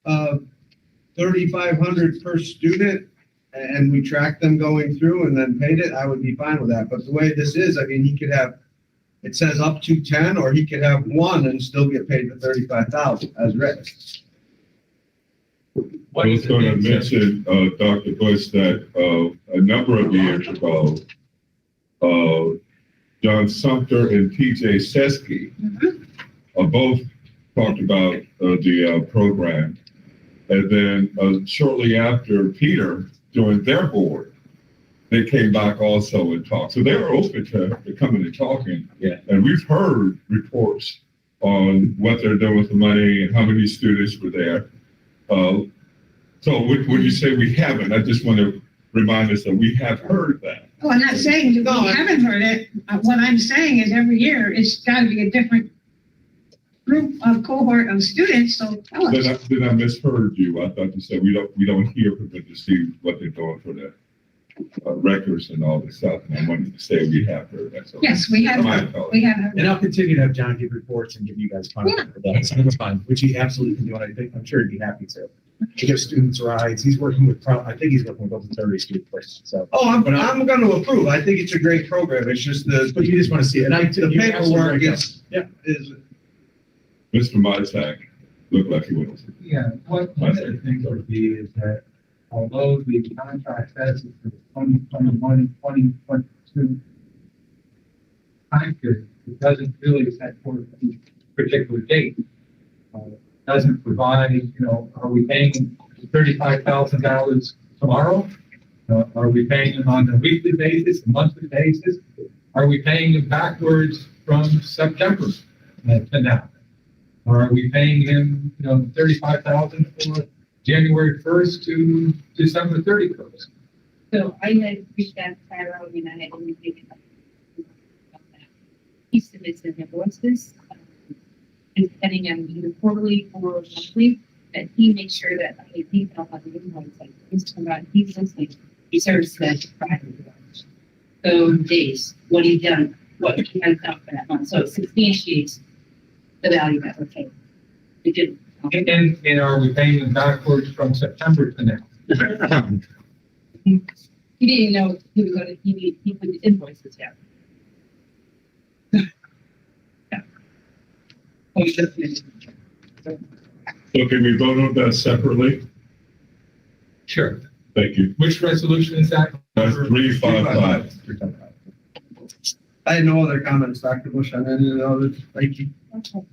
3,500 per student and we tracked them going through and then paid it, I would be fine with that. But the way this is, I mean, he could have It says up to 10, or he could have one and still get paid the 35,000 as written. I was going to mention, Dr. Bush, that a number of years ago, John Sumter and P.J. Sesky both talked about the program. And then shortly after Peter joined their board, they came back also and talked. So they were open to coming and talking. Yeah. And we've heard reports on what they're doing with the money and how many students were there. So when you say we haven't, I just want to remind us that we have heard that. Oh, I'm not saying you haven't heard it. What I'm saying is every year it's got to be a different group of cohort of students. So tell us. Then I misheard you. I thought you said we don't hear from them to see what they're doing for the records and all this stuff. And I wanted to say we have heard that. So Yes, we have. We have. And I'll continue to have John give reports and give you guys content for that. So that's fine, which he absolutely can do. And I think, I'm sure he'd be happy to. He gives students rides. He's working with, I think he's working with over 30 students. So. Oh, I'm going to approve. I think it's a great program. It's just But you just want to see it. And the paperwork is. Mr. Mysak looked like he was. Yeah, one of the things would be is that although the contract says it's for 2021, 2022 time period, it doesn't really set forth a particular date. Doesn't provide, are we paying $35,000 tomorrow? Are we paying them on a weekly basis, a monthly basis? Are we paying them backwards from September to now? Or are we paying him, $35,000 for January 1st to December 31st? So I had reached out to Tyrone and I had indicated about that. He submits his invoices, and depending on either quarterly or monthly, that he makes sure that any detail on the invoice, like he's talking about, he's listening, he serves that Friday. So days, what he done, what he has done for that month, so it substantiates the value that we're paying. It didn't. And are we paying them backwards from September to now? He didn't know he was gonna, he put the invoices down. Oh, he just finished. So can we vote on that separately? Sure. Thank you. Which resolution is that? 355. I had no other comments, Dr. Bush, on any of the others. Thank you. Okay.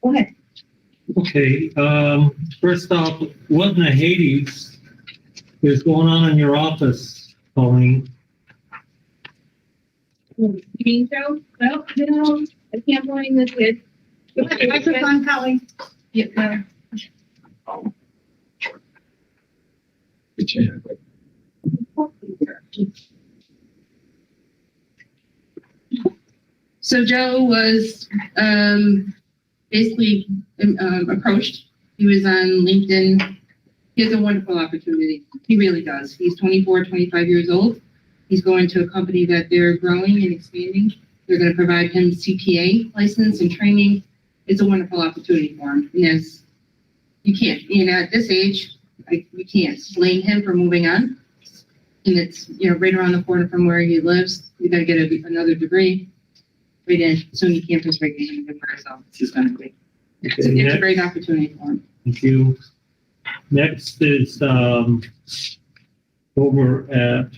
Go ahead. Okay, first off, what in the Hades is going on in your office, Colleen? You mean so? Well, I can't blame the kids. Microphone, Kelly. Yeah. So Joe was basically approached. He was on LinkedIn. He has a wonderful opportunity. He really does. He's 24, 25 years old. He's going to a company that they're growing and expanding. They're going to provide him CPA license and training. It's a wonderful opportunity for him. And you can't, at this age, we can't blame him for moving on. And it's, right around the corner from where he lives. We got to get another degree. Right in SUNY campus right in Denver, so this is going to be. It's a great opportunity for him. Thank you. Next is over at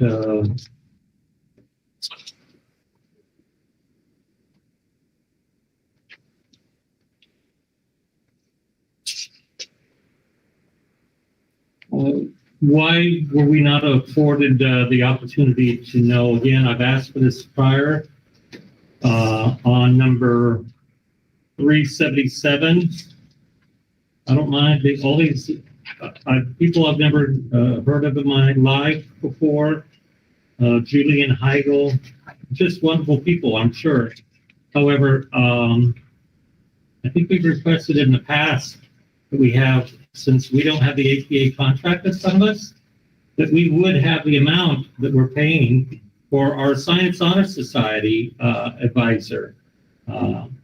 why were we not afforded the opportunity to know? Again, I've asked for this prior. On number 377, I don't mind all these people I've never heard of in my life before. Julian Heigl, just wonderful people, I'm sure. However, I think we've requested in the past that we have, since we don't have the APA contract in front of us, that we would have the amount that we're paying for our Science Honor Society advisor,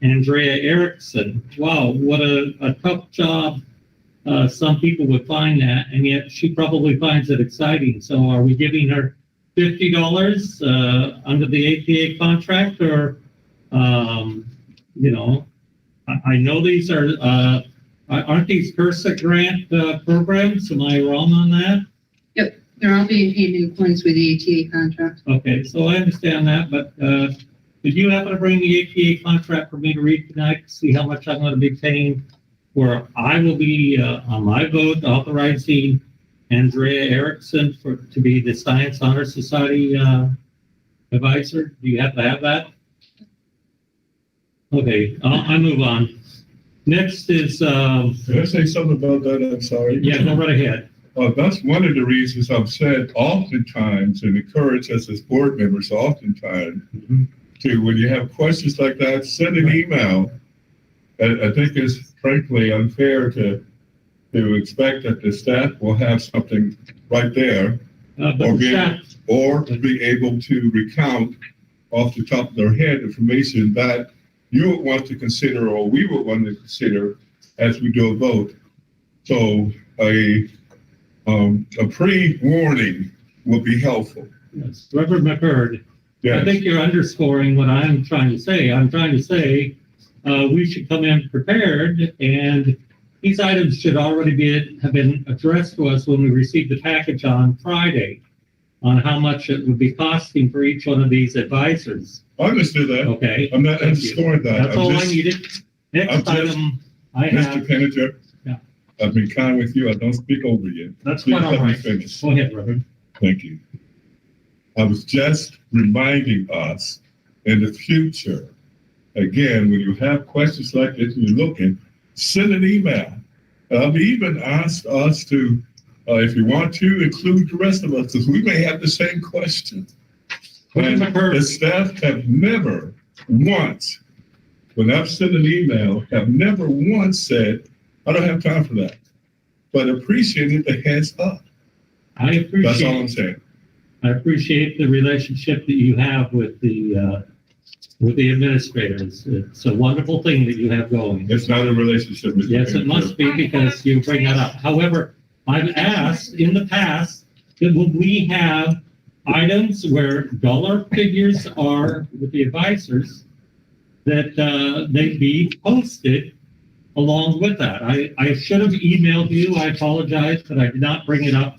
Andrea Erickson. Wow, what a tough job. Some people would find that, and yet she probably finds it exciting. So are we giving her $50, under the APA contract, or, you know, I know these are, aren't these HRSA grant, programs? Am I wrong on that? Yep, they're all being paid in accordance with the ATA contract. Okay, so I understand that, but, did you happen to bring the APA contract for me to read tonight to see how much I'm gonna be paying? Where I will be, on my vote, authorizing Andrea Erickson to be the Science Honor Society, advisor. Do you have to have that? Okay, I move on. Next is, Can I say something about that? I'm sorry. yeah, go right ahead. That's one of the reasons I've said oftentimes and encourage us as board members oftentimes to, when you have questions like that, send an email. I think it's frankly unfair to expect that the staff will have something right there or be able to recount off the top of their head information that you would want to consider or we would want to consider as we do a vote. So a pre-warning will be helpful. Yes, Reverend McCurd. Yes. I think you're underscoring what I'm trying to say. I'm trying to say we should come in prepared, and these items should already have been addressed to us when we received the package on Friday on how much it would be costing for each one of these advisors. I understood that. Okay. I'm not underscoring that. That's all I needed. Next item I have. Mr. Penninger, Yeah. I've been kind with you. I don't speak over you. That's Please quite all let me right. finish. Go ahead, Reverend. Thank you. I was just reminding us in the future, again, when you have questions like this and you're looking, send an email. I've even asked us to, if you want to, include the rest of us, because we may have the same question. And the staff have never once, when I've sent an email, have never once said, I don't have time for that. But appreciated the heads up. That's all I'm saying. I appreciate the relationship that you have with the administrators. It's a wonderful thing that you have going. It's not a relationship. Mr. Yes, it must be, because you bring that up. However, I've asked in the past that would we have items where dollar figures are with the advisors, that they be posted along with that. I should have emailed you. I apologize, but I did not bring it up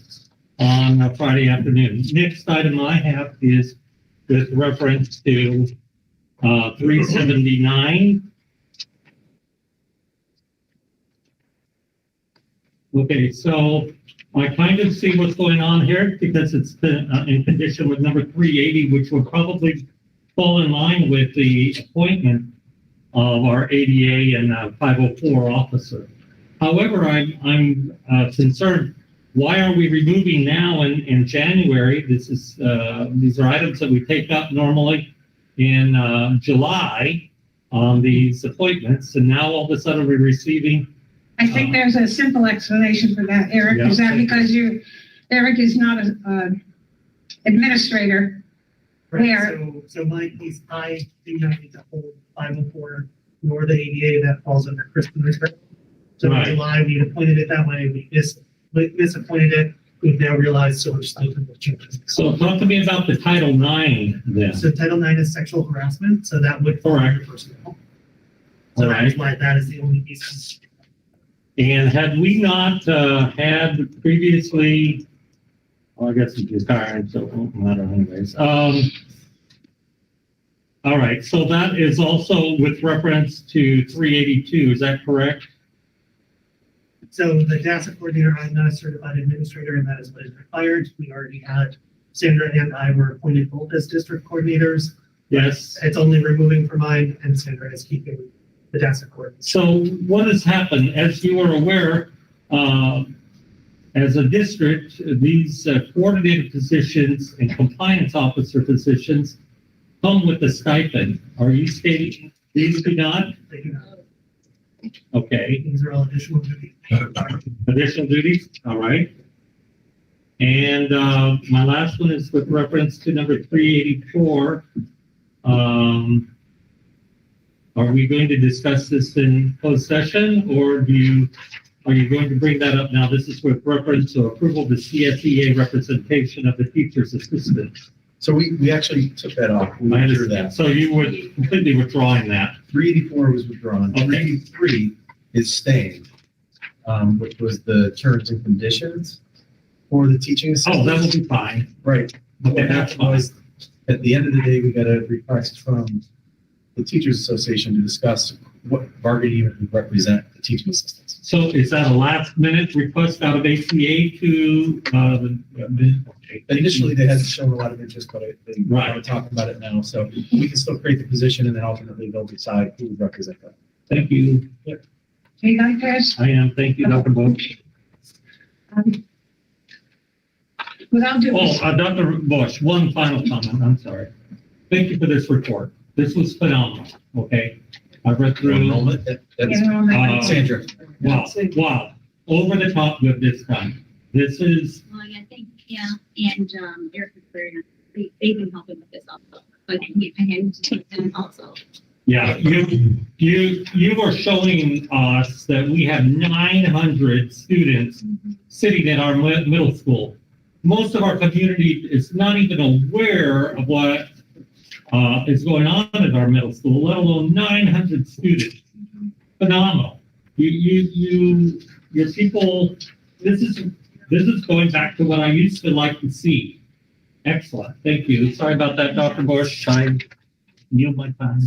on Friday afternoon. Next item I have is with reference to 379. Okay, so I kind of see what's going on here because it's been in condition with number 380, which will probably fall in line with the appointment of our ADA and 504 officer. However, I'm concerned. Why are we removing now in January? These are items that we take up normally in July on these appointments, and now all of a sudden we're receiving. I think there's a simple explanation for that, Eric. Yeah. Is that because Eric is not an administrator? Right, so my piece, I do not need to hold 504 nor the ADA, that falls under Kristen. So Right. in July, we appointed it that way, we misappointed it, we've now realized so much stuff has changed. So talk to me about the Title IX then. So Title IX is sexual harassment, so that would fall under personnel. So that is why that is the only piece. And had we not had previously, well, I guess it's retired, so it won't matter anyways. All right, so that is also with reference to 382, is that correct? So the DASA coordinator, I'm not a certified administrator, and that is what is required. We already had Sandra and I were appointed both as district coordinators. Yes. It's only removing from mine, and Sandra is keeping the DASA coordinator. So what has happened, as you are aware, as a district, these coordinator positions and compliance officer positions come with a stipend. Are you stating these do not? They do not. Okay. These are all additional duties. Additional duties, all right. And my last one is with reference to number 384. Are we going to discuss this in closed session, or do you are you going to bring that up now? This is with reference to approval of the CSEA representation of the teacher's assistants. So we actually took that off. We I withdrew understand. that. So you were completely withdrawing that. 384 was withdrawn. Okay. 383 is staying, which was the terms and conditions for the teaching assistants. Oh, that will be fine. Right. Okay, What that's happened was, at the end of the day, we got a request from the Teachers Association to discuss what bargaining unit would represent the teaching assistants. So is that a last minute request out of ACA to, Initially, they hadn't shown a lot of interest, but they Right. want to talk about it now. So we can still create the position and then ultimately they'll decide who would represent them. Thank you. You like this? I am. Thank you, Dr. Bush. Without doing. Oh, Dr. Bush, one final comment. I'm sorry. Thank you for this report. This was phenomenal. Okay. I read through. Enrollment, that is, Sandra. Wow. Over the top good this time. This is, Well, yeah, and, Eric was very nice. They've been helping with this also, but I had to take them also. yeah, you are showing us that we have 900 students sitting in our middle school. Most of our community is not even aware of what is going on at our middle school, let alone 900 students. Phenomenal. Your people, this is going back to what I used to like to see. Excellent. Thank you. Sorry about that, Dr. Bush. I yield my time.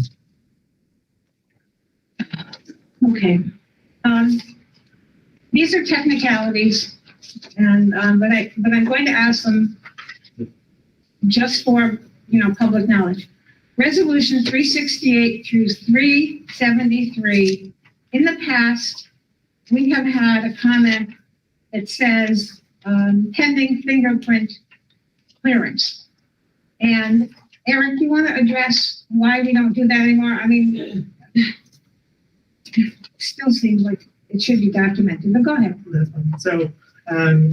Okay. These are technicalities, and, but I'm going to ask them just for, public knowledge. Resolution 368 through 373, in the past, we have had a comment that says, pending fingerprint clearance. And Eric, you want to address why we don't do that anymore? I mean, still seems like it should be documented, but go ahead. That's fine.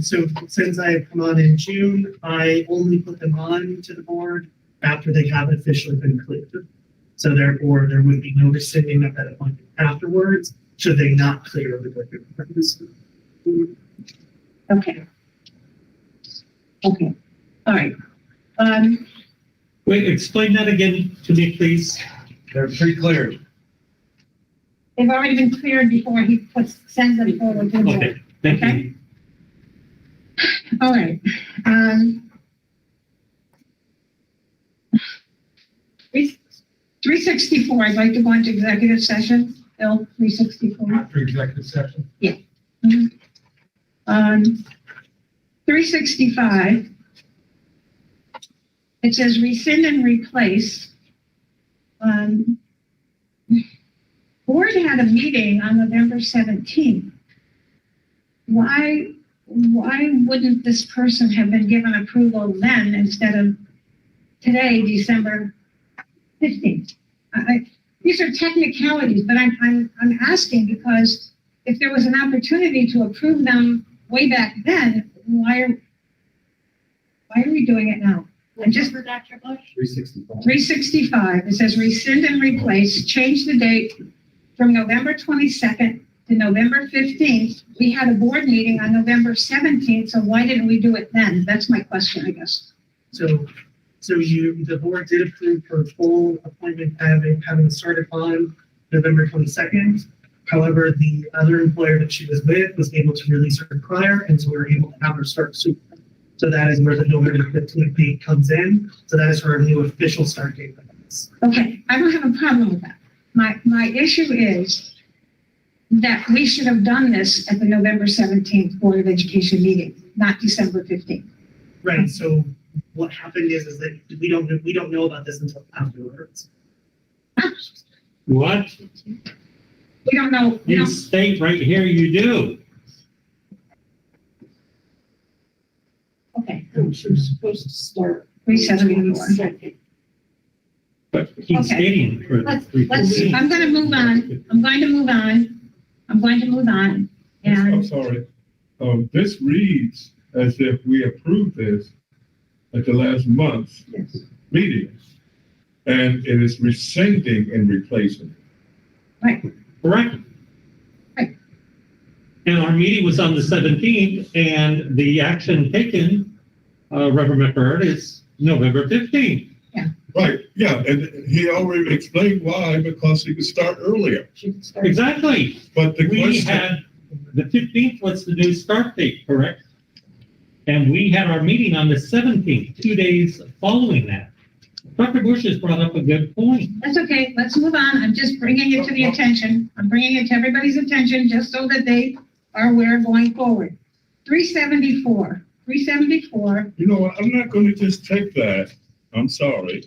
So since I have come on in June, I only put them on to the board after they have officially been cleared. So therefore, there would be no rescinding of that appointment afterwards, should they not clear the board members. Okay. Okay. All right. Wait, explain that again to me, please. They're pre-cleared. They've already been cleared before he sends them forward to the board. Okay, thank you. All right. 364, I'd like to go into executive session. Bill, 364. After executive session. Yeah. 365, it says rescind and replace. Board had a meeting on November 17th. Why wouldn't this person have been given approval then instead of today, December 15th? These are technicalities, but I'm asking because if there was an opportunity to approve them way back then, why are we doing it now? And just for Dr. Bush? 365, it says rescind and replace, change the date from November 22nd to November 15th. We had a board meeting on November 17th, so why didn't we do it then? That's my question, I guess. So the board did approve her full appointment having started on November 22nd. However, the other employer that she was with was able to release her prior, and so we were able to have her start sooner. So that is where the November 15th date comes in. So that is her new official start date. Okay, I don't have a problem with that. My issue is that we should have done this at the November 17th Board of Education meeting, not December 15th. Right. So what happened is that we don't know about this until afterwards. What? We don't know. You state right here you do. Okay. She was supposed to start. 374. But he's Okay. stating for Let's, the. I'm going to move on. I'm going to move on. I'm And sorry. This reads as if we approved this at the last month's meeting. And it is rescinding and replacing. right. Correct. And our meeting was on the 17th, and the action taken, Reverend McBird, is November 15th. Right, yeah, and he already explained why, because he could start earlier. Exactly. But the We question, had, the 15th was the new start date, correct? And we had our meeting on the 17th, 2 days following that. Dr. Bush has brought up a good point. That's okay, let's move on. I'm just bringing it to the attention. I'm bringing it to everybody's attention just so that they are aware going forward. 374. you know what, I'm not gonna just take that, I'm sorry.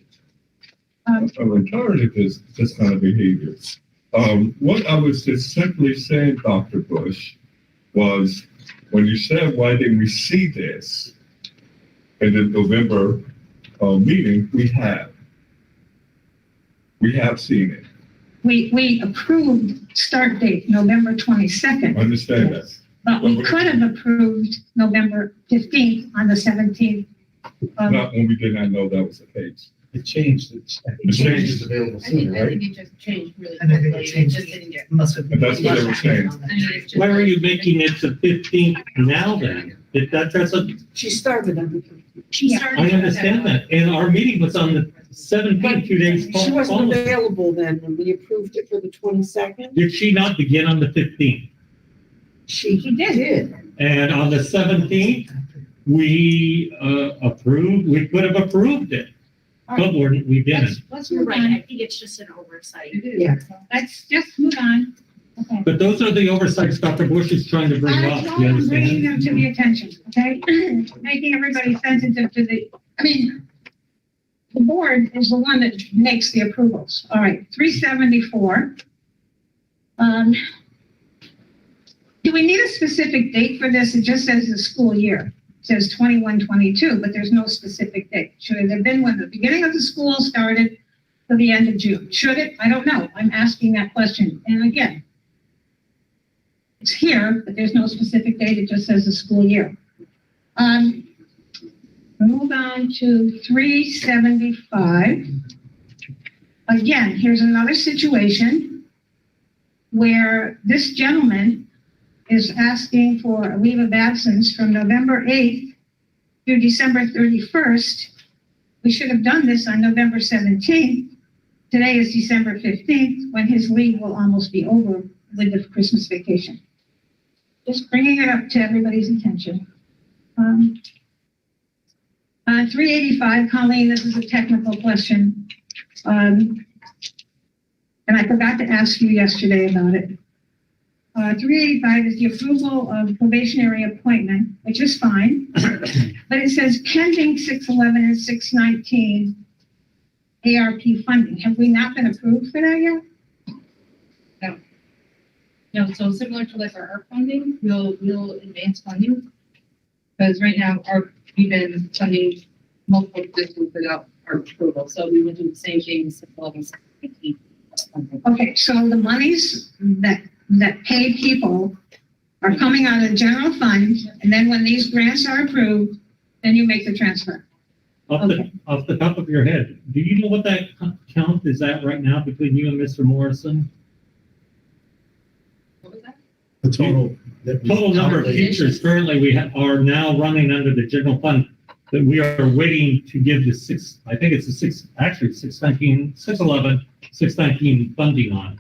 I'm tired of this kind of behavior. What I was just simply saying, Dr. Bush, was when you said, why didn't we see this in the November meeting, we have seen it. We approved start date November 22nd. I understand that. But we could have approved November 15th on the 17th. Not when we did not know that was the case. It changed. The change is available sooner, right? it just changed really And I think quickly. it changed. just didn't get. Must have. And that's what they were saying. Why are you making it the 15th now then? That's a, She started on the 15th. She started. I understand that. And our meeting was on the 17th, 2 days She wasn't following. available then, and we approved it for the 22nd. Did she not begin on the 15th? She did. And on the 17th, we approved, we could have approved it, but we didn't. Let's You're move right, on. I think it's just an oversight. Yeah. Let's just move on. Okay. But those are the oversights Dr. Bush is trying to bring up, you I'm bringing understand? them to the attention, okay? Making everybody sensitive to the board is the one that makes the approvals. All right, 374. Do we need a specific date for this? It just says the school year. It says 21-22, but there's no specific date. Should it have been when the beginning of the school started to the end of June? Should it? I don't know. I'm asking that question. And again, it's here, but there's no specific date. It just says the school year. Move on to 375. Again, here's another situation where this gentleman is asking for a leave of absence from November 8th through December 31st. We should have done this on November 17th. Today is December 15th, when his leave will almost be over with the Christmas vacation. Just bringing it up to everybody's attention. 385, Colleen, this is a technical question. And I forgot to ask you yesterday about it. 385 is the approval of probationary appointment, which is fine. But it says pending 611 and 619 ARP funding. Have we not been approved for that yet? No, so similar to like our ARP funding, we'll advance funding. Because right now, we've been funding multiple positions without our approval, so we would do the same thing as 611. Okay, so the monies that pay people are coming out of the general fund, and then when these grants are approved, then you make the transfer. Off the top of your head, do you know what that count is at right now between you and Mr. Morrison? What was that? The total. The total number of teachers currently are now running under the general fund that we are waiting to give the 619 funding on.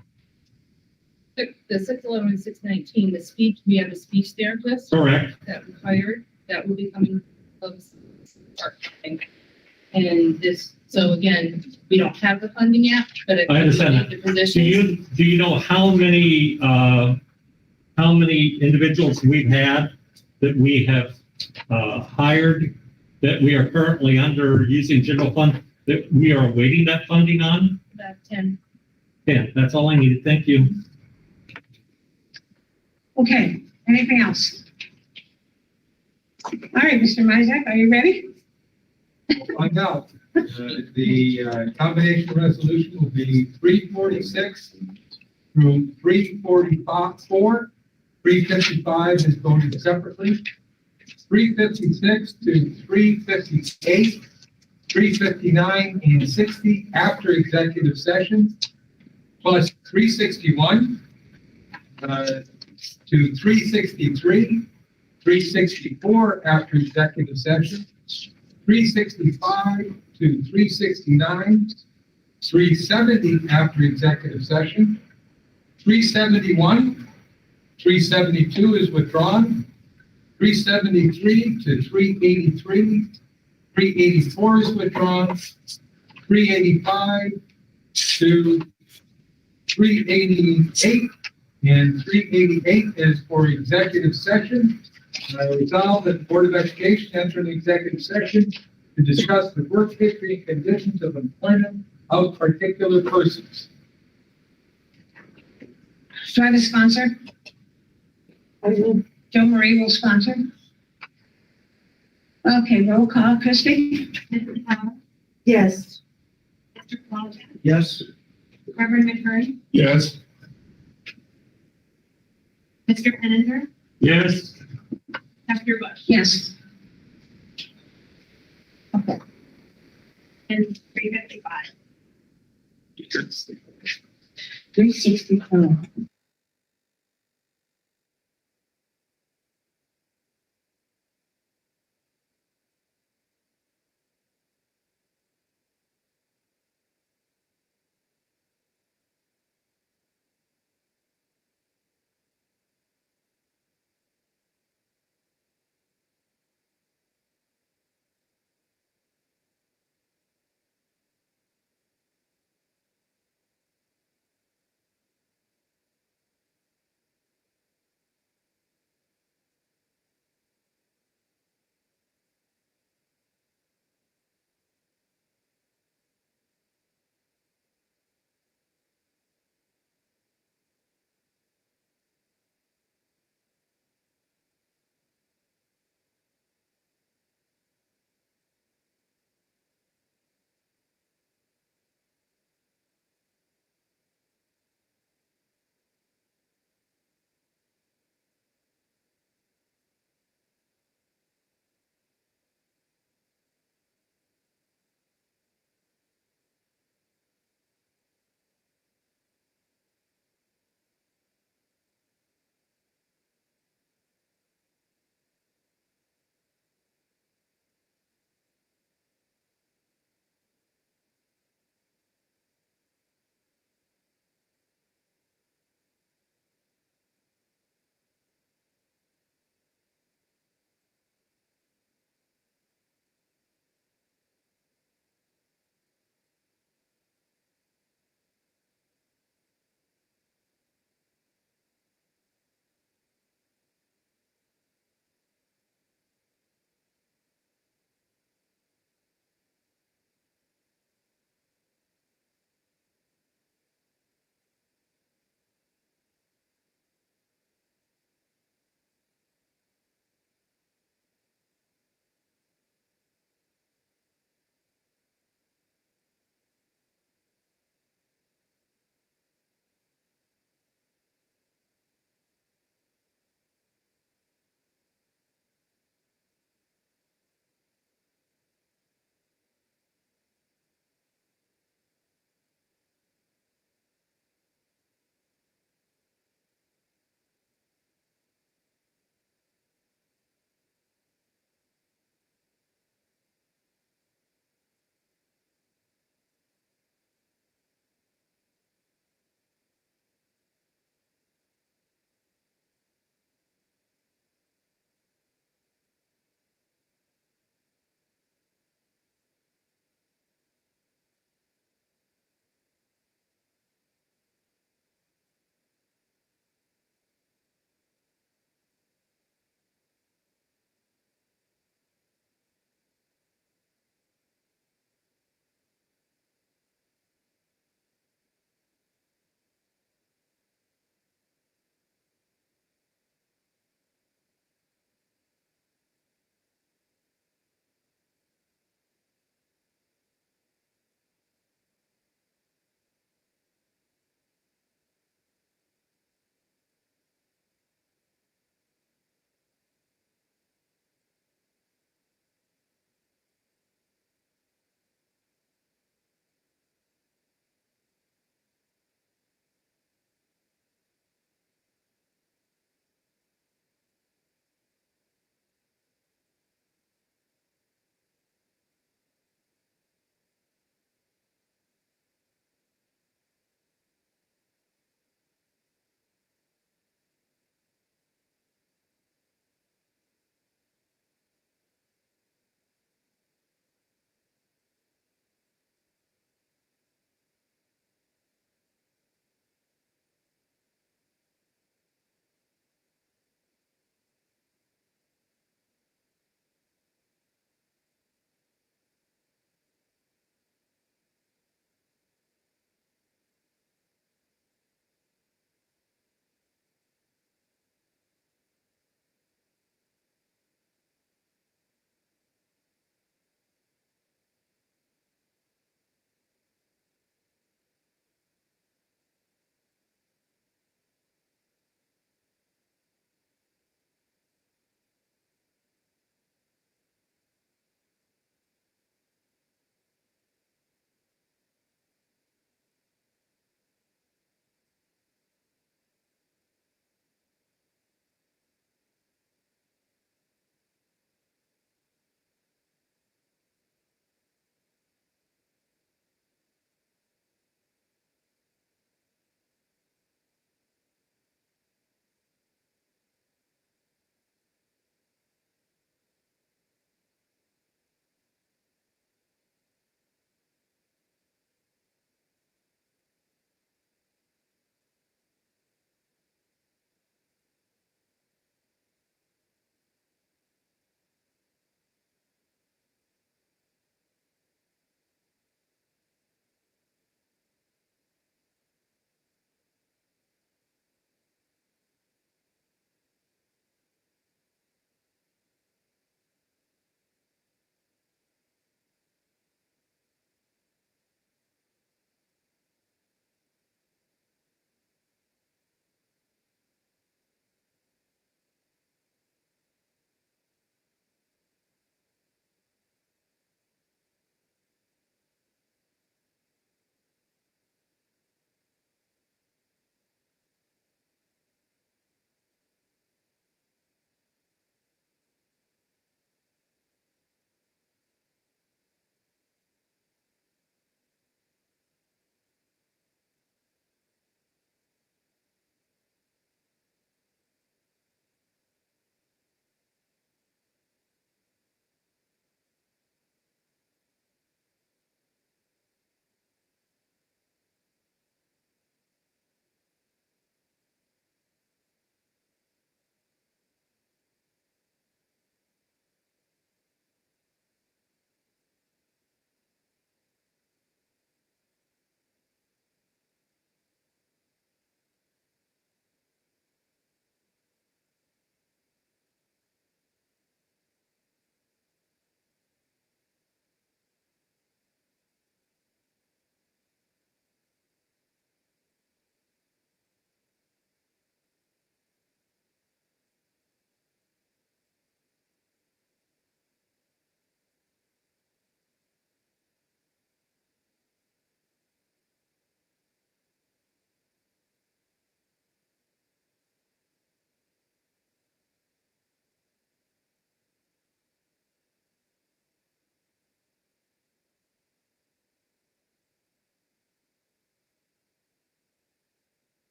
The 611 and 619, the speech, we have a speech therapist. Correct. That we hired, that will be coming close. And this, so again, we don't have the funding yet, but I understand that. the position. Do you know how many individuals we've had that we have hired that we are currently under using general fund that we are awaiting that funding on? About 10. Yeah, that's all I needed. Thank you. Okay, anything else? All right, Mr. Mizek, are you ready? Find out. The combination resolution will be 346 through 344. 355 is voted separately. 356 to 358, 359 and 60 after executive session, plus 361 to 363, 364 after executive session, 365 to 369, 370 after executive session, 371, 372 is withdrawn, 373 to 383, 384 is withdrawn, 385 to 388, and 388 is for executive session. I resolve that the Board of Education enter an executive session to discuss the work history and conditions of employment of particular persons. Do I have a sponsor? I will. Joe Marie will sponsor. Okay, roll call, Christie? Mrs. Powell, Yes. Mr. Walter, Yes. Reverend McMurray, Yes. Mr. Penninger, Yes. Dr. Bush. Yes. And 355. 364.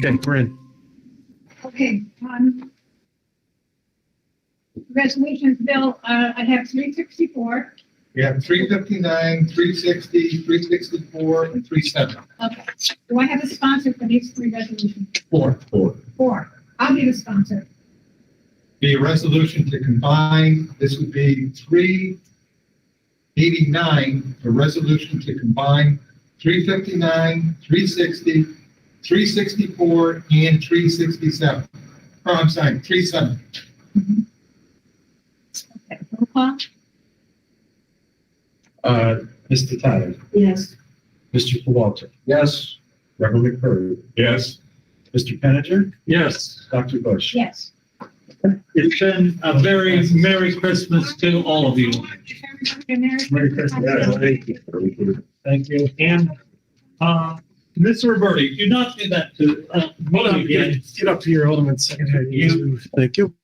Okay, we're in. Okay, resolutions, Bill, I have 364. We have 359, 360, 364, and 37. Okay. Do I have a sponsor for these three resolutions? Four. Four. I'll be the sponsor. Be a resolution to combine, this would be 389, a resolution to combine 359, 360, 364, and 367. Oh, I'm sorry, 37. Okay, roll call. Mr. Tyler, Yes. Mr. Walter, Yes. Reverend McCurry, Yes. Mr. Penninger, Yes, Dr. Bush. Yes. it's been a very Merry Christmas to all of you. Merry Christmas. Thank you. And, Mr. Roberti, do not do that to, me again. Get up here, hold on a second. You- Thank you.